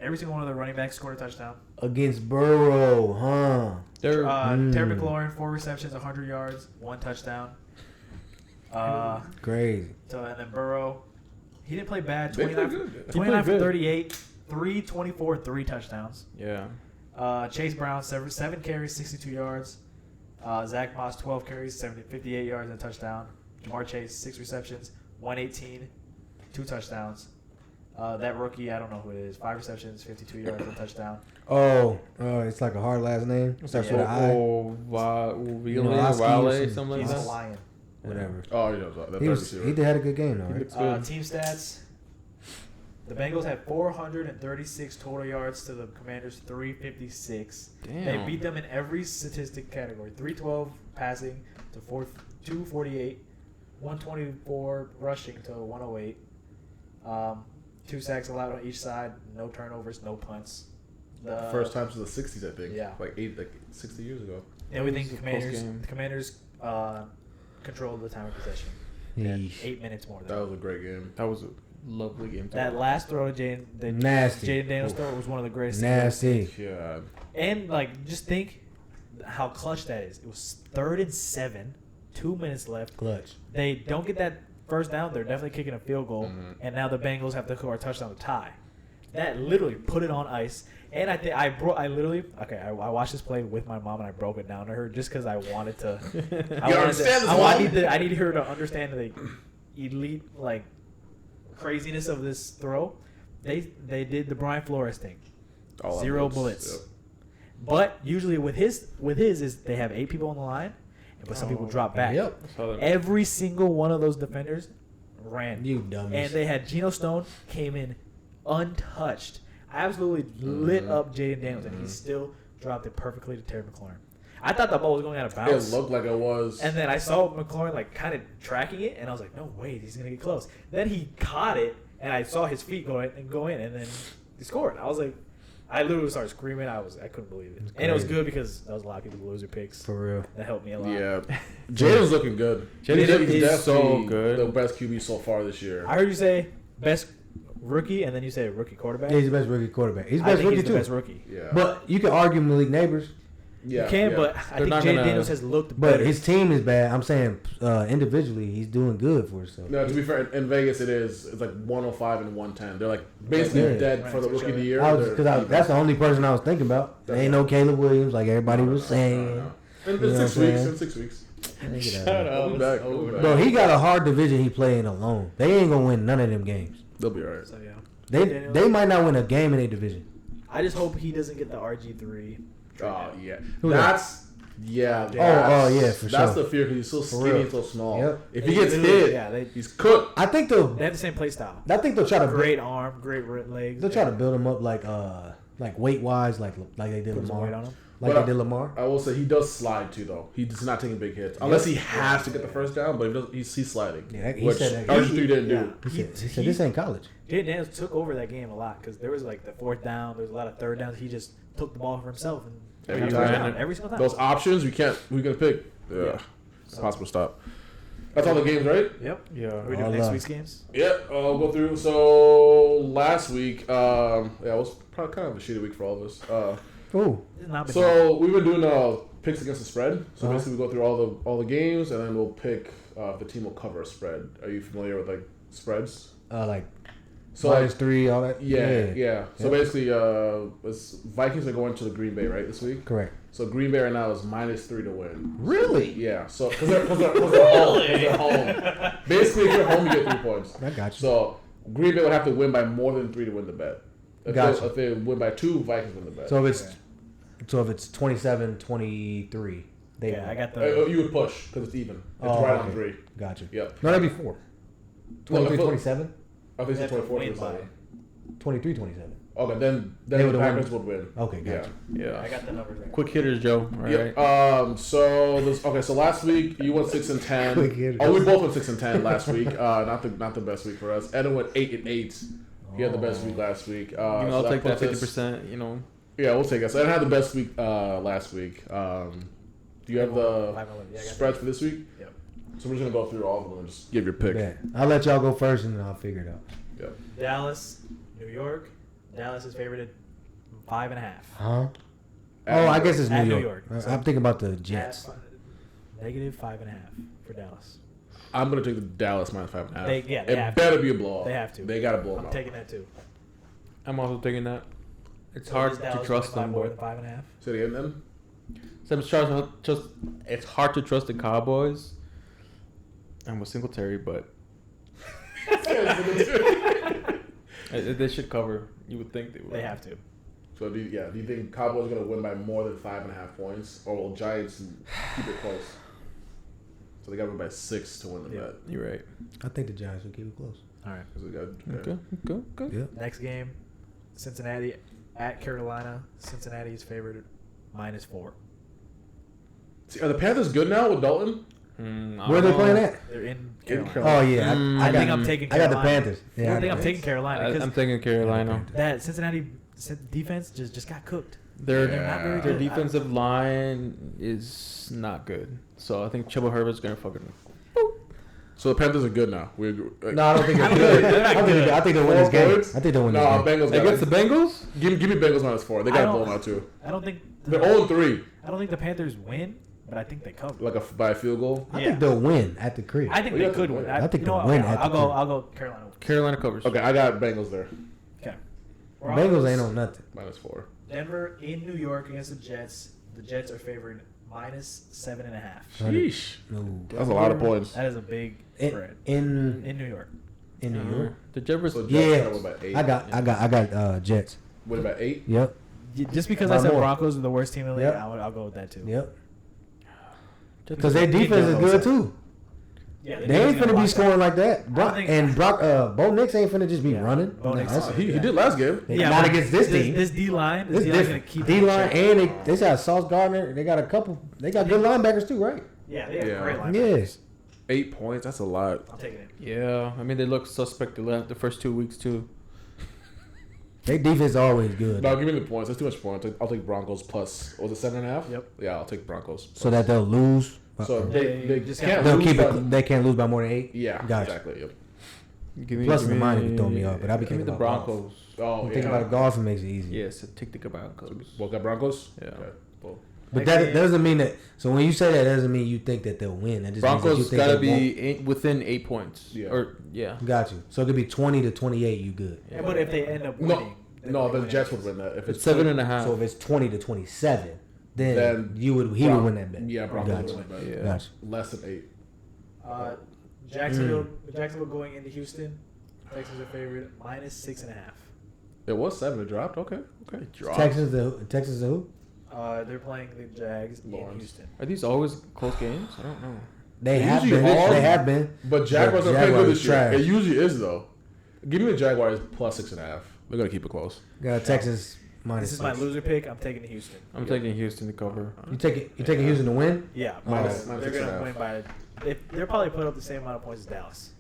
Every single one of the running backs scored a touchdown. Against Burrow, huh? They're Terry McLaurin, 4 receptions, 100 yards, 1 touchdown. Crazy. And then Burrow, he didn't play bad. They played 29, good. 29 for good. 38, 324, 3 touchdowns. yeah. Chase Brown, 7 carries, 62 yards. Zach Moss, 12 carries, 58 yards and a touchdown. Jamar Chase, 6 receptions, 118, 2 touchdowns. That rookie, I don't know who it is. 5 receptions, 52 yards and a touchdown. Oh, it's like a hard last name. Starts with an I. Vile, something. something like He's a that. Lion. Whatever. Oh, yeah, that He third was. receiver. He did had a good game though, right? looks good. Team stats. The Bengals had 436 total yards to the Commanders 356. Damn. They beat them in every statistic category. 312 passing to 248, 124 rushing to 108. 2 sacks allowed on each side, no turnovers, no punts. The First time since the 60s, I think. Yeah. Like 60 years ago. And we think It was a the close game. Commanders controlled the time of possession. Yeesh. 8 minutes more. That was a great game. That was a lovely game. to That watch. last throw to Nasty. Jaden Daniels throw was one of the greatest. Nasty. Yeah. And just think how clutch that is. It was 3rd and 7, 2 minutes left. Clutch. They don't get that first down. They're definitely kicking a field goal, and now the Bengals have to score a touchdown to tie. That literally put it on ice. And I think I watched this play with my mom and I broke it down to her just because I wanted to. I need her to understand the elite craziness of this throw. They did the Brian Flores thing. All 0 out blitz. Yep. But usually with his is they have 8 people on the line, but some people drop back. Yep. Every single one of those defenders ran. You dummies. And they had Geno Stone came in untouched. Absolutely lit up Jaden Daniels, and he still dropped it perfectly to Terry McLaurin. I thought the ball was going out of bounds. It looked like it was. And then I saw McLaurin kind of tracking it, and I was like, no way, he's going to get close. Then he caught it, and I saw his feet go in, and then he scored. I was like, I literally started screaming. I couldn't believe it. And it was good because that was a lot of people loser picks. For real. That helped me a lot. Yeah. Jaden's looking good. Jaden He's is so definitely good. The best QB so far this year. I heard you say best rookie, and then you say rookie quarterback. Yeah, he's the best rookie quarterback. He's the I best think rookie he's too. the best rookie. Yeah. But you can argue Malik Neighbors. Yeah, You can, yeah. but I They're think not Jaden gonna- Daniels has looked But better. his team is bad. I'm saying individually, he's doing good for himself. No, to be fair, in Vegas it's like 105 and 110. They're basically Yeah. dead Right, for the for rookie of the sure. year. That's the only person I was thinking about. There ain't no Caleb Williams like everybody was saying. In You know 6 what I'm weeks. saying? In 6 weeks. Shut up. He'll be back. He'll be back. Bro, he got a hard division he playing alone. They ain't gonna win none of them games. They'll be alright. So yeah, They might not win a game in their division. I just hope he doesn't get the RG3. Oh yeah, Who that's Yeah. Oh, yeah, for That's sure. the fear because he's so skinny real. and so small. Yep. If he gets hit, he's cooked. I think They have the same play style. they'll try to Great arm, great legs. they'll try to build him up like weight wise, like they did Put some weight Lamar. on him. Like But they did Lamar. I will say he does slide too, though. He does not taking big hits unless he has to get the first down. But he's sliding. Yeah, he which said that. RG3 didn't do. He said this ain't college. Jaden Daniels took over that game a lot because there was like the fourth down. There was a lot of third downs. He just took the ball for himself and Every got a time. touchdown every single time. Those options we can't. We can pick. Yeah, it's impossible to stop. That's all the games, right? Yep. Yeah. Are we All doing next love. week's games? Yep. I'll go through. So last week, it was probably kind of a shitty week for all of us. Ooh. It's not been So we've been doing picks against the spread. So Uh-huh. basically, we go through all the games, and then we'll pick if the team will cover a spread. Are you familiar with like spreads? Like So -3, all that. yeah. So Yep. basically, Vikings are going to the Green Bay right this week. Correct. So Green Bay right now is -3 to win. Really? Yeah. So because they're home, 'cause they're home. Basically, if you're home, you get 3 points. I got you. So Green Bay would have to win by more than 3 to win the bet. Gotcha. If they win by 2, Vikings win the bet. So if it's 27-23, they Yeah, win. I got the. You would push because it's even. It's Oh, right on okay. 3. Got you. Yep. No, that'd be 4. No, 23-27? I think They it's have to 24 win 27. 23-27. Okay, then They the would've Packers won. would win. Okay, Yeah. gotcha. Yeah. I got the numbers right. Quick hitters, Joe. All Yep. right. So last week you went 6 and 10. Quick hitters. Oh, we both went 6 and 10 last week. Not the best week for us. Evan went 8 and 8. He had the best week last week. I'll so take that puts us- 50%. You know. Yeah, we'll take it. So I had the best week last week. Do you have the 5-11. Yeah, I got spreads for this week? Yep. So we're just gonna go through all of them and just give your pick. Bet. I'll let y'all go first and then I'll figure it out. Yep. Dallas, New York. Dallas is favored at 5.5. Huh? At Oh, I New guess it's At New New York. York. I'm thinking about the Jets. Negative 5.5 for Dallas. I'm gonna take the Dallas -5.5. They it have better to. be a blowout. They have to. They gotta blow them I'm out. taking that too. I'm also taking that. It's So hard is to Dallas trust winning by them, more but than 5.5. Say it again, then. so it's hard to trust the Cowboys. I'm with Singletary, but they should cover. You would think they would. They have to. So do you think Cowboys are gonna win by more than 5.5 points, or will Giants keep it close? So they got to win by 6 to win the bet. You're right. I think the Giants will keep it close. All right. 'Cause they got- Okay. Yeah. Next game, Cincinnati at Carolina. Cincinnati is favored at -4. See, are the Panthers good now with Dalton? Where are they playing at? They're in In Carolina. Carolina. Oh, yeah. I think I'm taking I got Carolina. the Panthers. Yeah, I think I'm taking Carolina I'm because taking Carolina. that Cincinnati defense just got cooked. Their They're not very their good. defensive line is not good. So I think Chuba Herbert's gonna fucking. So the Panthers are good now. We agree. No, I don't think they're good. I think they'll win this 4 game. points? I think they'll win No, this game. Bengals got Against it. the Bengals? Give me Bengals -4. They I got to don't- blow them out too. I don't think They're 0-3, I don't think the Panthers win, but I think they cover. like by a field goal. I Yeah. think they'll win at the crib. I think Well, you they have to could win. win. I think you know they'll what? win Okay, at I'll the go. crib. I'll go Carolina. Carolina covers. Okay, I got Bengals there Okay. Bengals ain't on nothing. -4. Denver in New York against the Jets. The Jets are favored -7.5. Sheesh, No. that's a lot of points. That is a big In spread in, in New York. in New York. The Jeffers. So Jets Yeah, gotta win by 8. I got Jets. Win by 8. Yep, Just because By I said more. Broncos are the worst team in the league, Yep. I'll go with that too. yep. Jets- Because their defense is good too. Yeah, They ain't finna be scoring. scoring like that. think- Bo Nix ain't finna just be Yeah. running. Bo Nix That's- is- He did last game. Not but against this team. This D line, It's D line gonna different. keep D line them in and check. they got Sauce Gardner. They got they got good linebackers too, right? Yeah, they have Yeah. great linebackers. Yes. 8 points. That's a lot. I'm taking it. Yeah, I mean they look suspect the first 2 weeks too. Their defense is always good. No, give me the points. That's too much points. I'll take Broncos plus. Was it 7.5? Yep. Yeah, I'll take Broncos. So that they'll lose. So they just can't they'll lose keep by- it. They can't lose by more than 8. Yeah, Gotcha. exactly. Yep. Plus the minus would throw me off, but I'll be give me thinking the about golf. Broncos. Oh, I'm yeah. thinking about golf and makes it easy. Yes, take the Broncos. Both got Broncos? Yeah. Okay. Well, But Next that game. doesn't mean that. So when you say that, doesn't mean you think that they'll win. That just means that you Broncos think gotta they won't. be within 8 points. Yeah. Or yeah. Got you. So it could be 20-28. You good? Yeah, but if they end up No, winning, then no, they the win Jets anyways. would win that. If It's 7.5. So if it's 20-27, then Then he would win that bet. Yeah, Broncos Gotcha. would win that. Yeah. Gotcha. Less than 8. Jacksonville going into Houston. Texans are favored -6.5. It was 7. It dropped. Okay. Texans and who? They're playing the Jags in Lawrence. Houston. Are these always close games? I don't know. They have usually been. are, They have been. But Jaguars are playing Jaguars good this year. trash. It usually is though. Give me the Jaguars plus 6.5. They're gonna keep it close. Got Texas minus. This is my 6. loser pick. I'm taking Houston. I'm taking Houston to cover. You taking Houston to win? Yeah, Minus they're 6.5. gonna win by. They'll probably put up the same amount of points as Dallas.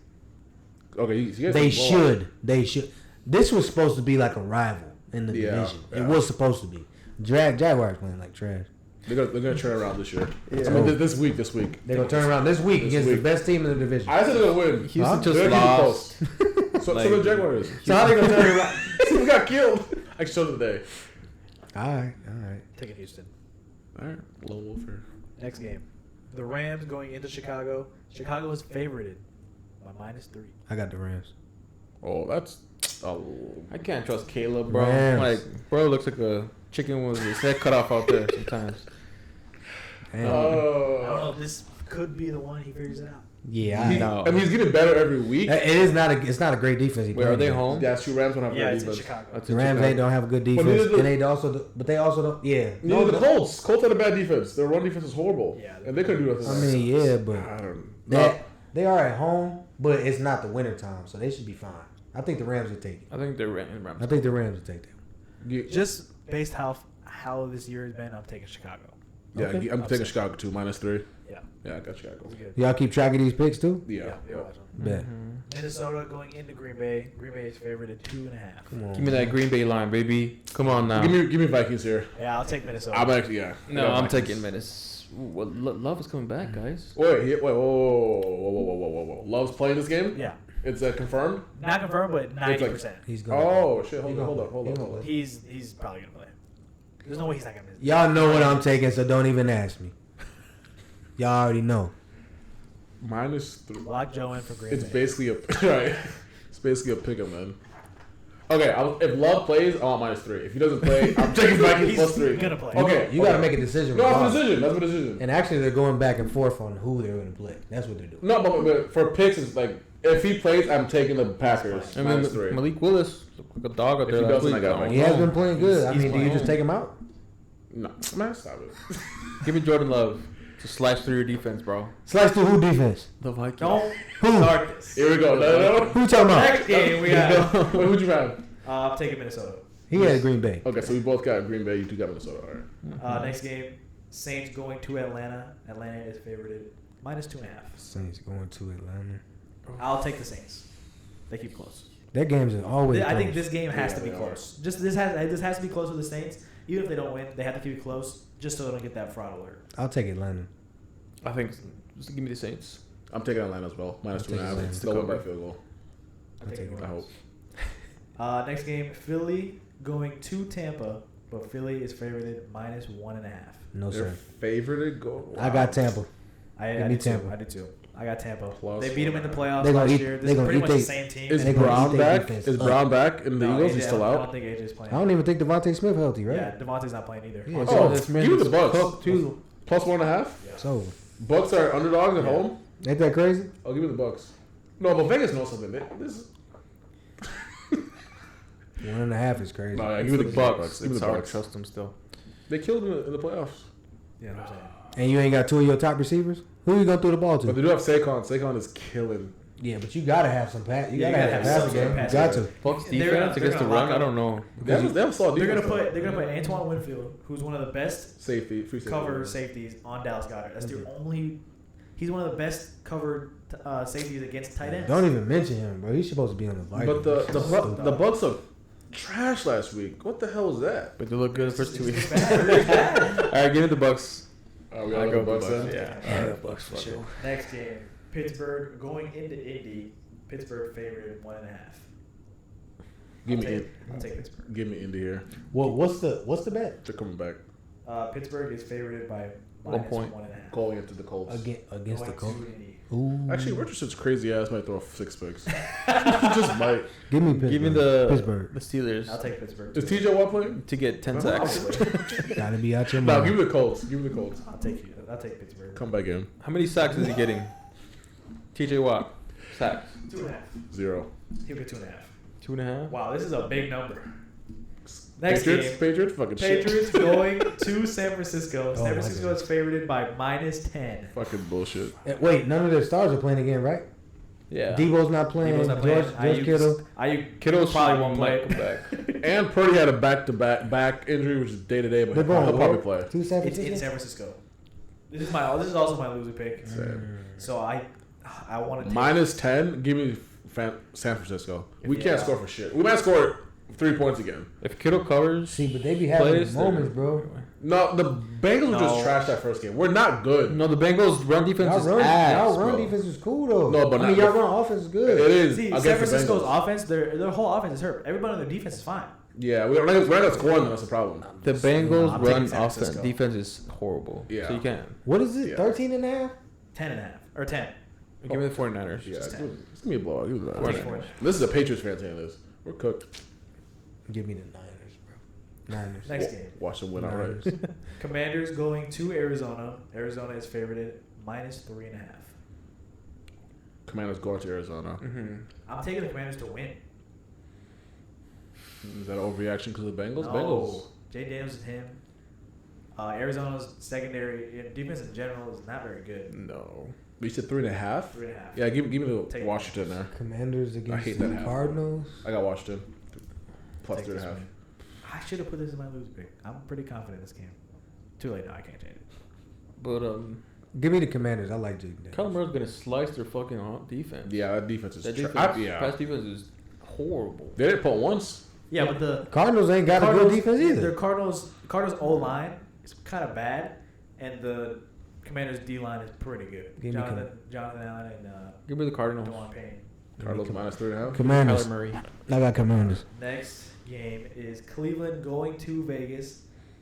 Okay, you guys They can blow out. should. They should. This was supposed to be like a rival in the Yeah, division. yeah. It was supposed to be. Jaguars playing like trash. They're gonna turn around this year. Yeah. I mean, this week. They're gonna turn around this week This against week. the best team in the division. I said they're gonna win. Houston Huh? just They're gonna keep it lost. close. So Like- the Jaguars. So how they gonna turn around? We got killed. I showed today. All right. Taking Houston. All right, Lone Wolf here. Next game, the Rams going into Chicago. Chicago is favorited by -3. I got the Rams. Oh, that's. Oh. I can't trust Caleb, bro. Rams. Like, bro looks like a chicken with his head cut off out there sometimes. Damn. I don't know Oh. if this could be the one he figures it out. Yeah. He- No. I mean, he's getting better every week. It is not a. It's not a great defense. he Wait, are playing they against. home? That's true. Rams don't have Yeah, good it's in defense. Chicago. That's The in Rams Chicago. don't have a good But defense, neither do- and they also, but they also don't. Yeah. Neither the Colts. Colts had a bad defense. Their run defense is horrible. Yeah, and they couldn't do nothing. I mean, yeah, but I don't. they are at home, but it's not the winter time, so they should be fine. I think the Rams will take it. I think they're Rams. I think the Rams will take that. Just based how this year has been, I'm taking Chicago. Yeah, Okay. I'm taking Chicago too, -3. Yeah, Yeah, I got Chicago. that's good. Y'all keep track of these picks too. Yeah. Yeah, watch them. Bet. Minnesota going into Green Bay. Green Bay is favored at 2.5. Come on. Give me that Green Bay line, baby. Come on now. Give me Vikings here. Yeah, I'll take Minnesota. I'm actually I No, got I'm Vikings. taking Menace. Love is coming back, guys. Wait, whoa. Love's playing this game. Yeah, It's confirmed. not confirmed, but 90%. He's going. Oh shit! Hold He on. gonna- He's probably gonna play. There's no way he's not gonna miss. Y'all know what I'm taking, so don't even ask me. Y'all already know. -3. Lock Joe in for Green It's Bay. basically a right. It's basically a pick 'em, man. Okay, if Love plays, I want -3. If he doesn't play, I'm taking Vikings He's +3. gonna play. Okay, You gotta make a decision. No, that's a regardless. decision. That's a decision. And actually, they're going back and forth on who they're going to play. That's what they're doing. No, but for picks, it's like if he plays, I'm taking the Packers I mean, -3. Malik Willis looked like a dog out If there. he last doesn't, week. I got Mike. He has been playing good. I He's mean, do you playing. just take him out? No, man, stop it. Give me Jordan Love to slash through your defense, bro. Slice through who defense? The Vikings. Don't Who? start this. Here we go. No. Who you talking about? Next game we got. Wait, who'd you have? I'm taking Minnesota. He had Green Bay. Okay, so we both got Green Bay. You two got Minnesota. All right. Next game, Saints going to Atlanta. Atlanta is favored -2.5. Saints going to Atlanta. I'll take the Saints. They keep close. Their games are always. I think close. this game has Yeah, to be they close. Just this has to be close with the Saints. Even if they don't win, they have to keep it close, just so they don't get that fraud alert. I'll take Atlanta. I think just give me the Saints. I'm taking Atlanta as well. take -2.5. Atlanta. Still win by field goal. I'll take take I hope. Next game, Philly going to Tampa, but Philly is favored -1.5. No Their sir. favorite to go. I got Tampa. I Give me do too. Tampa. I do too. I got Tampa. Plus They beat them in the playoffs They gonna last eat- year. they This is gonna pretty eat much they- the same team. Is They gonna Brown eat their back? defense Is up. Brown back? And the No, Eagles AJ is still I don't out. think AJ's playing. I don't even think Devontae Smith healthy, right? Yeah, Devontae's not playing either. Yeah, Oh, this man give me is the Bucks. cooked, too. +1.5. So Bucks are underdogs at Yeah. home. ain't that crazy? I'll give me the Bucks. No, but Vegas knows something. This 1.5 is crazy. No, yeah, Give give me the Bucks. Give me It's the hard to Bucks. trust them still. They killed him in the playoffs. Yeah, I'm saying. And you ain't got two of your top receivers. Who you gonna throw the ball But to? they do have Saquon. Saquon is killing. Yeah, but you gotta have some pass. You Yeah, gotta you have gotta a have passing some game. You pass got game. to. Bucks They're gonna- defense they're against the gonna run. lock I don't know. They have a solid They're defense. gonna play Antoine Winfield, who's one of the best Safety, free safety. cover safeties on Dallas Goddard. That's the only. He's one of the best covered safeties against tight ends. Don't even mention him, bro. He's supposed to be on the Vikings. But the Stupid. Bucks are trash last week. What the hell was that? But they look good the first 2 weeks. It's bad. All right, give me the Bucks. We I all go got with the Bucks. then? Yeah. All right, Bucks. Fuck Sure. it. Next game, Pittsburgh going into Indy. Pittsburgh favored 1.5. Give me I'll take Pittsburgh. give me Indy here. Well, what's the bet They're coming back. Pittsburgh is favored by 1 point. -1.5. Calling into the Colts. against the Going Colts? to Indy. Ooh. Actually, Richardson's crazy ass might throw 6 picks. Just might. give me Pittsburgh. Give me the Pittsburgh. Steelers I'll take Pittsburgh. Is too. TJ Watt playing? to get 10 sacks. Gotta be out your No, mind. give me the Colts. Give me the Colts. I'll take Pittsburgh. Come back in. How many sacks is he getting? TJ Watt. Sacks. 2.5. 0. He'll get 2.5. 2.5. Wow, this is a big number. Next Patriots, game. Patriots, fucking shit. Patriots going to San Francisco. Oh, San my Francisco is favored by -10. Fucking bullshit. Wait, none of their stars are playing again, right? Yeah. Debo's not playing. Debo's not playing. George Kittle. Kittle probably won't might play. come back. And Purdy had a back-to-back back injury, which is day-to-day, but They're going he'll probably where? play. To San It's Francisco. in San Francisco. This is also my loser pick. Same. So I want to -10, give me San Francisco. We can't score for shit. We might score 3 points again. If Kittle covers, See, but they be having plays, moments, they're- bro. No, the Bengals were just trash that first game. We're not good. No, the Bengals' run defense is Y'all ass. run bro. defense is cool though. No, but I mean, not- y'all run offense is It good. is. See, against San the Francisco's Bengals. offense, their whole offense is hurt. Everybody on their defense is fine. Yeah, we're not gonna score on them. That's the problem. The Bengals' I'm taking run San offense Francisco. defense is horrible. Yeah. So you can't. What is it? Yeah. 13 and a half? 10.5 or 10. Give me the 49ers. Yeah, Just it's 10. gonna be a blowout. Give me the I'll take 49ers. 49ers. This is a Patriots fan saying this. We're cooked. Give me the Niners, bro. Niners. Next game. Watch them win outright. Niners. Commanders going to Arizona. Arizona is favored -3.5. Commanders going to Arizona. Mm-hmm. I'm taking the Commanders to win. Is that an overreaction because of the Bengals? No. Bengals. Jay Daniels is him. Arizona's secondary defense in general is not very good. No. You said 3.5. 3.5. Yeah, give me the Take Washington there. Commanders against hate that the half. Cardinals. I got Washington. Plus Take this 3.5. win. I should have put this in my loser pick. I'm pretty confident in this game. Too late now. I can't change it. But Give me the Commanders. I like Jake Daniels. Kyler Murray's gonna slice their fucking defense. Yeah, that defense is That trash. defense, Yeah. pass defense is horrible. They didn't pull once. Yeah, but the Cardinals ain't got a good defense Their either. Cardinals O line is kind of bad, and the Commanders D line is pretty good. Give me Jonathan Allen and Give me the Cardinals. Dewan Payne. Cardinals minus 3.5. Commanders. Kyler Murray. I got Commanders. Next game is Cleveland going to Vegas.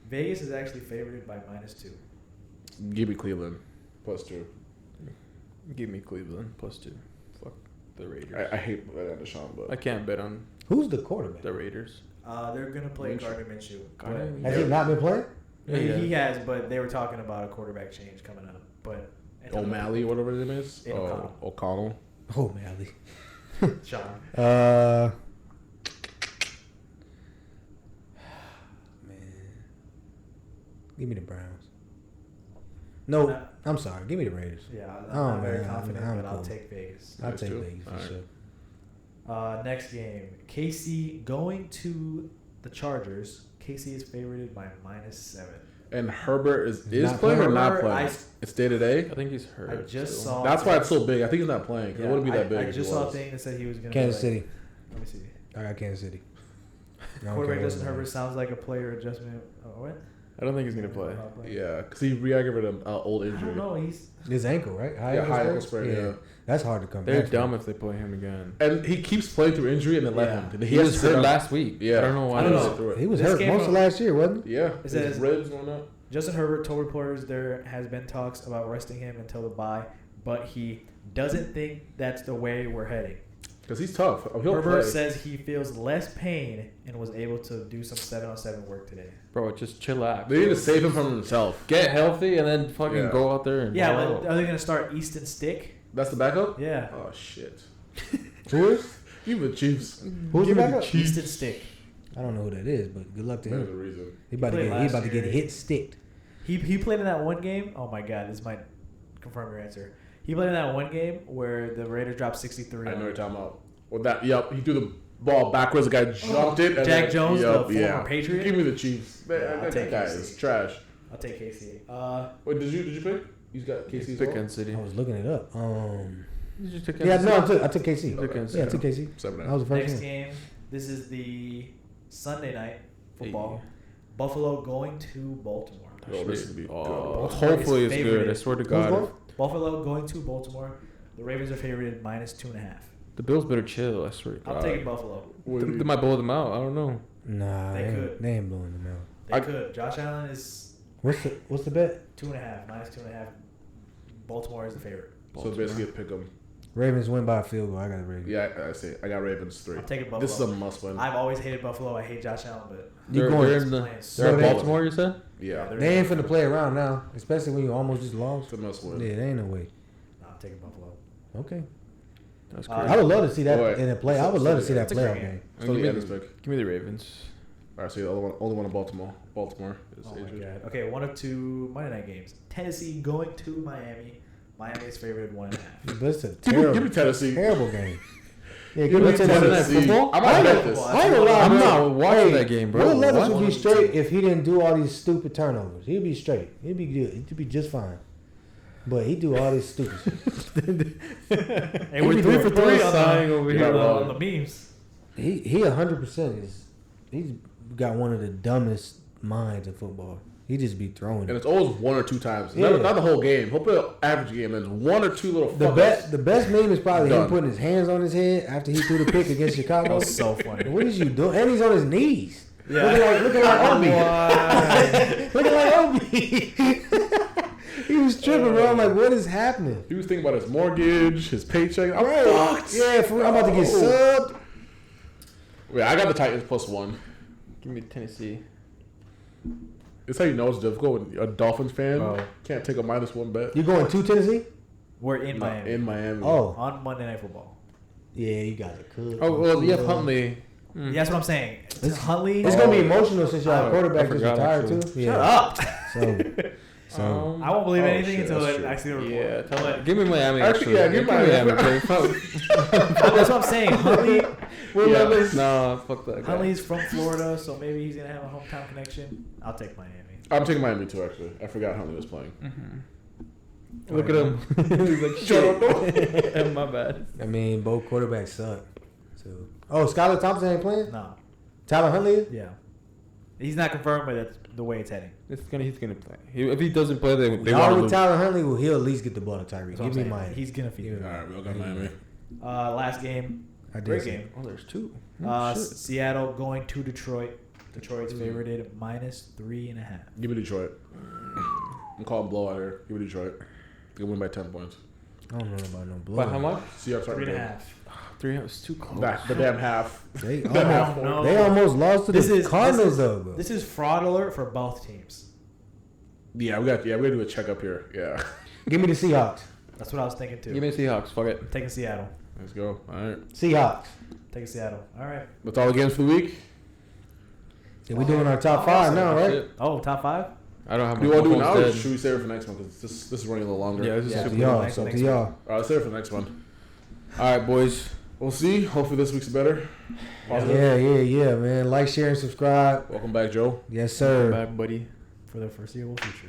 Vegas is actually favored by -2. Give me Cleveland. Plus 2. Give me Cleveland +2. Fuck the Raiders. I hate betting on Deshaun, I but can't bet on Who's the quarterback? the Raiders. They're gonna play Minshew. Gardner Minshew. Gardner but Has he not been playing? Yeah, He has, but they were talking about a quarterback change coming up. But O'Malley, whatever his name is. And O'Connell. O'Connell. Oh, Mally. Sean. Man. Give me the Browns. No, Nah. I'm sorry. Give me the Raiders. Yeah, I'm Oh, not very man, confident, I'm but I'll cool. take Vegas. I'll Nice take too. Vegas for Alright. sure. Next game, KC going to the Chargers. KC is favored by -7. And Herbert is Not playing or playing. not Herbert, playing? It's day to day. I think he's hurt. I just still. saw. That's why it's so big. I think he's not playing. 'Cause it wouldn't be that big. I if he just saw a was. thing that said he was going to Kansas City. Let me see. I got Kansas City. I don't Quarterback care Justin what Herbert it is. sounds like a player adjustment. What? I don't think he's gonna play. Yeah, because he re-aggravated an old I injury. don't know. He's His ankle, right? Yeah, high ankle sprain. Yeah. That's hard to come They're back dumb from. if they play him again. And he keeps playing through injury and then let Yeah. him. He has was to sit hurt down. last week. Yeah. I don't know why. I don't he know. was- Through it. He was This hurt game most from- of last year, wasn't he? Yeah, It his says- ribs and whatnot. Justin Herbert told reporters there has been talks about resting him until the bye, but he doesn't think that's the way we're heading. Because he's tough. He'll Herbert play. says he feels less pain and was able to do some 7-on-7 work today. Bro, just chill out. They need to save him from himself. Get healthy and then fucking Yeah. go out there and Yeah, ball but out. are they going to start Easton Stick? That's the backup? Yeah. Oh, shit. Who is? Give me the Chiefs. Who's the backup? Easton Stick. I don't know who that is, but good luck to There's a him. reason. He about to played get he last about to get year. hit sticked. He played in that one game. Oh my God, this might confirm your answer. He played in that one game where the Raiders dropped 63. I know on what you're them. talking about. Well, that, yep, he threw the ball backwards. The guy jumped it. And Jack then, Jones, yep, the former Patriot? Give me the Chiefs. Man, Yeah, I'll that take guy KC. is trash. I'll take KC. Wait, did you pick? You got KC as Pick well? Kansas City. I was looking it up. You just took Yeah, Kansas no, City. I took KC. Took Kansas Yeah, I City. took KC. 7-9. That was the first Next game. game. This is the Sunday night football. Hey. Buffalo going to Baltimore. Bro, this is gonna be Oh, good. hopefully it's Favorite. good. I swear to Who's God. going? Buffalo going to Baltimore. The Ravens are favored -2.5. The Bills better chill. I swear to God. I'm taking Buffalo. They might blow them out. I don't know. Nah, They they could. ain't, they ain't blowing them out. They I- could. Josh Allen is What's the bet? 2.5, -2.5. Baltimore is the favorite. So basically, pick them. Ravens win by a field goal. I got the Ravens. Yeah, I see. I got Ravens 3. I'm taking Buffalo. This is a must win. I've always hated Buffalo. I hate Josh Allen, but You They're, going? they're in the. playing They're No, at they- Baltimore. You said? Yeah, they're- They ain't finna play around now, especially when you almost just lost. it's a must win. Yeah, there ain't no way. No, I'm taking Buffalo. Okay. That's Uh, crazy. I would love to see that Boy, in a play. I would love to see that it's a great playoff game. game. Still give, the me Edmonds the, pick. give me the Ravens. All right, so the only one in Baltimore. Baltimore is Oh my Adrian. god. Okay, 1 of 2 Monday night games. Tennessee going to Miami. Miami's favored 1.5. But it's a Give me Tennessee. terrible game. Yeah, Give me Tennessee. Football? I might bet this. I ain't gonna lie, I'm bro. not watching Hey, that game, bro. Will Levis What? would be straight if he didn't do all these stupid turnovers. He'd be straight. He'd be good. He'd be just fine. But he do all this stupid shit. Hey, we're 3 for 3 over here. on the memes. He 100% is. He's got one of the dumbest minds in football. He just be throwing And it. it's always 1 or 2 times. Yeah. Not the whole game. He'll put an average game and 1 or 2 little The fuck-ups. the best meme is probably him Done. putting his hands on his head after he threw the pick against That Chicago. was so funny. What is you doing? And he's on his knees. Yeah. Looking like Obi. Looking like Obi. He was tripping, bro. I'm like, what is happening? He was thinking about his mortgage, his paycheck. I'm Right. fucked. Yeah, for real, I'm about to get subbed. Yeah, I got the Titans +1. Give me Tennessee. It's how you know it's difficult when a Dolphins fan Bro. can't take a -1 bet. You going to Tennessee? We're in No, Miami. in Miami. Oh, On Monday Night Football. yeah, you guys are cool. Oh, well, you have Huntley. Yeah, that's what I'm saying. Huntley. It's gonna be emotional since y'all Oh, quarterback I just forgot, retired actually. too. Shut up. So I won't believe Oh, anything shit, until that's I true. see the report. Yeah, tell But me. Give me Miami. Actually, yeah, give Miami. okay? that's what I'm saying. Huntley. Yeah. Nah, fuck that guy. Huntley's from Florida, so maybe he's gonna have a hometown connection. I'll take Miami. I'm taking Miami too, actually. I forgot how he was playing. Look at him. He's like, shit. My bad. I mean, both quarterbacks suck. So Skylar Thompson ain't playing. No. Tyler Huntley. Yeah. He's not confirmed, but that's the way it's heading. He's gonna play. If he doesn't play, they Y'all want to with lose. Tyler Huntley, well, he'll at least get the ball to Tyreek. That's what Give me I'm my. saying. He's gonna feed All it. right, we all got Miami. Last game. I did Great see. game. Oh, there's 2. Seattle going to Detroit. Detroit's favored at -3.5. Give me Detroit. I'm calling blowout here. Give me Detroit. They win by 10 points. I don't know about no blow. But how much? Seahawks are 3.5. 3. It's too close. Back the damn half. They Half almost, No. they almost lost to This the is- Cardinals this is- though. Bro. This is fraud alert for both teams. Yeah, we got to do a checkup here. Yeah. Give me the Seahawks. That's what I was thinking too. Give me the Seahawks. Fuck it. Taking Seattle. Let's go. All right. Seahawks. Taking Seattle. All right. That's all the games for the week. Yeah, we doing our top 5 now, right? Shit. Oh, top 5? I don't have Do my you want to do it phone's now, or dead. should we save it for next one? Because this is running a little longer. Yeah, this is Yeah. To super y'all. next- So next to y'all. All right, let's save it for the next one. All right, boys. We'll see. Hopefully this week's better. Positive. Yeah, man. Like, share, and subscribe. Welcome back, Joe. Yes, sir. Bad buddy. For the foreseeable future.